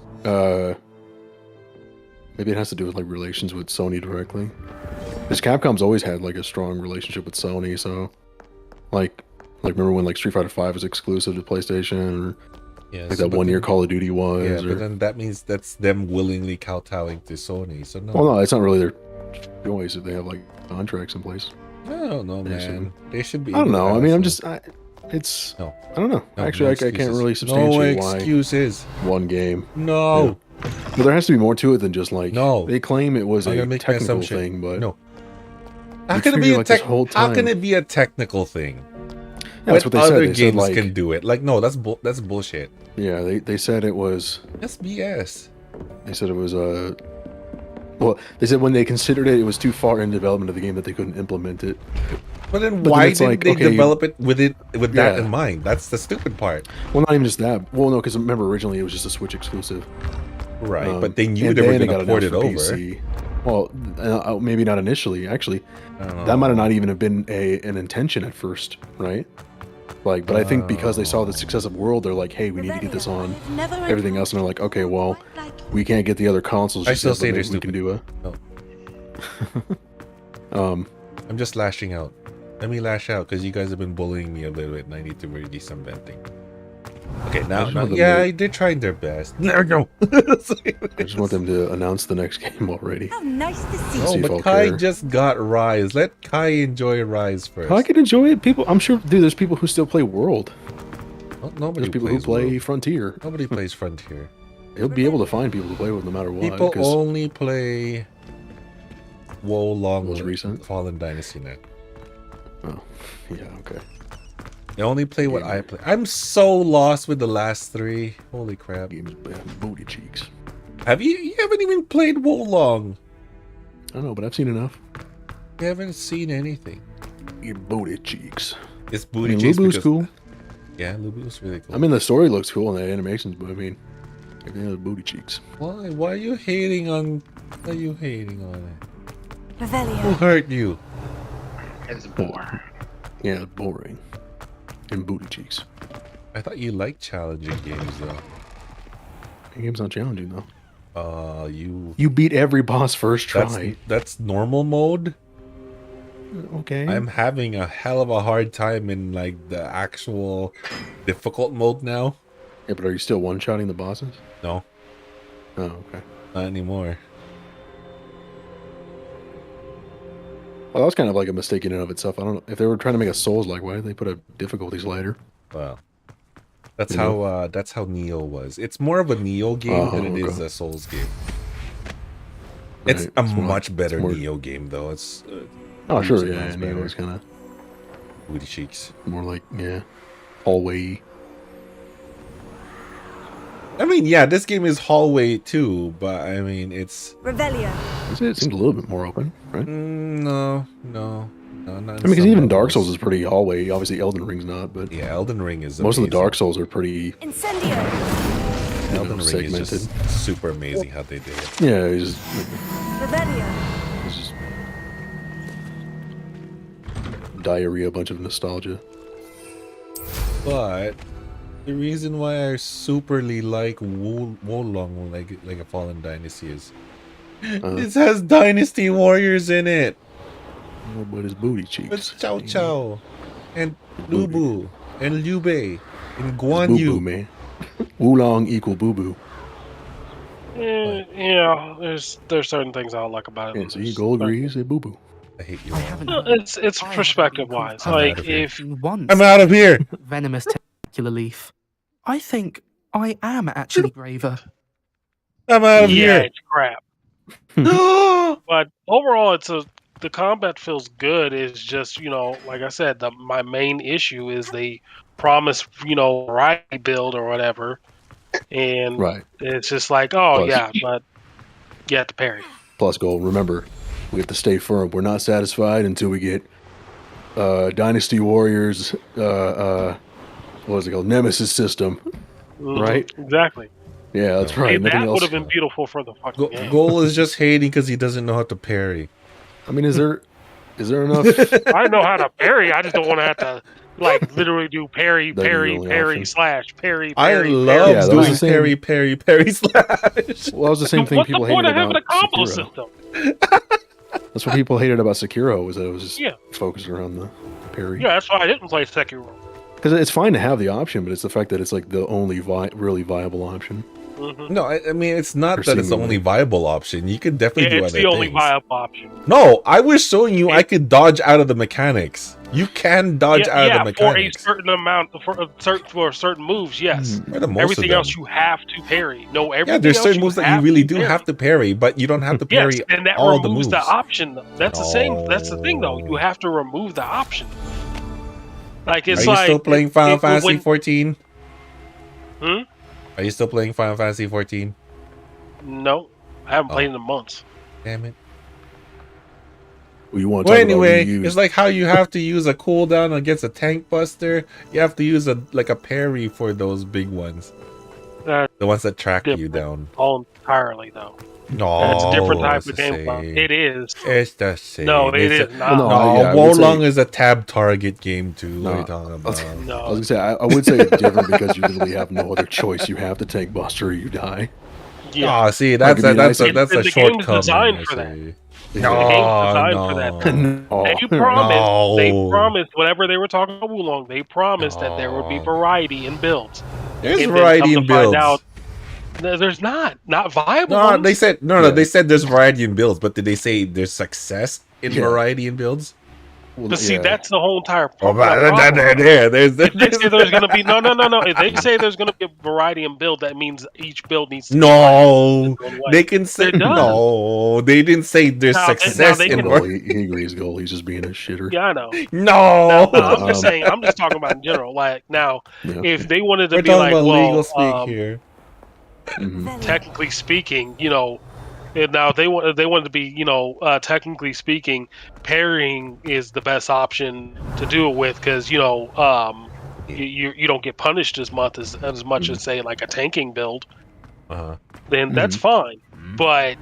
maybe it has to do with relations with Sony directly. Because Capcom's always had a strong relationship with Sony, so remember when Street Fighter V was exclusive to PlayStation, or that 1 year Call of Duty was. Yeah, but then that means that's them willingly kowtowing to Sony. So no. Well, no, it's not really their choice if they have contracts in place. I don't know, man. They should be. I don't know. I mean, I don't know. Actually, I can't really substantiate why. No excuses. One game. No. Yeah. But there has to be more to it than just they claim it was a technical thing, but no. How can it be How can it be a technical thing? Yeah, that's what they other said. Games can do it. No, that's bullshit. Yeah, they said it was. That's BS. They said it was well, they said when they considered it, it was too far in development of the game that they couldn't implement it. But then But why then it's didn't like, they okay, develop it with that Yeah. in mind? That's the stupid part. Well, not even just that. Well, no, because remember originally it was just a Switch exclusive. Right, but they knew and they were then it going to got port it announced for over. PC. Well, maybe not initially. Actually, Oh. that might have not even have been an intention at first, right? Like, but I think because they saw the success of World, they're like, hey, we need to get this on everything else, and they're like, okay, well, we can't get the other consoles. I just still yet, but say they're maybe we can stupid. do a. I'm just lashing out. Let me lash out because you guys have been bullying me a little bit and I need to really some venting. Okay, now yeah, they're trying their best. There we go. I just want them to announce the next game already. Oh, nice to see Oh, See if but I'll Kai care. just got Rise. Let Kai enjoy Rise first. I can enjoy it. People, I'm sure, dude. There's people who still play World. Well, nobody There's people who plays play World. Frontier. Nobody plays Frontier. He'll be able to find people to play with no matter what. People 'cause only play WoW Long Most War, recent? Fallen Dynasty now. Oh, yeah, okay. They only play what I play. I'm so lost with the last three. Holy crap. Games booty cheeks. Have you? You haven't even played WoW Long. I don't know, but I've seen enough. You haven't seen anything. Your booty cheeks. It's booty I mean, cheeks Lubu's because- cool. Yeah, Lubu's really cool. I mean, the story looks cool and the animations, but I mean, everything else booty cheeks. Why? Why are you hating on? Why are you hating on it? Who Revelio. hurt you? It's boring. Yeah, boring. And booty cheeks. I thought you liked challenging games though. The game's not challenging though. You beat every boss first try. That's normal mode. Okay. I'm having a hell of a hard time in like the actual difficult mode now. Yeah, but are you still one-shotting the bosses? No. Oh, okay. Not anymore. Well, that was kind of like a mistake in and of itself. I don't know if they were trying to make a Souls-like. Why did they put a difficulty slider? Well, that's how Neo was. It's more of a Neo game than it is a Souls game. It's Right, a it's more- much better it's more- Neo game though. It's Oh, sure, leaps and yeah. bounds Neo better. is kind of Booty cheeks. more like, yeah, hallway. I mean, yeah, this game is hallway too, but I mean, it's Revelio. It seems a little bit more open, right? no, not. I mean, because even Dark Souls is pretty hallway. Obviously, Elden Ring's not, but yeah, Elden Ring is most of the amazing. Dark Souls are pretty Incendio. Elden Ring is segmented. just super amazing how they did it. Yeah, it's just, Revelio. it's just diarrhea, a bunch of nostalgia. But the reason why I superly like Wolong, like a Fallen Dynasty, is this has Dynasty Warriors in it. Oh, but it's booty cheeks. It's Chow Chow, and Lubu, and Liu Bei, and Guan Boo Yu. boo, man. Wulong equal boo boo. Yeah, there's certain things I don't like about it. Yeah, see, gold agrees, say boo boo. I hate you. No, it's perspective wise. Like if I'm out of here. Venomous tentacular leaf. I think I am actually braver. I'm out of yeah, here. it's crap. But overall, the combat feels good. It's just like I said, my main issue is they promise variety build or whatever, and Right. it's just like but you have to parry. Plus gold. Remember, we have to stay firm. We're not satisfied until we get Dynasty Warriors, what was it called? Nemesis system. Right? Exactly. Yeah, that's right. Hey, Nothing that else. would have been beautiful for the fucking game. Goal is just hating because he doesn't know how to parry. I mean, is there enough? I know how to parry. I just don't want to have to literally do parry, That'd be parry, the only parry, option. slash, parry, I parry. love Yeah, that was doing the same- parry, slash. Well, that was the same thing What's people the point hated of having about a combo Sekiro. system? That's what people hated about Sekiro, was that it was just Yeah. focused around the parry. Yeah, that's why I didn't play Sekiro. Because it's fine to have the option, but it's the fact that it's like the only really viable option. No, I mean, it's not Or that it's the seemingly. only viable option. You could definitely do It's other the only things. viable option. No, I was showing you I could dodge out of the mechanics. You can dodge out of the for a mechanics. certain amount, for certain moves, yes. For the most Everything of else them. you have to parry. No, everything Yeah, there's else certain moves that you have really to do parry. have to parry, but you don't have to parry Yes, and that all the removes moves. the option. Though. That's the same. That's the thing, though. You have to remove the option. Like it's Are you still playing Final Fantasy when- 14? Hmm? Are you still playing Final Fantasy 14? No, I haven't played in months. Damn it. You want to Well, talk about anyway, reuse. it's like how you have to use a cooldown against a tank buster. You have to use a parry for those big ones. The ones that track you down. All entirely, though. No, it's a different type it's of the gameplay. same. It is. It's the same. No, it It's is not. No, No, I would say- Wolong is a tab target game too. No, What are you talking about? No. I was gonna say I would say it's different because you literally have no other choice. You have to tank buster or you die. Yeah. Oh, see, that's Like, that's I mean, a the shortcoming. game's designed I for that. see. The game's designed for that. No. They promised, whenever they were talking about Wulong, they promised that there would be variety in builds. There's And then variety come in to find builds. out, there's not viable. No, ones. they said they said there's variety in builds, but did they say there's success in variety in builds? But see, that's the whole entire Oh, problem. there's If they say there's going to be no. If they say there's going to be a variety in build, that means each build needs to be no. variety. They can say It does. no. They didn't say there's Now, success they in can- variety. He agrees, Goal. He's just being a shitter. Yeah, I know. No. I'm just saying. I'm just talking about in general. Like now, Yeah. if they wanted to We're be talking like, about well, legal speak here. technically speaking, and now they wanted to be, technically speaking, parrying is the best option to do it with because you don't get punished as much as say like a tanking build. Then that's fine. But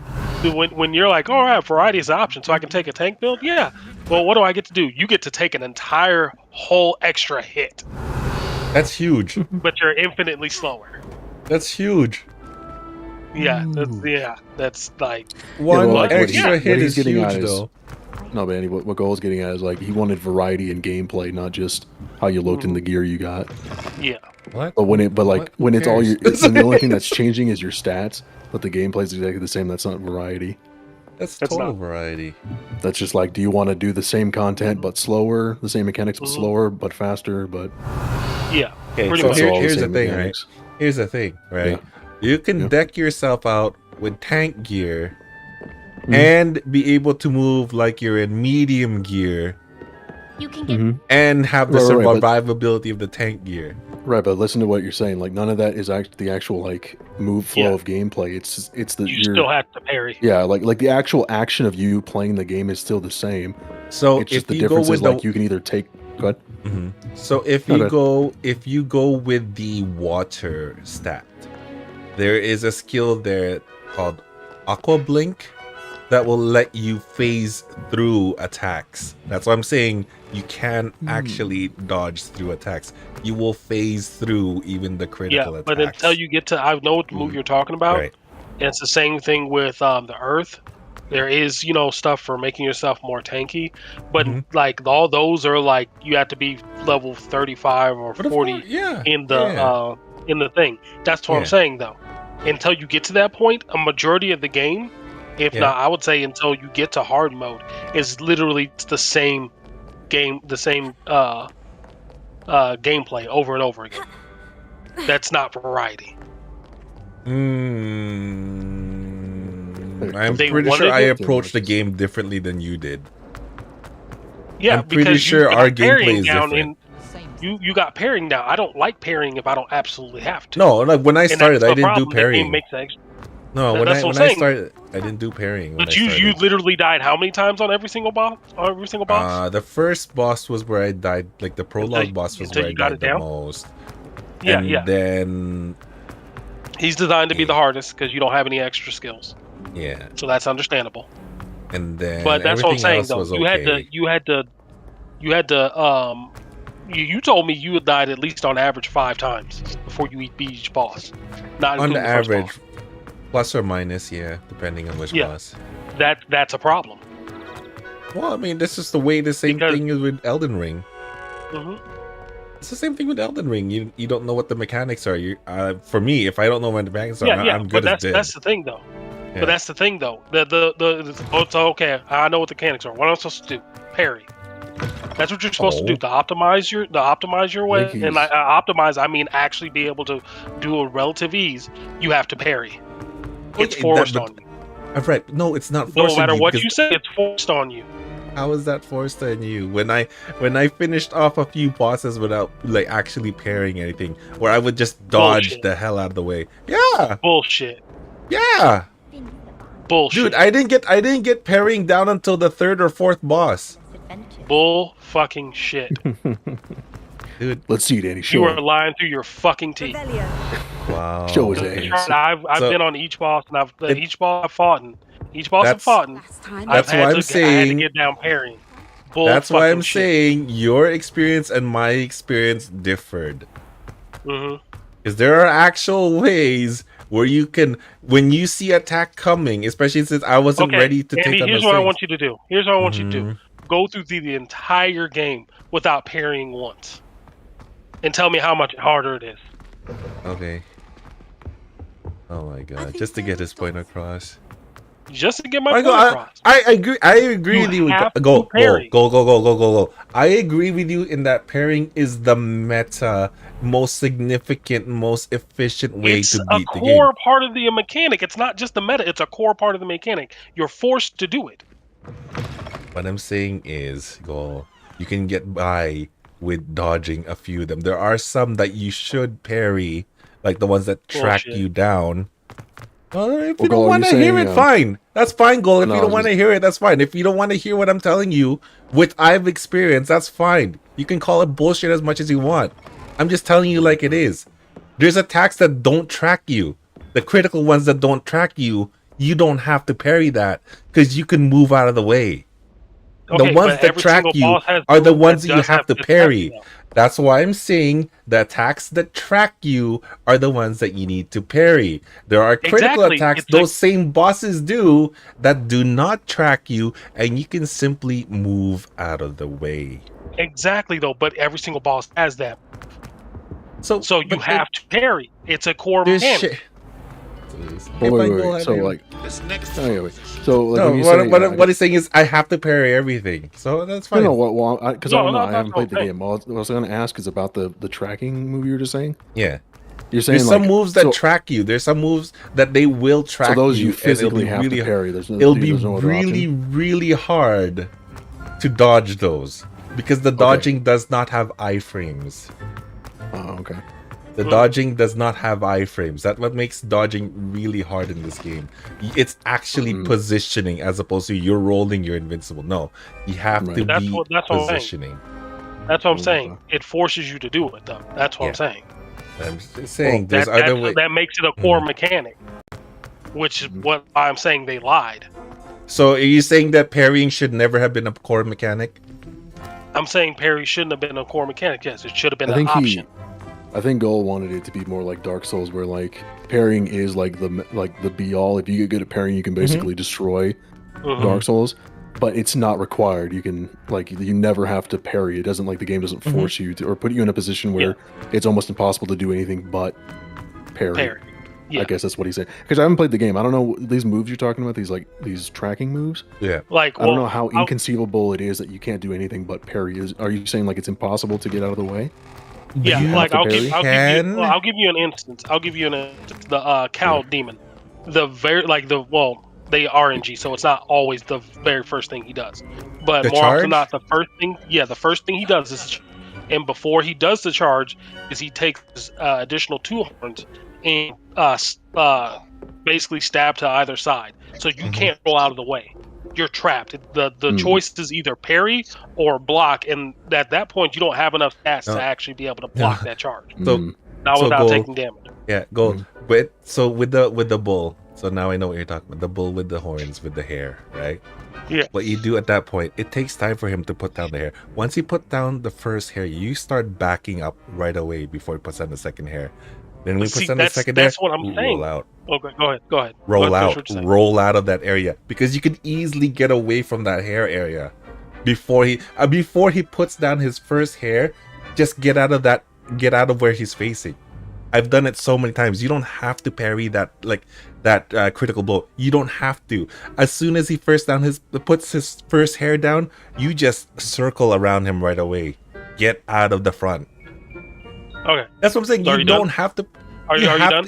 when you're like, all right, variety is an option, so I can take a tank build. Yeah. Well, what do I get to do? You get to take an entire whole extra hit, That's huge. but you're infinitely slower. That's huge. Yeah. That's like One well, like, extra hit he's is getting huge at is- though. No, but anyway, what Goal's getting at is like he wanted variety in gameplay, not just how you looked in the gear you got. Yeah. What? But when it's all cares? when the only thing that's changing is your stats, but the gameplay's exactly the same. That's not variety. That's That's total not- variety. That's just like, do you want to do the same content but slower, the same mechanics but slower, but faster, but Yeah. Okay, Pretty so much. here's the same thing, mechanics. right? Here's the thing, right? Yeah. You can Yeah. deck yourself out with tank gear and be able to move like you're in medium gear You can get and have the Right, but- survivability of the tank gear. Right, but listen to what you're saying. Like none of that is the actual like move flow Yeah. of gameplay. It's the You still have to parry. yeah, like the actual action of you playing the game is still the same. So It's just if the you go difference with is the like you can either take. Go ahead. So if Okay. you go with the water stat, there is a skill there called Aqua Blink that will let you phase through attacks. That's what I'm saying. You can actually dodge through attacks. You will phase through even the critical Yeah, attacks. but until you get to, I know what move you're talking about. Right. And it's the same thing with the Earth. There is, stuff for making yourself more tanky, but like all those are like you have to be level 35 or 40 yeah, in the thing. That's what I'm Yeah. saying though. Until you get to that point, a majority of the game, if Yeah. not, I would say until you get to hard mode, is literally the same game, the same gameplay over and over again. That's not variety. I'm They pretty sure wanted I it- approached the game differently than you did. Yeah, I'm pretty because sure you got our gameplay parrying is down different. You got parrying down. I don't like parrying if I don't absolutely have to. No, like when I And started, that's I the didn't do problem. The game parrying. makes that extra- No, when that's I what I'm when I saying. started, I didn't do parrying. When But I you started. literally died how many times on every single boss? The first boss was where I died. Like the prologue boss was until where I you got died it the down? most. Yeah, and yeah. Then He's designed to be the hardest because you don't have any extra skills. yeah, So that's understandable. and then But that's what I'm everything saying else though. was You had to you told me you had died at least on average 5 times before you beat each boss. Not on the including first average, boss. plus or minus, yeah, depending on which Yeah. boss. That's a problem. Well, I mean, this is the way the same thing is with Elden Ring. Mhm. It's the same thing with Elden Ring. You don't know what the mechanics are. You for me, if I don't know what the mechanics are, I'm but good as dead. that's the thing though. Yeah. But that's the thing though. It's okay. I know what the mechanics are. What am I supposed to do? Parry. That's what you're supposed to do. To optimize your way, Like and optimize. I mean, actually be able to do a relative ease. You have to parry. It's Okay, forced on you. I've read. No, it's not No forced. matter what because- you say, it's forced on you. How is that forced on you? When I finished off a few bosses without like actually parrying anything, where I would just dodge Bullshit. the hell out of the way. Yeah, Bullshit. yeah. Bullshit. Dude, I didn't get parrying down until the 3rd or 4th boss. Bull fucking shit. Dude, let's see, Danny. Show you are lying through your fucking teeth. Wow. Show his age. I've been on each boss, and each boss I've fought in. Each boss I've fought in. That's why I'm saying. I had to get down parrying. That's why I'm saying your experience and my experience differed. Because there are actual ways where you can, when you see attack coming, especially since I wasn't ready to take on here's what I want you to do. Here's what I want you to do. Go through the entire game without parrying once. And tell me how much harder it is. Okay. Oh my god. Just to get his point across. Just to get my point across. I agree with you. Go. I agree with you in that parrying is the meta, most significant, most efficient way to beat the game. It's a core part of the mechanic. It's not just the meta. It's a core part of the mechanic. You're forced to do it. What I'm saying is, you can get by with dodging a few of them. There are some that you should parry, like the ones that track you down. If you don't want to hear it, fine. That's fine, Goal. If you don't want to hear it, that's fine. If you don't want to hear what I'm telling you, which I've experienced, that's fine. You can call it bullshit as much as you want. I'm just telling you like it is. There's attacks that don't track you. The critical ones that don't track you, you don't have to parry that because you can move out of the way. Okay, the ones that track you are the ones that you have to parry. That's why I'm saying the attacks that track you are the ones that you need to parry. There are critical attacks those same bosses do that do not track you, and you can simply move out of the way. Exactly, though, but every single boss has that. So you have to parry. It's a core mechanic. Wait. So like, what he's saying is I have to parry everything. So that's fine. Because I haven't played the game. What I was going to ask is about the tracking move you were just saying. Yeah. You're saying there's some moves that track you. There's some moves that they will track you. So those you physically have to parry. It'll be really hard to dodge those because the dodging does not have iframes. Oh, okay. The dodging does not have iframes. That's what makes dodging really hard in this game. It's actually positioning as opposed to you're rolling, you're invincible. No, you have to be positioning. That's what I'm saying. It forces you to do it, though. That's what I'm saying. I'm saying there's other ways. That makes it a core mechanic, which is what I'm saying they lied. So are you saying that parrying should never have been a core mechanic? I'm saying parry shouldn't have been a core mechanic. Yes, it should have been an option. I think Goal wanted it to be more like Dark Souls, where like parrying is like the be all. If you get good at parrying, you can basically destroy Dark Souls, but it's not required. You can you never have to parry. It doesn't the game doesn't force you to or put you in a position where it's almost impossible to do anything but parry. Yeah. I guess that's what he said. Because I haven't played the game. I don't know these moves you're talking about. These tracking moves. Yeah. I don't know how inconceivable it is that you can't do anything but parry. Are you saying it's impossible to get out of the way? Yeah, I'll give you an instance. The cow demon, they RNG, so it's not always the very first thing he does. But more often than not, the first thing he does is, and before he does the charge, is he takes additional 2 horns and basically stab to either side, so you can't roll out of the way. You're trapped. The choice is either parry or block, and at that point, you don't have enough stats to actually be able to block that charge. Not without taking damage. Yeah, go. But so with the bull. So now I know what you're talking about. The bull with the horns, with the hair, right? Yeah. What you do at that point, it takes time for him to put down the hair. Once he put down the first hair, you start backing up right away before he puts down the second hair. Then we put on the second hair. That's what I'm saying. Roll out. Okay, go ahead. Roll out of that area because you can easily get away from that hair area before he puts down his first hair. Just get out of where he's facing. I've done it so many times. You don't have to parry that critical blow. You don't have to. As soon as he puts his first hair down, you just circle around him right away. Get out of the front. Okay, that's what I'm saying. You don't have to. Are you done?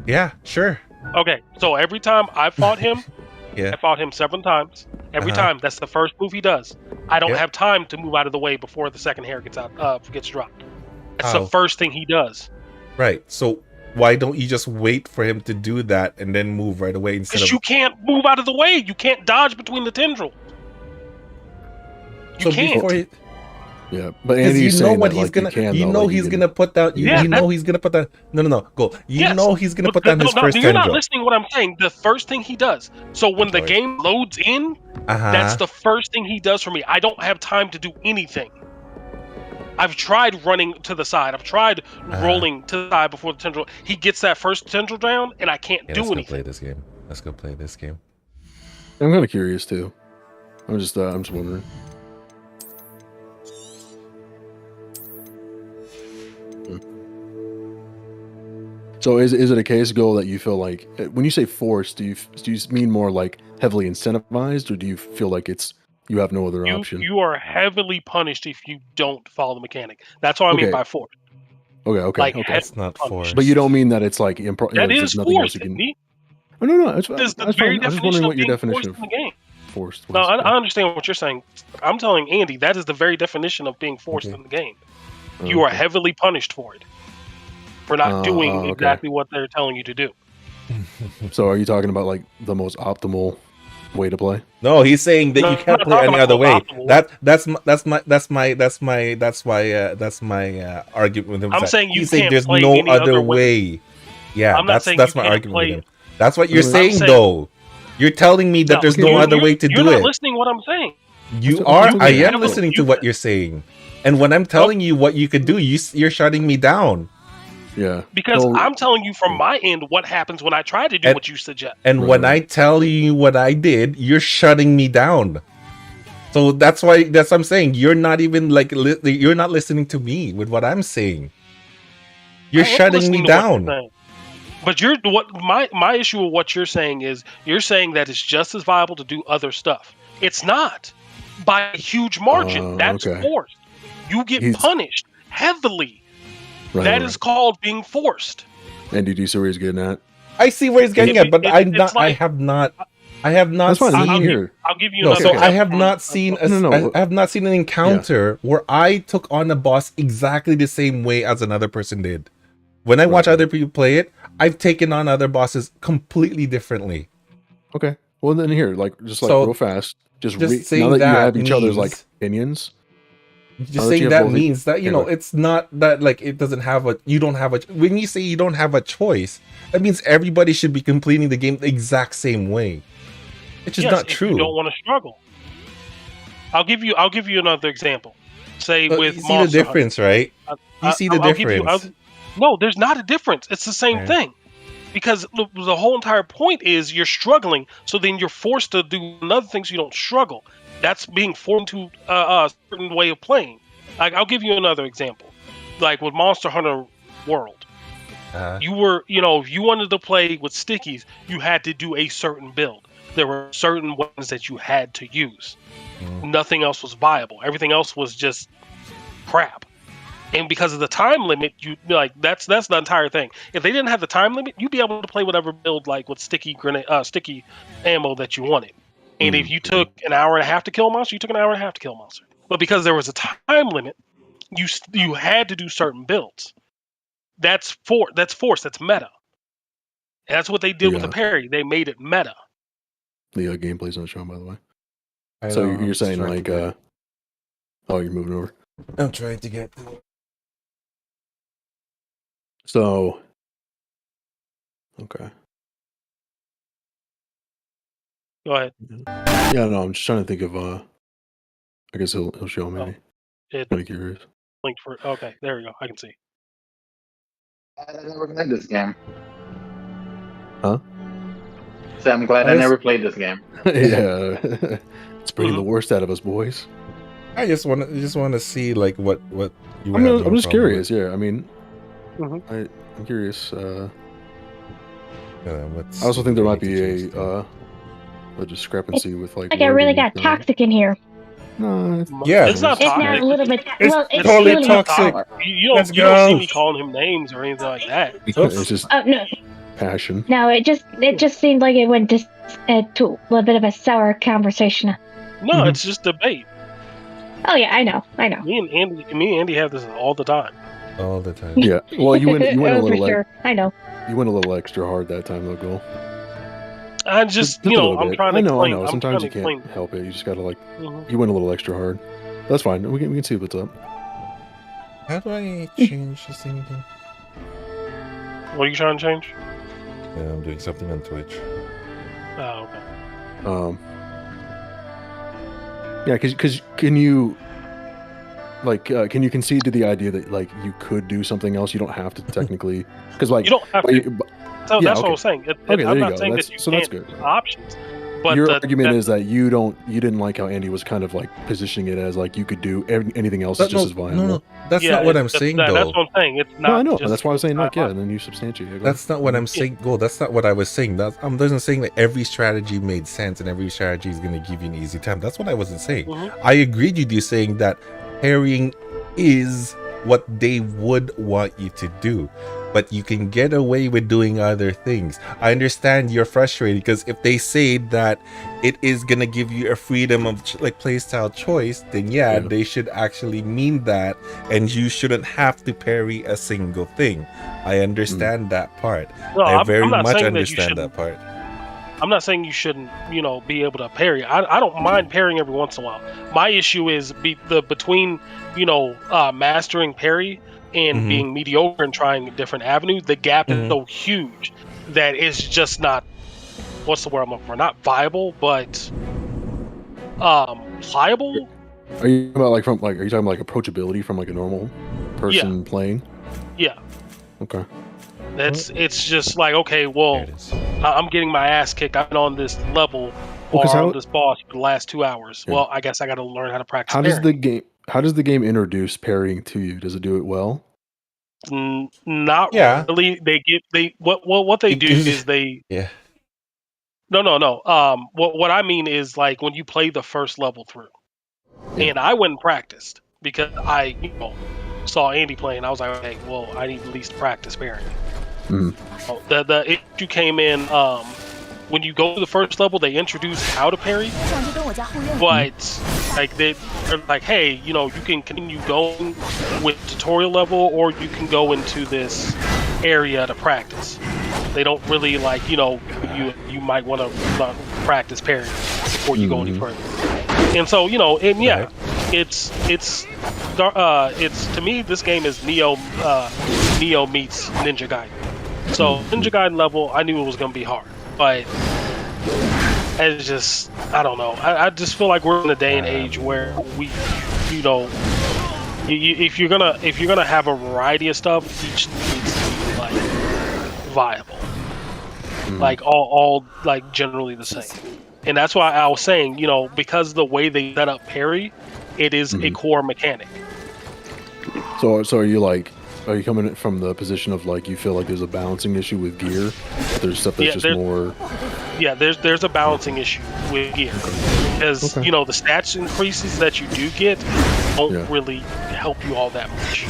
Yeah, sure. Okay, so every time I fought him, I fought him 7 times. Every time, that's the first move he does. I don't have time to move out of the way before the second hair gets dropped. That's the first thing he does. Right. So why don't you just wait for him to do that and then move right away instead Because of... you can't move out of the way. You can't dodge between the tendrils. You can't. Yeah, but Andy's saying that, like, you can, you though, know like, he's you gonna put down. You know he's gonna put down. No. Go. You know he's gonna put down his first You're not tendril. listening to what I'm saying. The first thing he does. So when the game loads in, that's the first thing he does for me. I don't have time to do anything. I've tried running to the side. I've tried rolling to the side before the tendril. He gets that first tendril down, and I can't do anything. Let's go play this game. Let's go play this game. I'm kind of curious too. I'm just wondering. So is it a case, Go, that you feel like when you say forced, do you mean more like heavily incentivized, or do you feel like you have no other option? You are heavily punished if you don't follow the mechanic. That's what I mean by force. Okay. That's not forced. But you don't mean that it's like that is forced. Oh, no. That's the fine. I was just wondering what your definition of the game. Forced. No, I understand what you're saying. I'm telling Andy that is the very definition of being forced in the game. You are heavily punished for it. For not doing exactly what they're telling you to do. So are you talking about like the most optimal way to play? No, he's saying that you can't play any other way. That's my argument with him. I'm saying you he's can't saying there's play no any other way. Yeah, that's my argument with him. That's what you're saying, though. You're telling me that there's no other way to do it. You're not listening to what I'm saying. You are. I am listening to what you're saying, and when I'm telling you what you could do, you're shutting me down. Yeah. Because I'm telling you from my end what happens when I try to do what you suggest. And when I tell you what I did, you're shutting me down. So that's what I'm saying. You're not even like you're not listening to me with what I'm saying. You're shutting me down. But my issue with what you're saying is you're saying that it's just as viable to do other stuff. It's not by a huge margin. That's forced. You get punished heavily. That is called being forced. And did you see where he's getting at? I see where he's getting at, but I'm not. I have not seen. I'll give you another. So I have not seen. I have not seen an encounter where I took on a boss exactly the same way as another person did. When I watch other people play it, I've taken on other bosses completely differently. Okay. Well, then here, real fast, just saying now that you have means, each other's like opinions. Just saying that means that it's not that like it doesn't have a. You don't have a. When you say you don't have a choice, that means everybody should be completing the game the exact same way. It's just not true. You don't want to struggle. I'll give you another example. Say with you see the difference, right? You see the difference. No, there's not a difference. It's the same thing. Because the whole entire point is you're struggling, so then you're forced to do another thing so you don't struggle. That's being formed to a certain way of playing. Like, I'll give you another example. Like with Monster Hunter World. You were, if you wanted to play with stickies, you had to do a certain build. There were certain ones that you had to use. Nothing else was viable. Everything else was just crap. And because of the time limit, that's the entire thing. If they didn't have the time limit, you'd be able to play whatever build like with sticky ammo that you wanted. And if you took an hour and a half to kill a monster, you took an hour and a half to kill a monster. But because there was a time limit, you had to do certain builds. That's force. That's meta. And that's what they did with the parry. They made it meta. The gameplay's not shown, by the way. So you're saying like, you're moving over. I'm trying to get. So, okay. Go ahead. Yeah, no, I'm just trying to think of. I guess he'll show me. Kind curious. Linked for. Okay, there we go. I can see. I never played this game. Huh? So I'm glad I never played this game. Yeah, it's bringing the worst out of us, boys. I just want to see like what you. I'm just curious. Yeah, I mean, I'm curious. I also think there might be a discrepancy with like. Like I really got toxic in here. No, it's not toxic. It's not a little bit. Well, it's totally toxic. You don't see me calling him names or anything like that. It's just no passion. No, it just seemed like it went to a little bit of a sour conversation. No, it's just debate. Oh yeah, I know. Me and Andy have this all the time. All the time. Yeah. Well, you went a Oh, little for sure. I know. You went a little extra hard that time, though, Goal. I just, a you know, little I'm bit. trying to I know. explain. Sometimes you I'm trying to can't help it. You just gotta like. Mhm. You went a little extra hard. That's fine. We can see what's up. How do I change this thing again? What are you trying to change? Yeah, I'm doing something on Twitch. Oh, okay. Yeah, because can you, like, can you concede to the idea that like you could do something else? You don't have to technically, because like You don't have to. So yeah, that's what okay. I'm saying. Okay, there I'm you not go. saying That's- that you so can't that's good. do options. But your the- argument that- is that you didn't like how Andy was kind of like positioning it as like you could do anything else is just as viable. No, that's Yeah, not what it's- I'm saying, That's though. what I'm saying. It's not. No, I know. just- That's why I was saying like yeah, and then you substantiate it. Go That's ahead. not what I'm saying. Go. That's not what I was saying. That I wasn't saying that every strategy made sense and every strategy is going to give you an easy time. That's what I wasn't saying. I agreed with you saying that parrying is what they would want you to do, but you can get away with doing other things. I understand you're frustrated because if they say that it is gonna give you a freedom of like playstyle choice, then yeah, they should actually mean that, and you shouldn't have to parry a single thing. I understand that part. No, I I'm very not much saying that you understand that shouldn't. part. I'm not saying you shouldn't, you know, be able to parry. I don't mind parrying every once in a while. My issue is between, you know, mastering parry and being mediocre and trying a different avenue. The gap is so huge that it's just not. What's the word I'm looking for? Not viable, but pliable. Are you talking about are you talking about like approachability from like a normal person playing? Yeah. Okay. It's just like, okay, well, I'm getting my ass kicked. I've been on this level or on this boss for the last 2 hours. Well, I guess I got to learn how to practice. How does the game introduce parrying to you? Does it do it well? Not really. What they do is they. Yeah. No. What I mean is like when you play the first level through, and I went and practiced because I saw Andy playing. I was like, okay, well, I need at least practice parrying. The issue came in when you go to the first level. They introduce how to parry, but like they're like, hey, you know, you can continue going with tutorial level, or you can go into this area to practice. They don't really like, you know, you might want to practice parrying before you go any further. And so, you know, and yeah, it's to me, this game is Neo meets Ninja Gaiden. So Ninja Gaiden level, I knew it was gonna be hard, but it's just, I don't know. I just feel like we're in a day and age where we, you know, if you're gonna have a variety of stuff, each needs to be like viable, like all like generally the same. And that's why I was saying, you know, because the way they set up parry, it is a core mechanic. So are you coming from the position of like you feel like there's a balancing issue with gear? There's stuff that's just more. Yeah, there's a balancing issue with gear because you know the stats increases that you do get don't really help you all that much.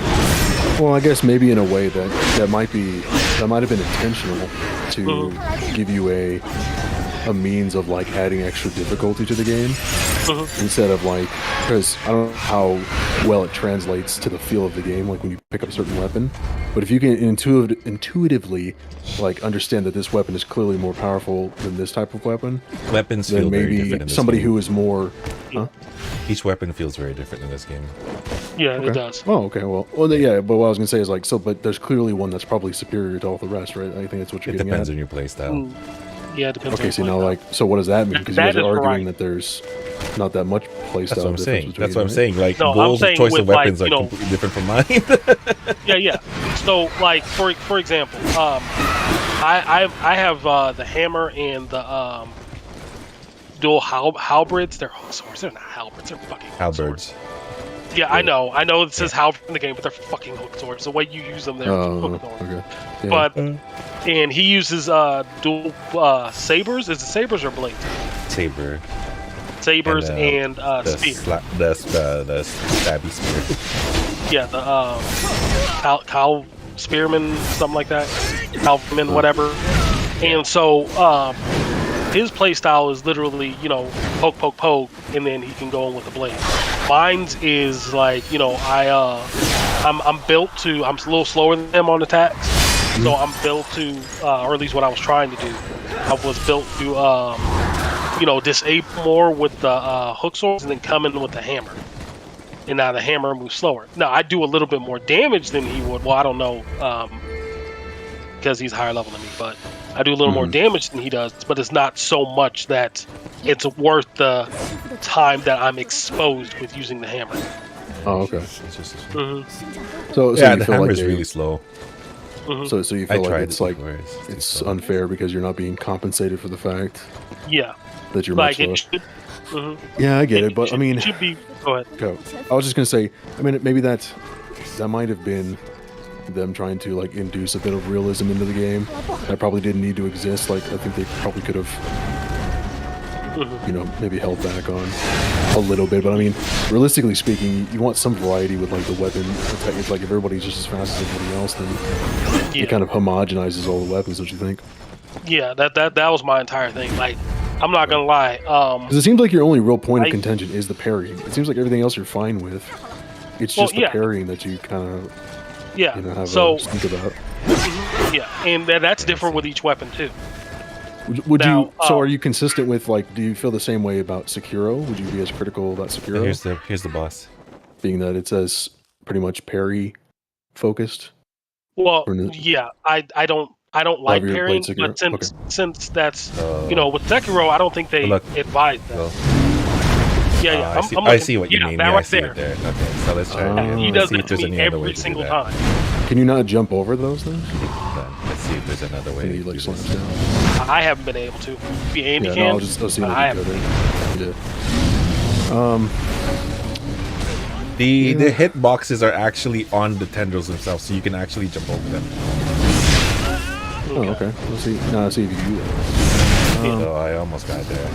Well, I guess maybe in a way that might have been intentional to give you a means of like adding extra difficulty to the game instead of like, because I don't know how well it translates to the feel of the game, like when you pick up a certain weapon, but if you can intuitively like understand that this weapon is clearly more powerful than this type of weapon, weapons then feel very maybe different in this somebody game. who is more Each weapon feels very different in this game. Yeah, it does. Oh, okay. Well, yeah. But what I was gonna say is like, but there's clearly one that's probably superior to all the rest, right? I think that's what you're getting depends at. on your playstyle. Yeah, it depends. Okay, so now like, so what does that mean? Because you guys That are is arguing right. that there's not that much playstyle. That's what I'm saying. difference That's what I'm between saying. Like No, I'm Goal's saying choice with, of weapons like, are you know- completely different from mine. Yeah. So like for example, I have the hammer and the dual halberds. They're swords. They're not halberds. They're fucking Halberds. Yeah, I know. It says halberd in the game, but they're fucking hook swords. The way you use them, they're hook swords. Okay. Yeah. But and he uses dual sabers. Is it sabers or blades? Saber. Sabers and the spear. The stabby spear. Yeah, the cow spearman, something like that. Calverman, whatever. And so his play style is literally, you know, poke, poke, poke, and then he can go in with the blade. Mine's is like, you know, I'm built to. I'm a little slower than him on attacks, so I'm built to, or at least what I was trying to do. I was built to, you know, disable more with the hook swords and then come in with the hammer. And now the hammer moves slower. Now I do a little bit more damage than he would. Well, I don't know, because he's higher level than me, but I do a little more damage than he does. But it's not so much that it's worth the time that I'm exposed with using the hammer. Oh, okay. So yeah, the hammer is really slow. So you feel like it's unfair because you're not being compensated for the fact. Yeah. That you're much slower. Yeah, I get it, but I mean, should be. Go ahead. Go. I was just gonna say, I mean, maybe that might have been them trying to like induce a bit of realism into the game. That probably didn't need to exist. Like, I think they probably could have, you know, maybe held back on a little bit. But I mean, realistically speaking, you want some variety with like the weapon. It's like if everybody's just as fast as everybody else, then it kind of homogenizes all the weapons. Don't you think? Yeah, that was my entire thing. Like, I'm not gonna lie. Because it seems like your only real point of contention is the parrying. It seems like everything else you're fine with. It's just the parrying that you kind of you know, have to think about. Yeah, and that's different with each weapon too. Would you? So are you consistent with like? Do you feel the same way about Sekiro? Would you be as critical about Sekiro? Here's the boss. Being that it says pretty much parry focused. Well, yeah, I don't like parrying, but since that's you know, with Sekiro, I don't think they advise that. Yeah, I see what you mean. That yeah, right there. Okay, so let's try. He does it to me every single time. Can you not jump over those things? Let's see if there's another way. Can you like slam down? I haven't been able to. Andy can. No, I'll see what you do. The hit boxes are actually on the tendrils themselves, so you can actually jump over them. Oh, okay. Let's see. No, let's see if you do that. Oh, I almost got there.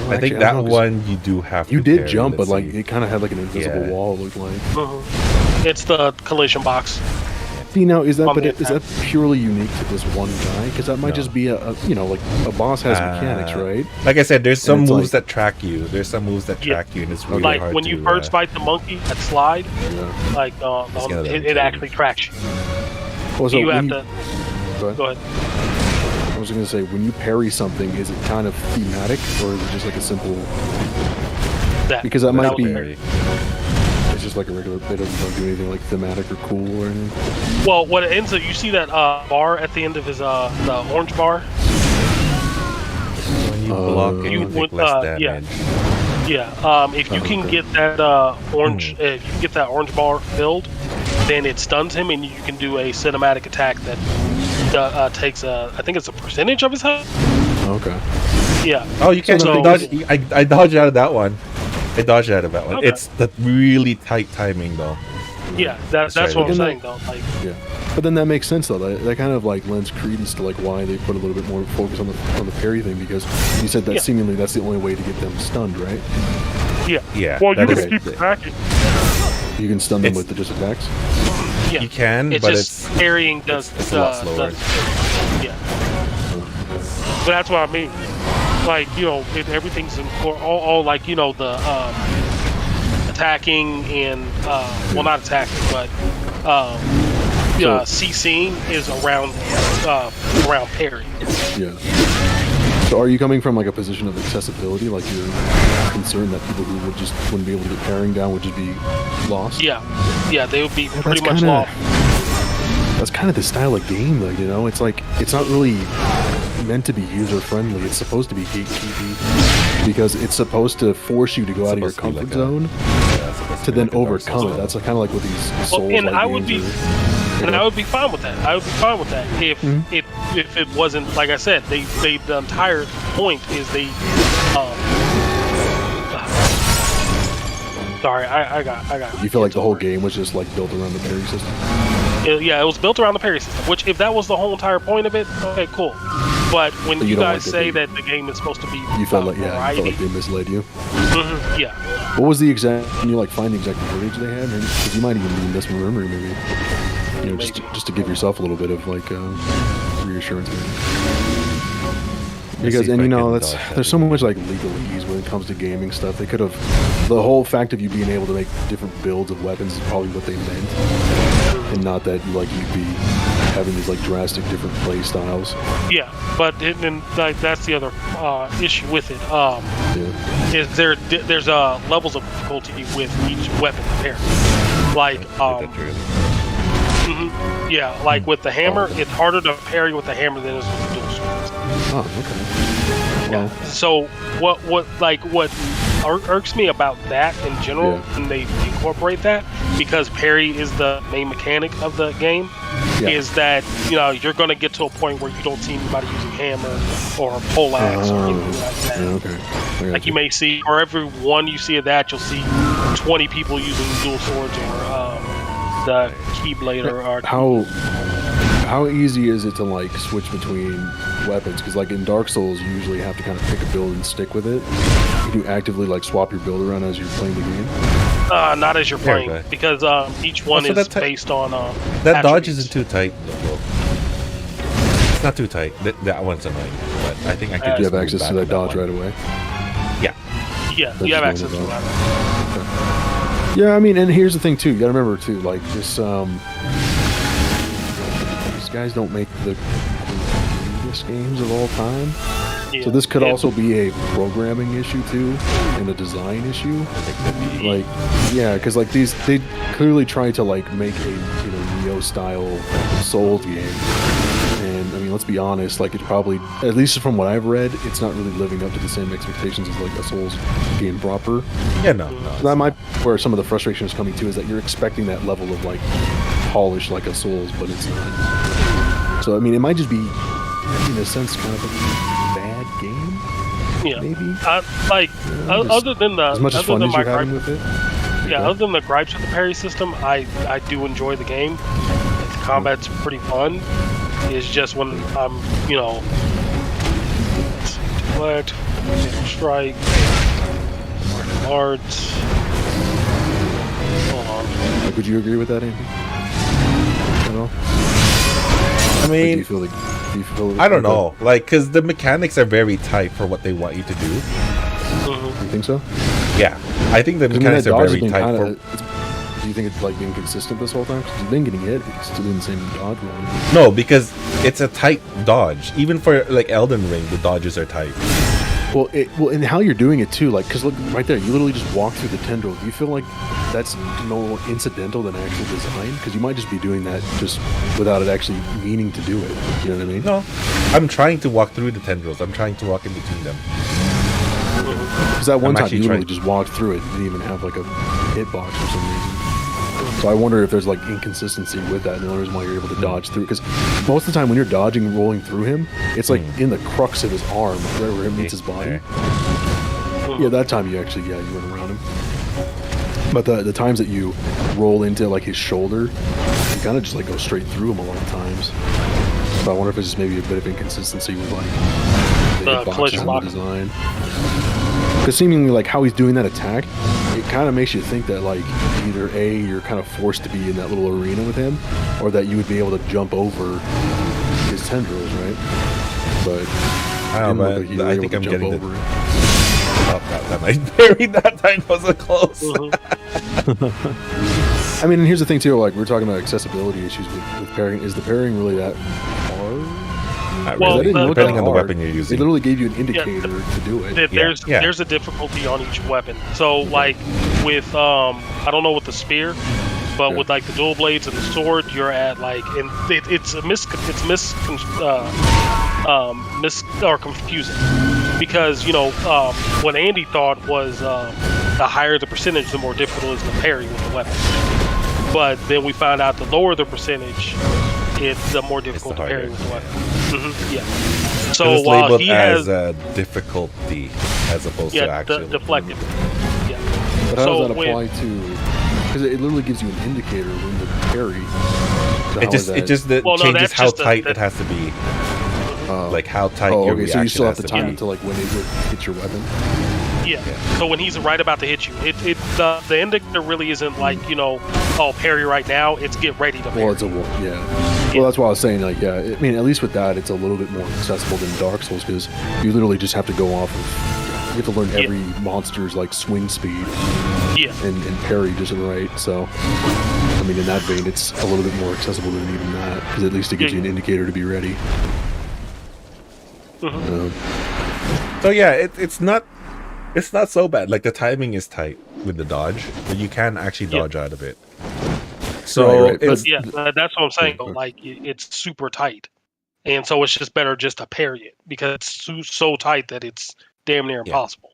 I think that one you do have to. You did jump, but like it kind of had like an invisible wall. It looked like. It's the collision box. See, now is that purely unique to this one guy? Because that might just be a you know, like a boss has mechanics, right? Like I said, there's some moves that track you. There's some moves that track you, and it's really hard to... Like when you first fight the monkey at slide, like it actually tracks you. Well, so you have to... Go ahead. I was going to say, when you parry something, is it kind of thematic, or is it just like a simple... Because that might be... It's just like a regular bit of, don't do anything like thematic or cool or anything. Well, what it ends up, you see that bar at the end of his the orange bar. When you block it, you take less damage. If you can get that orange, if you can get that orange bar filled, then it stuns him, and you can do a cinematic attack that takes I think it's a percentage of his health. Okay. Yeah. Oh, you can't dodge. I dodged out of that one. I dodged out of that one. Okay. It's the really tight timing, though. Yeah, that's what I'm saying, though. Like, yeah, but then that makes sense, though. That kind of like lends credence to like why they put a little bit more focus on the parry thing, because you said that seemingly that's the only way to get them stunned, right? Yeah. Yeah. Well, you can keep attacking. You can stun them with the just attacks. Yeah. You can, but it's parrying does. It's a lot slower. Yeah. But that's what I mean. Like, you know, everything's in all like, you know, the attacking and well, not attacking, but CCing is around parry. Yeah. So are you coming from like a position of accessibility, like you're concerned that people who wouldn't be able to get parrying down would just be lost? Yeah, they would be pretty much lost. That's kind of the style of game, though, you know? It's like, it's not really meant to be user-friendly. It's supposed to be gatekeepy, because it's supposed to force you to go out of your comfort zone to then overcome it. That's kind of like what these Souls-like games are. And I would be fine with that. I would be fine with that if it wasn't, like I said, the entire point is sorry, I got. You feel like the whole game was just like built around the parry system? Yeah, it was built around the parry system. Which, if that was the whole entire point of it, okay, cool. But when you guys say that the game is supposed to be you felt like they misled you. Yeah. What was the exact? Can you like find the exact wordage they had? Because you might even be misremembering, maybe. You know, just to give yourself a little bit of like reassurance. Because there's so much like legalese when it comes to gaming stuff. They could have the whole fact of you being able to make different builds of weapons is probably what they meant, and not that like you'd be having these like drastic different play styles. Yeah, but then like that's the other issue with it. Is there's levels of difficulty with each weapon pairing. Like yeah, like with the hammer, it's harder to parry with the hammer than it is with the dual swords. Oh, okay. Well, so what irks me about that in general, when they incorporate that, because parry is the main mechanic of the game, is that you're going to get to a point where you don't see anybody using hammer or a pole axe or anything like that. Like you may see, for every one you see of that, you'll see 20 people using dual swords or the keyblade or how easy is it to like switch between weapons? Because like in Dark Souls, you usually have to kind of pick a build and stick with it. Can you actively like swap your build around as you're playing the game? Not as you're playing, because each one is based on that dodge isn't too tight. It's not too tight. That one's annoying, but I think I could. You have access to that dodge right away. Yeah, you have access to that. Yeah, I mean, and here's the thing too. You gotta remember too, like this. These guys don't make the greatest games of all time. Yeah. So this could also be a programming issue too, and a design issue. Like, yeah, because like they clearly try to like make a Neo style Souls game. And I mean, let's be honest, like it's probably, at least from what I've read, it's not really living up to the same expectations as like a Souls game proper. Yeah, no. So that might be where some of the frustration is coming to, is that you're expecting that level of like polish like a Souls, but it's not. So I mean, it might just be, in a sense, kind of a bad game. Yeah, maybe. Other than the as much as fun as you're having with it. Yeah, other than the gripes with the parry system, I do enjoy the game. The combat's pretty fun. It's just when I'm, deflect, fatal strike, martial arts. Hold on. Like, would you agree with that, Andy? At all? I mean, like, do you feel I don't know, like, because the mechanics are very tight for what they want you to do. You think so? Yeah, I think the mechanics are very tight for. Do you think it's like being consistent this whole time? Because you've been getting hit, it's still doing the same dodge roll. No, because it's a tight dodge. Even for like Elden Ring, the dodges are tight. Well, and how you're doing it too, like, because look right there, you literally just walk through the tendril. Do you feel like that's no more incidental than actual design? Because you might just be doing that just without it actually meaning to do it. You know what I mean? No, I'm trying to walk through the tendrils. I'm trying to walk in between them. Because that one time you literally just walked through it, didn't even have like a hitbox for some reason. So I wonder if there's like inconsistency with that, and the only reason why you're able to dodge through. Because most of the time when you're dodging and rolling through him, it's like in the crux of his arm, right where it meets his body. Yeah, that time you actually, you went around him. But the times that you roll into like his shoulder, you kind of just like go straight through him a lot of times. So I wonder if it's just maybe a bit of inconsistency with like the hitboxes and the design. Because seemingly like how he's doing that attack, it kind of makes you think that like either A, you're kind of forced to be in that little arena with him, or that you would be able to jump over his tendrils, right? But I don't know, but I think I'm getting it. Oh, that might parry that time wasn't close. I mean, and here's the thing too, like we're talking about accessibility issues with parrying. Is the parrying really that hard? Well, depending on the weapon you're using. They literally gave you an indicator to do it. There's a difficulty on each weapon. So like with I don't know with the spear, but with like the dual blades and the sword, you're at like, and it's confusing because what Andy thought was the higher the percentage, the more difficult it is to parry with the weapon. But then we found out the lower the percentage, it's the more difficult to parry with the weapon. Yeah. So it's while labeled he has as difficulty as opposed to actually deflected. Yeah. But how does that apply to? Because it literally gives you an indicator when to parry. So it just changes how tight it has to be. Like how tight your reaction. So you still have to time it to like when it would hit your weapon. Yeah. So when he's right about to hit you, the indicator really isn't like parry right now. It's get ready to parry. Well, it's Well, that's why I was saying, like, yeah, I mean, at least with that, it's a little bit more accessible than Dark Souls, because you literally just have to go off of, you have to learn every monster's, like, swing speed and parry just right, so, I mean, in that vein, it's a little bit more accessible than even that, because at least it gives you an indicator to be ready. So yeah, it's not so bad. Like, the timing is tight with the dodge, but you can actually dodge out of it. So right. That's what I'm saying. Like, it's super tight, and so it's just better just to parry it because it's so tight that it's damn near impossible.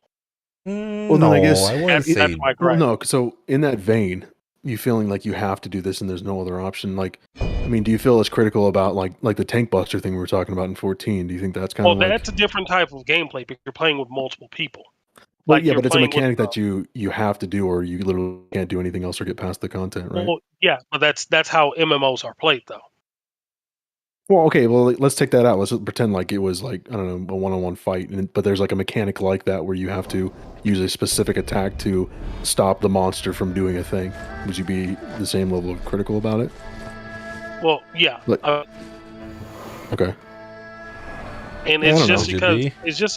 Well, then I guess that's my gripe. no. So in that vein, you feeling like you have to do this and there's no other option. Like, I mean, do you feel as critical about like the tank buster thing we were talking about in 14? Do you think that's kind of like... that's a different type of gameplay because you're playing with multiple people. Well, yeah, but it's a mechanic that you have to do, or you literally can't do anything else or get past the content, right? Well, yeah, but that's how MMOs are played, though. Well, okay, well, let's take that out. Let's pretend like it was like, I don't know, a one-on-one fight, but there's like a mechanic like that where you have to use a specific attack to stop the monster from doing a thing. Would you be the same level of critical about it? Well, yeah. Okay. And it's just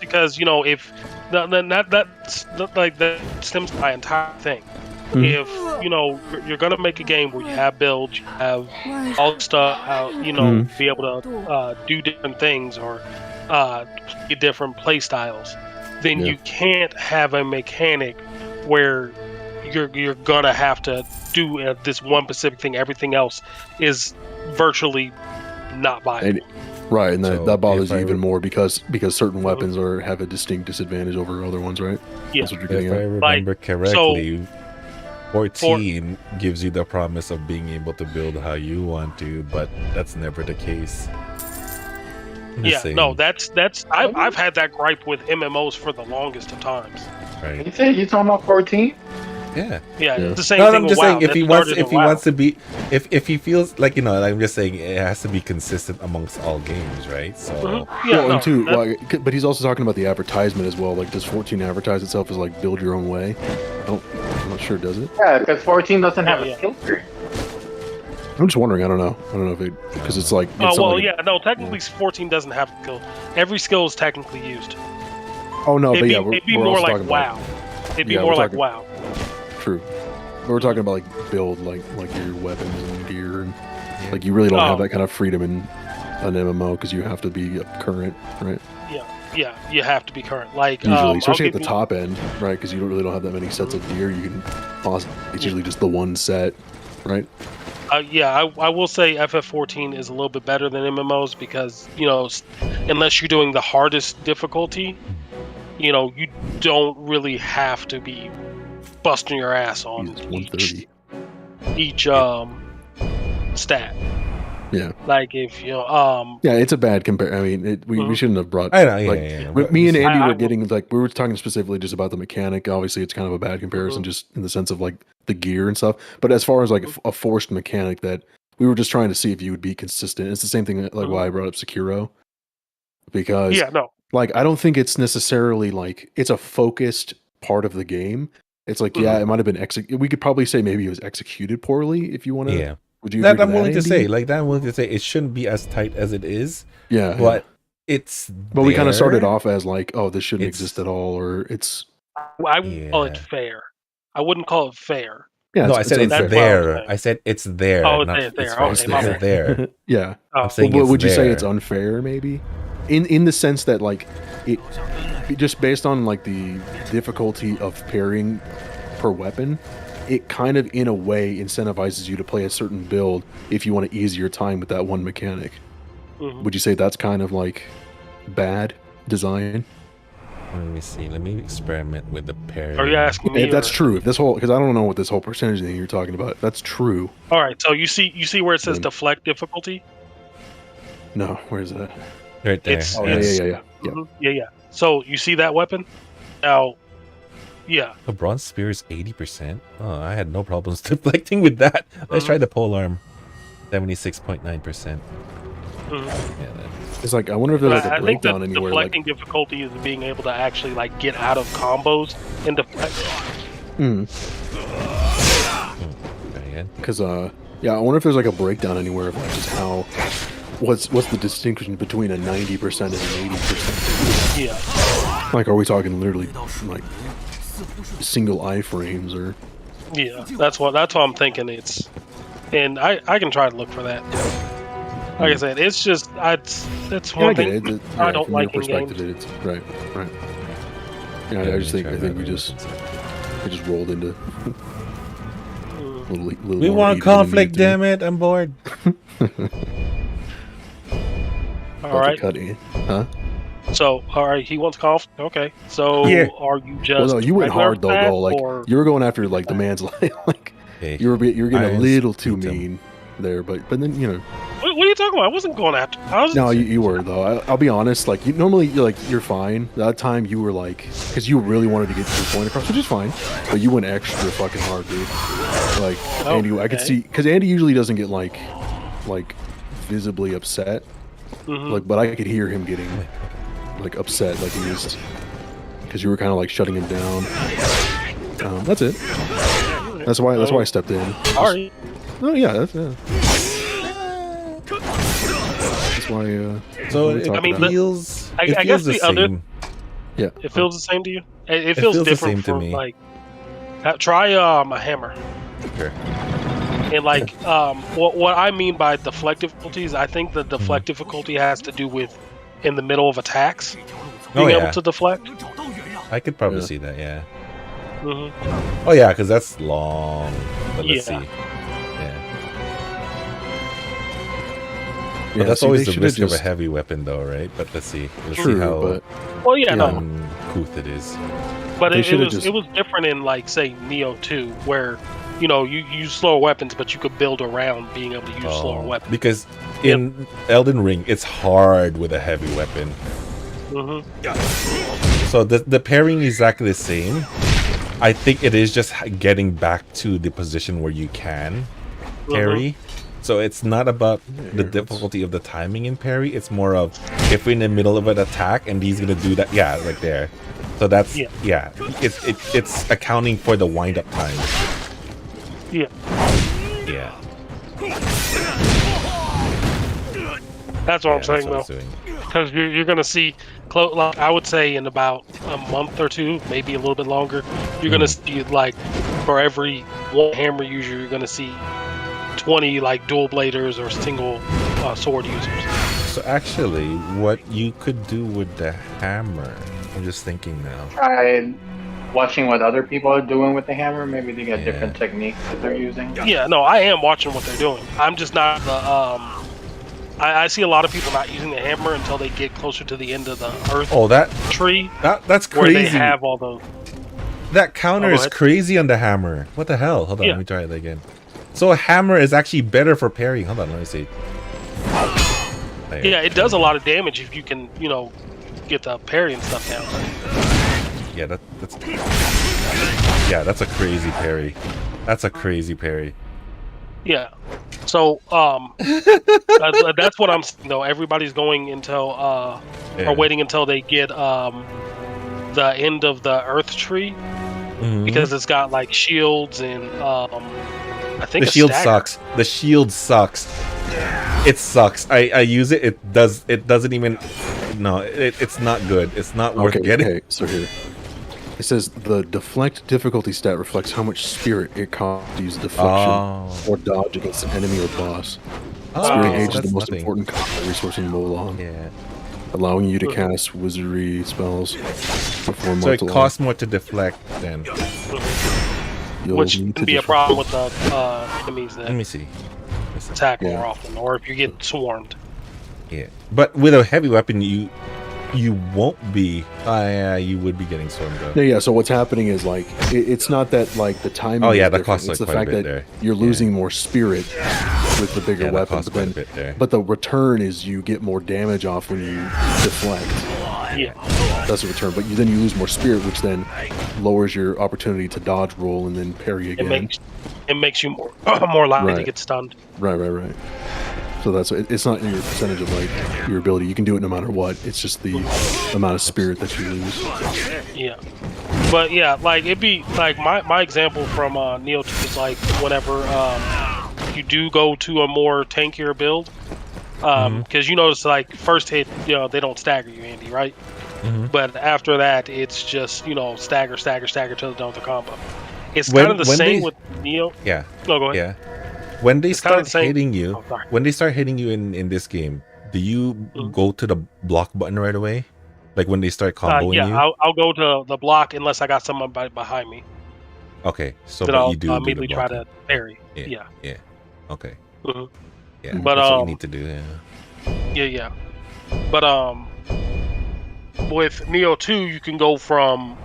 because if that stems my entire thing. Mm-hmm. If you're gonna make a game where you have builds, you have all the stuff, be able to do different things or get different play styles, then you can't have a mechanic where you're gonna have to do this one specific thing. Everything else is virtually not viable. Right, and that bothers you even more because certain weapons have a distinct disadvantage over other ones, right? Yeah. That's what you're getting If I at. remember correctly, 14 gives you the promise of being able to build how you want to, but that's never the case. I've had that gripe with MMOs for the longest of times. Right. You talking about 14? Yeah. It's the same No, thing. I'm just with saying WoW. if he wants to be, if he feels like, I'm just saying it has to be consistent amongst all games, right? So but he's also talking about the advertisement as well. Like, does 14 advertise itself as like build your own way? I'm not sure, does it? Yeah, because 14 doesn't have a skill tree. I'm just wondering. I don't know if it, because it's like. Technically 14 doesn't have a skill. Every skill is technically used. Oh no, it'd but be more like WoW. It'd be more like WoW. True. We're talking about like build, like your weapons and gear, and like you really don't have that kind of freedom in an MMO because you have to be current, right? Yeah, you have to be current. Like usually, especially at the top end, right? Because you really don't have that many sets of gear. You can possibly it's usually just the one set, right? I will say FF14 is a little bit better than MMOs because unless you're doing the hardest difficulty, you don't really have to be busting your ass on each stat. Yeah. Like if it's a bad compare. I mean, we shouldn't have brought. I know. Me and Andy were getting like we were talking specifically just about the mechanic. Obviously, it's kind of a bad comparison, just in the sense of like the gear and stuff. But as far as like a forced mechanic, that we were just trying to see if you would be consistent. It's the same thing like why I brought up Sekiro, because like I don't think it's necessarily like it's a focused part of the game. It's like it might have been we could probably say maybe it was executed poorly if you want to. Yeah. Would you? I'm willing to say it shouldn't be as tight as it is. Yeah. But it's. But we kind of started off as like, oh, this shouldn't exist at all, or it's. I would call it fair. I wouldn't call it fair. Yeah. No, I said it's there. I said it's there. Oh, it's there. It's there. Yeah. I'm saying would you say it's unfair? Maybe, in the sense that like it, just based on like the difficulty of parrying per weapon. It kind of, in a way, incentivizes you to play a certain build if you want to ease your time with that one mechanic. Would you say that's kind of like bad design? Let me see. Let me experiment with the parry. Are you asking me? If that's true, if this whole, because I don't know what this whole percentage thing you're talking about. If that's true. All right. So you see where it says deflect difficulty? No, where's that? Right there. Yeah. So you see that weapon? Now. Yeah. The bronze spear is 80%. Oh, I had no problems deflecting with that. Let's try the pole arm. 76.9%. It's like I wonder if there's like a breakdown anywhere. Deflecting difficulty is being able to actually like get out of combos and deflect. Because I wonder if there's like a breakdown anywhere of like just how what's the distinction between a 90% and an 80%? Yeah. Like, are we talking literally like single iframes or? Yeah, that's what I'm thinking. It's, and I can try to look for that. Like I said, it's just that's one thing I don't like in games. It's right. Yeah, I think we just rolled into. We want conflict, damn it! I'm bored. All right. Huh? So, all right, he wants conflict. Okay. So, are you just? Well, no, you went hard though, Go. Like or... you were going after like the man's life. Like you were getting a little too mean there, but then you know. What are you talking about? I wasn't going after. No, you were though. I'll be honest. Like you're fine. That time you were like, because you really wanted to get your point across, which is fine. But you went extra fucking hard, dude. Like Andy, I could see because Andy usually doesn't get like visibly upset. Like, but I could hear him getting like upset, like he was because you were kind of like shutting him down. That's it. That's why I stepped in. Sorry. Oh yeah, that's why. So it feels. I guess the other. Yeah. It feels the same to you. It feels different to me. Like. Try a hammer. Okay. And like what I mean by deflect difficulties, I think the deflect difficulty has to do with in the middle of attacks being able to deflect. I could probably see that. Yeah. Oh yeah, because that's long. But let's see. But that's always the risk of a heavy weapon, though, right? But let's see. Let's see how couth it is. But it was different in, like, say, Neo 2, where, you know, you use slower weapons, but you could build around being able to use slower weapons. Because in Elden Ring, it's hard with a heavy weapon. So the pairing is exactly the same. I think it is just getting back to the position where you can parry. So it's not about the difficulty of the timing in parry. It's more of if we're in the middle of an attack and he's gonna do that. Yeah, like there. So that's It's accounting for the wind up time. Yeah. That's what I'm saying though. Because you're gonna see, like I would say, in about a month or two, maybe a little bit longer, you're gonna see like for every one hammer user, you're gonna see 20 like dual bladers or single sword users. So actually, what you could do with the hammer, I'm just thinking now. Try watching what other people are doing with the hammer. Maybe they get different techniques that they're using. Yeah, no, I am watching what they're doing. I'm just not the I see a lot of people not using the hammer until they get closer to the end of the earth tree. That's crazy. Where they have all those. That counter is crazy on the hammer. What the hell? Hold on, let me try it again. So a hammer is actually better for parrying. Hold on, let me see. Yeah, it does a lot of damage if you can, you know, get the parry and stuff down. Yeah, that's a crazy parry. That's a crazy parry. Yeah. So that's what I'm saying though. Everybody's going until or waiting until they get the end of the earth tree because it's got like shields and I think the shield sucks. The shield sucks. It sucks. I use it. It doesn't even. No, it's not good. It's not worth getting. Okay, so here it says the deflect difficulty stat reflects how much spirit it costs to use deflection or dodge against an enemy or boss. Spirit Age is the most important combat resource in Molon. Yeah. Allowing you to cast wizardry spells before so it costs more to deflect then. Which can be a problem with the enemies that Let me see. attack more often, or if you get swarmed. Yeah, but with a heavy weapon, you won't be. You would be getting swarmed though. Yeah. So what's happening is like it's not that like the timing. Oh yeah, that costs it's like the quite fact a bit that there. You're losing more spirit with the bigger weapon. But the return is you get more damage off when you deflect. Yeah. That's the return, but then you lose more spirit, which then lowers your opportunity to dodge roll and then parry again. It makes you more likely to get stunned. Right. So it's not in your percentage of like your ability. You can do it no matter what. It's just the amount of spirit that you lose. Yeah. But yeah, like it'd be like my example from Neo 2 is like whenever you do go to a more tankier build, Because you notice, like, first hit, they don't stagger you, Andy, right? But after that, it's just, stagger till they're done with the combo. It's kind of the same with Neo. Yeah. No, go ahead. Yeah. When they start hitting you, in this game, do you go to the block button right away? Like when they start comboing you? I'll go to the block unless I got someone behind me. Okay, so then but I'll you do immediately the try blocking. to parry. Yeah. Okay. Yeah, But that's what you need to do. Yeah. But with Neo 2, you can go from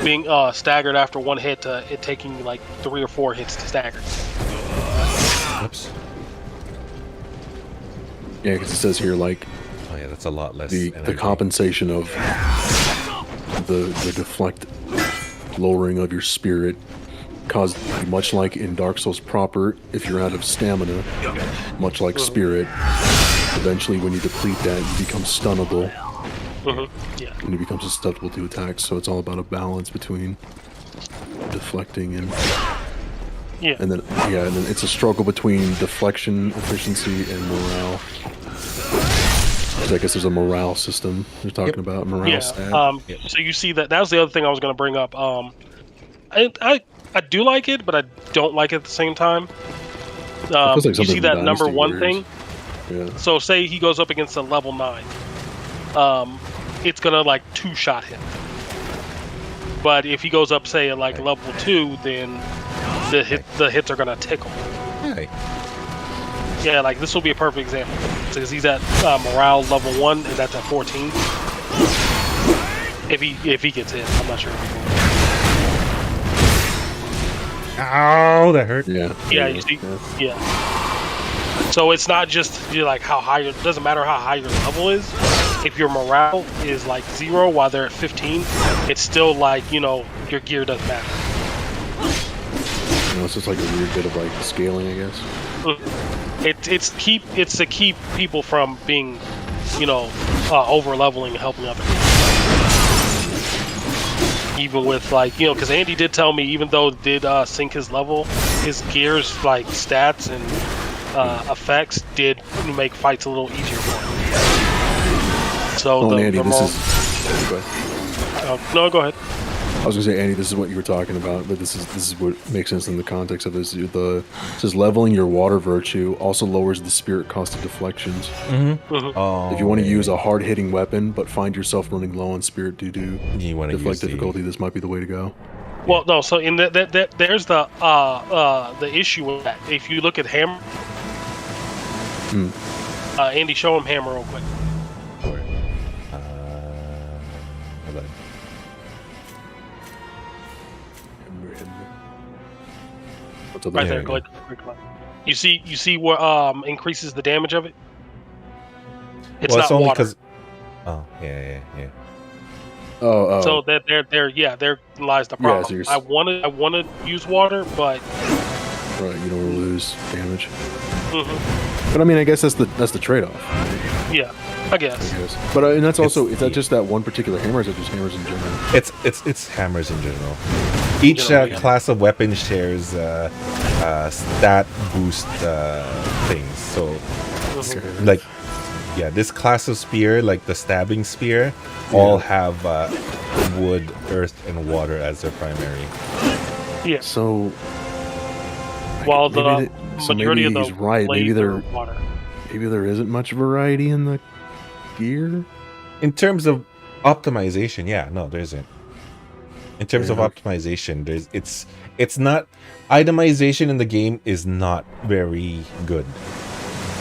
being staggered after one hit to it taking like 3 or 4 hits to stagger. Oops. Yeah, because it says here like. Oh yeah, that's a lot less. The compensation of the deflect lowering of your spirit caused, much like in Dark Souls proper, if you're out of stamina, much like spirit, eventually when you deplete that, you become stunnable. Yeah. And you become susceptible to attacks, so it's all about a balance between deflecting and and then it's a struggle between deflection, efficiency, and morale. I guess there's a morale system you're talking about, morale stat. So you see that was the other thing I was going to bring up. I do like it, but I don't like it at the same time. You see that number 1 thing? Yeah. So say he goes up against a level 9. It's going to like 2-shot him. But if he goes up, say, at like level 2, then the hits are going to tickle. Right. Yeah, like this will be a perfect example. Because he's at morale level 1, and that's at 14. If he gets hit, I'm not sure if he will. Ow, that hurt. Yeah. Yeah, you see? Yeah. So it's not just like how high it doesn't matter how high your level is. If your morale is like 0 while they're at 15, it's still like, your gear doesn't matter. It's just like a weird bit of like scaling, I guess. It's to keep people from being, over leveling and helping other people. Even with like, because Andy did tell me, even though it did sync his level, his gears like stats and effects did make fights a little easier for him. So Andy, no, go ahead. I was gonna say, Andy, this is what you were talking about, but this is what makes sense in the context of this. It says leveling your water virtue also lowers the spirit cost of deflections. If you want to use a hard-hitting weapon but find yourself running low on spirit due to deflect difficulty, this might be the way to go. Well, no. So in there's the issue with that. If you look at hammer, Andy, show him hammer real quick. Right there, click. You see what increases the damage of it? It's not only water. because. Oh yeah. Oh. So that there lies the problem. So I want to use water, but right, you don't want to lose damage. But I mean, I guess that's the trade-off. Right? Yeah, I guess. But and that's also is that just that one particular hammer, or is it just hammers in general? It's hammers in general. Each class of weapon shares stat boost things. So, like, this class of spear, like the stabbing spear, all have wood, earth, and water as their primary. Yeah. So, while the majority of the he's right. Maybe there isn't much variety in the gear. In terms of optimization, there isn't. In terms of optimization, it's not itemization in the game is not very good.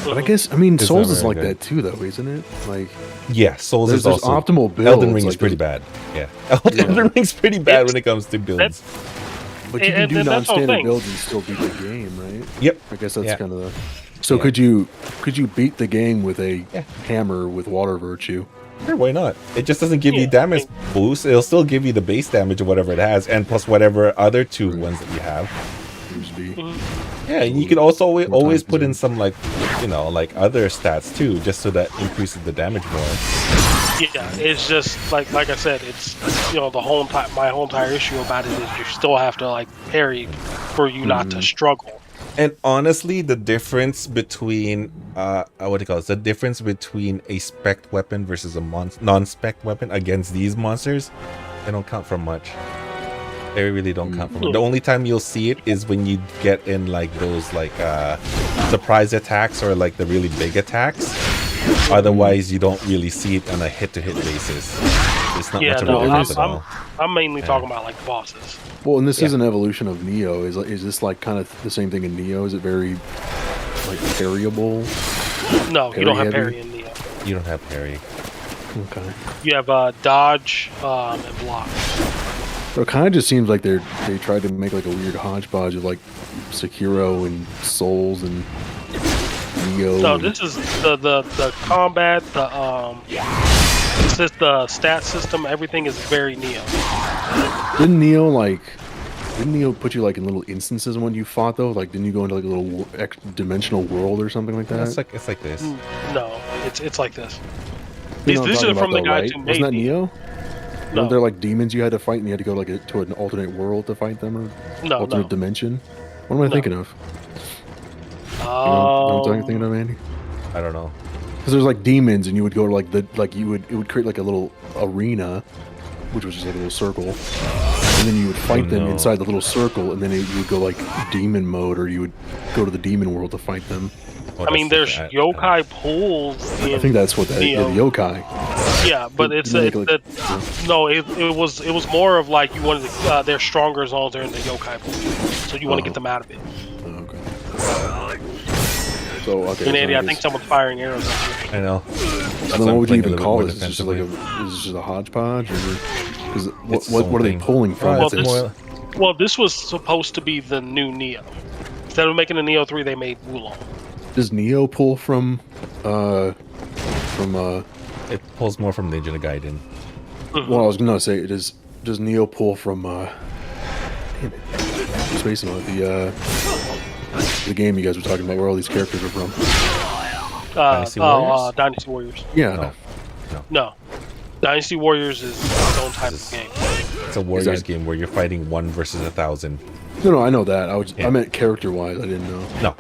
But I guess Souls is like that too, though, isn't it? Like Souls is also optimal builds. Elden Ring is pretty bad. Yeah, Elden Ring's pretty bad when it comes to builds. But you can do non-standard builds and still beat the game, right? Yep. I guess that's kind of the. So could you beat the game with a hammer with water virtue? Sure, why not? It just doesn't give you damage boost. It'll still give you the base damage of whatever it has, and plus whatever other 2 ones that you have. Yeah, and you can also always put in some like other stats too, just so that increases the damage more. Yeah, it's just like I said, it's my whole entire issue about it is you still have to like parry for you not to struggle. And honestly, the difference between what do you call it? The difference between a spec weapon versus a non-spec weapon against these monsters, they don't count for much. They really don't count for much. The only time you'll see it is when you get in like those like surprise attacks or like the really big attacks. Otherwise, you don't really see it on a hit-to-hit basis. It's not much of a difference at all. I'm mainly talking about like bosses. Well, and this is an evolution of Neo. Is this like kind of the same thing in Neo? Is it very like parryable? No, you don't have parry in Neo. You don't have parry. Okay. You have dodge and block. So it kind of just seems like they tried to make like a weird hodgepodge of like Sekiro and Souls and Neo. No, this is the combat, it's just the stat system, everything is very Neo. Didn't Neo put you like in little instances when you fought though? Like didn't you go into like a little dimensional world or something like that? It's like this. No, it's like this. You know These are from the guys who made Wasn't that Neo? No. Weren't there like demons you had to fight and you had to go like to an alternate world to fight them or alternate dimension? What am I thinking of? You know what I'm thinking of, Andy? I don't know. Because there's like demons and you would go to it would create like a little arena, which was just like a little circle, and then you would fight them inside the little circle, and then you would go like demon mode, or you would go to the demon world to fight them. I mean, there's yokai pools. I think that's what that is. The yokai. Yeah, but it was more of like you wanted to, their stronger zones are in the yokai pool, so you want to get them out of it. So okay. And Andy, I think someone's firing arrows at you. I know. I don't know what would you even call it. Is it just a hodgepodge, or what are they pulling from? This was supposed to be the new Neo. Instead of making a Neo 3, they made Wulong. Does Neo pull from It pulls more from Ninja Gaiden. Well, I was gonna say does Neo pull from damn it, I'm spacing on it. The game you guys were talking about where all these characters are from. Dynasty Warriors. Yeah. No. Dynasty Warriors is its own type of game. It's a Warriors game where you're fighting 1 versus 1,000. No, I know that. I meant character-wise. I didn't know. No.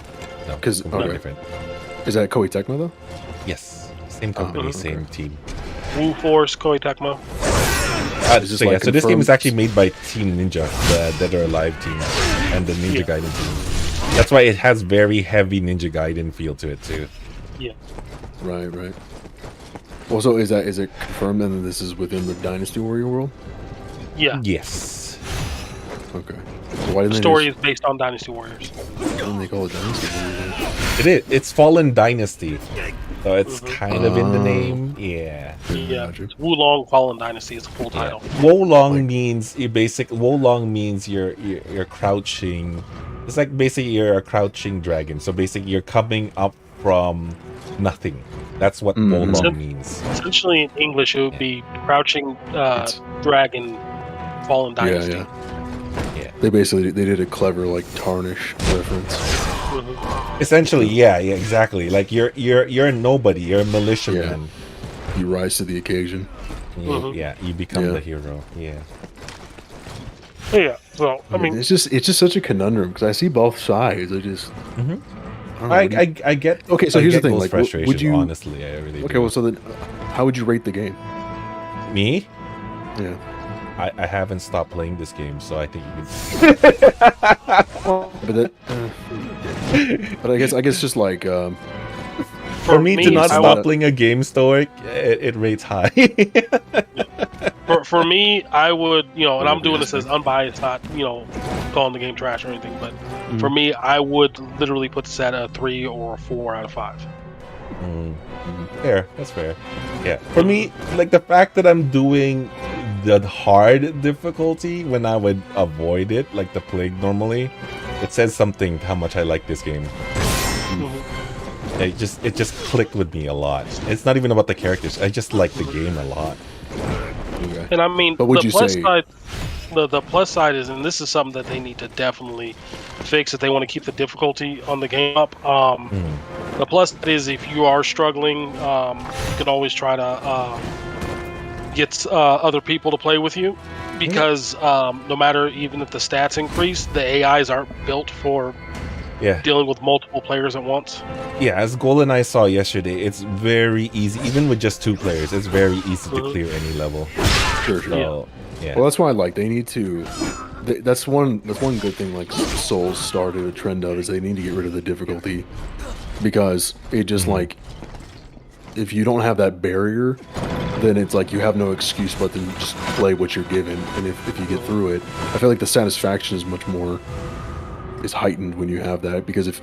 Because different. Is that Koei Tecmo though? Yes. Same company, same team. Wu Force, Koei Tecmo. So this game is actually made by Team Ninja, the Dead or Alive team, and the Ninja Gaiden team. That's why it has very heavy Ninja Gaiden feel to it too. Yeah. Right. Well, so is it confirmed then that this is within the Dynasty Warrior world? Yeah. Yes. Okay. So why didn't the story is based on Dynasty Warriors. Why didn't they call it Dynasty Warriors? It is. It's Fallen Dynasty. So it's kind of in the name. Yeah. Yeah. It's Wulong Fallen Dynasty is the full title. Wolong means Wolong means you're crouching. It's like basically you're a crouching dragon. So basically you're coming up from nothing. That's what Wolong means. Essentially in English it would be crouching dragon Fallen Dynasty. Yeah. They did a clever like tarnish reference. Essentially, yeah, exactly. Like you're a nobody. You're a militiaman. Yeah. You rise to the occasion. Yeah, you become the hero. Yeah. Yeah. So I mean, it's just such a conundrum because I see both sides. I just. I get. Okay, so here's the thing. Like, would you honestly? I really. Okay, do. well, so then, how would you rate the game? Me? Yeah. I haven't stopped playing this game, so I think you can. But I guess just like for me to not stop playing a game store, it rates high. for me, I would, and I'm doing this as unbiased, not calling the game trash or anything, but for me, I would literally put this at a 3 or a 4 out of 5. Fair, that's fair. Yeah, for me, like the fact that I'm doing the hard difficulty when I would avoid it, like the plague normally, it says something how much I like this game. It just clicked with me a lot. It's not even about the characters. I just like the game a lot. Okay. And I mean, the plus side is, and this is something that they need to definitely fix if they want to keep the difficulty on the game up. The plus is if you are struggling, you can always try to get other people to play with you, because no matter even if the stats increase, the AIs aren't built for dealing with multiple players at once. Yeah, as GoldenEye saw yesterday, it's very easy. Even with just 2 players, it's very easy to clear any level. Sure. So, yeah. Well, that's why they need to. That's one good thing like Souls started a trend of is they need to get rid of the difficulty, because it just like if you don't have that barrier, then it's like you have no excuse but to just play what you're given. And if you get through it, I feel like the satisfaction is much more heightened when you have that, because if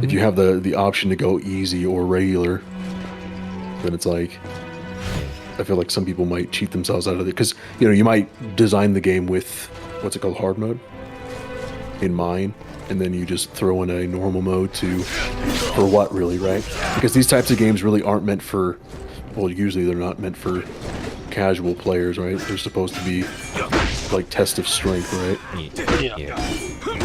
you have the option to go easy or regular, then it's like I feel like some people might cheat themselves out of it, because you might design the game with what's it called, hard mode in mind, and then you just throw in a normal mode for what really, right? Because these types of games really aren't meant for, well, usually they're not meant for casual players, right? They're supposed to be like test of strength, right? Yeah.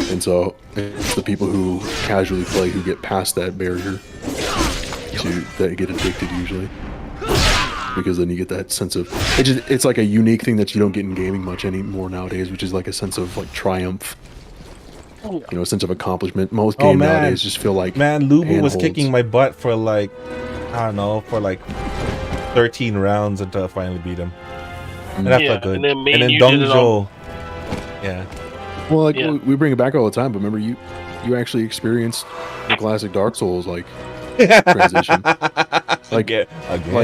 And so it's the people who casually play who get past that barrier that get addicted usually, because then you get that sense of it's like a unique thing that you don't get in gaming much anymore nowadays, which is like a sense of like triumph, a sense of accomplishment. Most games nowadays just feel like Lubu was kicking my butt for like I don't know, for like 13 rounds until I finally beat him, and that felt good. And then Dongzhou, well, like we bring it back all the time, but remember you actually experienced the classic Dark Souls like transition. Like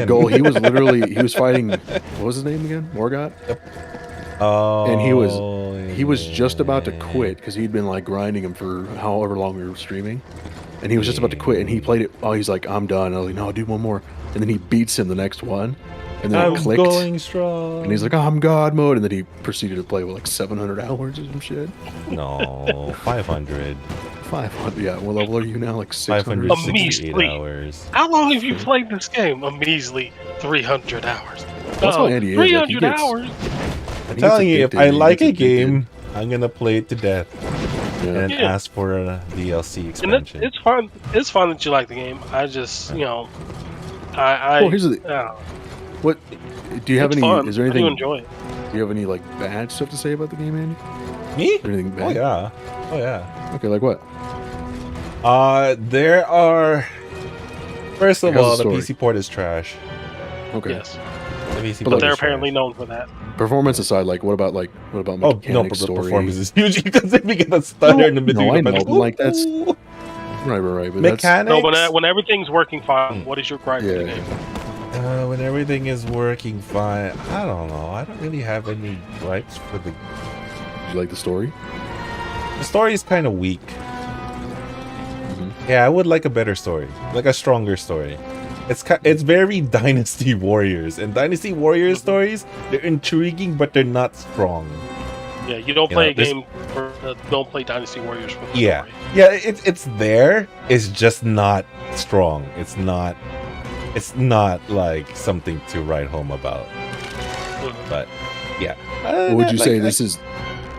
Goal, he was fighting, what was his name again? Morgoth? Oh, and he was just about to quit because he'd been like grinding him for however long we were streaming, and he was just about to quit, and he played it. Oh, he's like, I'm done. I was like, no, do one more, and then he beats him the next one, and then it clicked. Going strong. And he's like, oh, I'm God mode, and then he proceeded to play with like 700 hours or some shit. No, 500. 500, yeah. What level are you now? Like 600? 568 hours. How long have you played this game? A measly 300 hours. That's what Andy is. 300 hours. I'm telling you, if I like a game, I'm gonna play it to death and ask for a DLC expansion. And it's fun. It's fun that you like the game. I just, Well, here's the what do you have any? Fun. Is there anything? I do enjoy it. Do you have any like bad stuff to say about the game, Andy? Me? Anything bad? Oh yeah. Okay, like what? There are. First of all, the PC port is trash. Okay. Yes. But they're apparently known for that. Performance aside, like what about mechanics, the story? Performance is huge because if you get a stutter in the middle, I know, like that's right. But mechanics. No, when everything's working fine, what is your gripe for the game? When everything is working fine, I don't know. I don't really have any gripes for the. Do you like the story? The story is kind of weak. Yeah, I would like a better story, like a stronger story. It's very Dynasty Warriors, and Dynasty Warriors stories, they're intriguing, but they're not strong. Yeah, you don't play a game don't play Dynasty Warriors for the story. Yeah, it's there. It's just not strong. It's not like something to write home about. But yeah, would you say this is?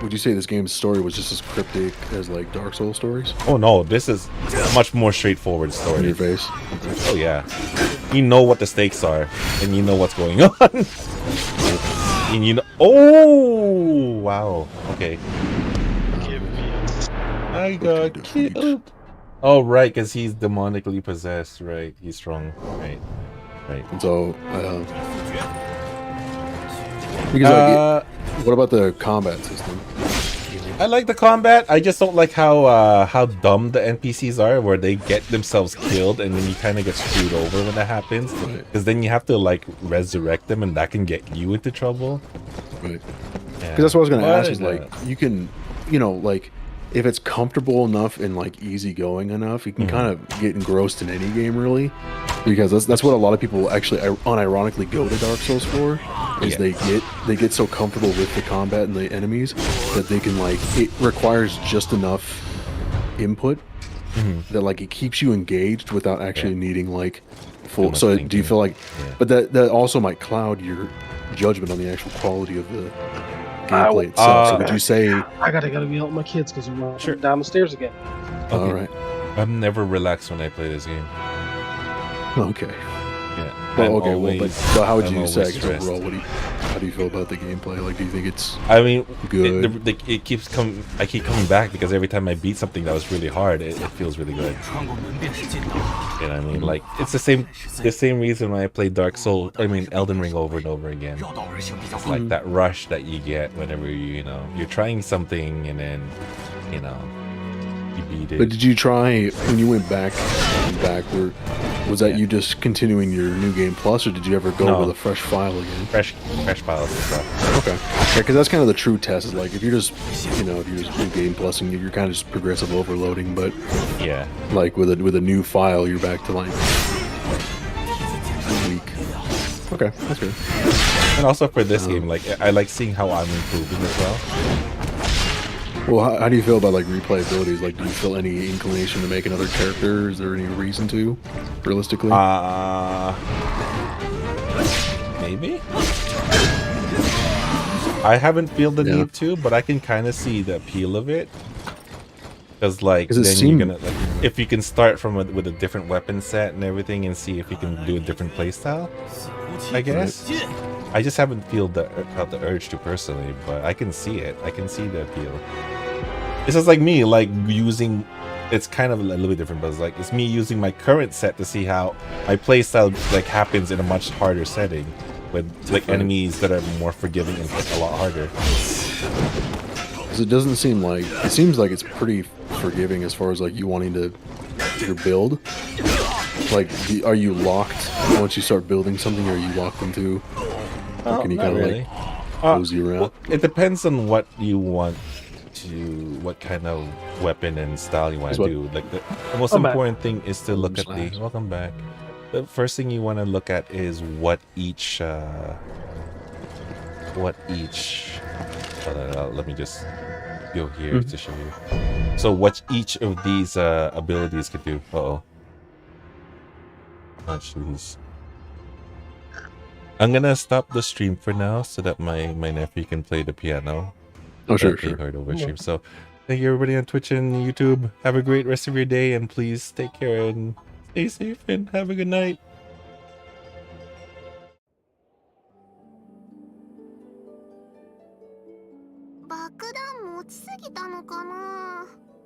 Would you say this game's story was just as cryptic as like Dark Souls stories? Oh no, this is a much more straightforward story. In your face. Oh yeah, you know what the stakes are, and you know what's going on. And you know. Oh wow. Okay. I got killed. Oh right, because he's demonically possessed. Right, he's strong. Right. And so, because what about the combat system? I like the combat. I just don't like how dumb the NPCs are, where they get themselves killed and then you kind of get screwed over when that happens. Because then you have to like resurrect them, and that can get you into trouble. Right. Because that's what I was going to ask. Is like you can, like if it's comfortable enough and like easygoing enough, you can kind of get engrossed in any game really. Because that's what a lot of people actually unironically go to Dark Souls for, is they get so comfortable with the combat and the enemies that they can like, it requires just enough input that like it keeps you engaged without actually needing like full. So do you feel like, but that also might cloud your judgment on the actual quality of the gameplay itself. So would you say I gotta be helping my kids because they're down the stairs again. All right. I'm never relaxed when I play this game. Okay. Yeah. Well, okay, but how would I'm you always say stressed. overall? How do you feel about the gameplay? Like, do you think it's? I mean, good. it keeps coming. I keep coming back because every time I beat something that was really hard, it feels really good. You know what I mean? Like it's the same reason why I play Dark Souls. I mean, Elden Ring over and over again. It's like that rush that you get whenever you're trying something and then you beat it. But did you try when you went back? Was that you just continuing your new game plus, or did you ever go with a fresh file again? Fresh files and stuff. Okay, yeah, because that's kind of the true test. Is like if you're just new game plusing, you're kind of just progressive overloading. But yeah, like with a new file, you're back to like weak. Okay, that's good. And also for this game, like I like seeing how I'm improving as well. Well, how do you feel about like replayability? Like, do you feel any inclination to make another character? Is there any reason to, realistically? Maybe. I haven't felt the need to, but I can kind of see the appeal of it. Because like then you're gonna if you can start from with a different weapon set and everything, and see if you can do a different playstyle. I guess. I just haven't felt the urge to personally, but I can see it. I can see the appeal. It's just like me, like using. It's kind of a little bit different, but it's like it's me using my current set to see how my playstyle like happens in a much harder setting, with like enemies that are more forgiving and a lot harder. Because it doesn't seem like it seems like it's pretty forgiving as far as like you wanting to your build. Like, are you locked once you start building something? Are you locked into? Or can you kind of like cozy around? Well, it depends on what you want what kind of weapon and style you want to do. Like the most important thing is to look at the welcome back. The first thing you want to look at is what each let me just go here to show you. So what each of these abilities could do. Jeez. I'm gonna stop the stream for now so that my nephew can play the piano. Oh, sure. Heard over stream. So thank you everybody on Twitch and YouTube. Have a great rest of your day, and please take care and stay safe and have a good night. Bakdan 持ちすぎたのかな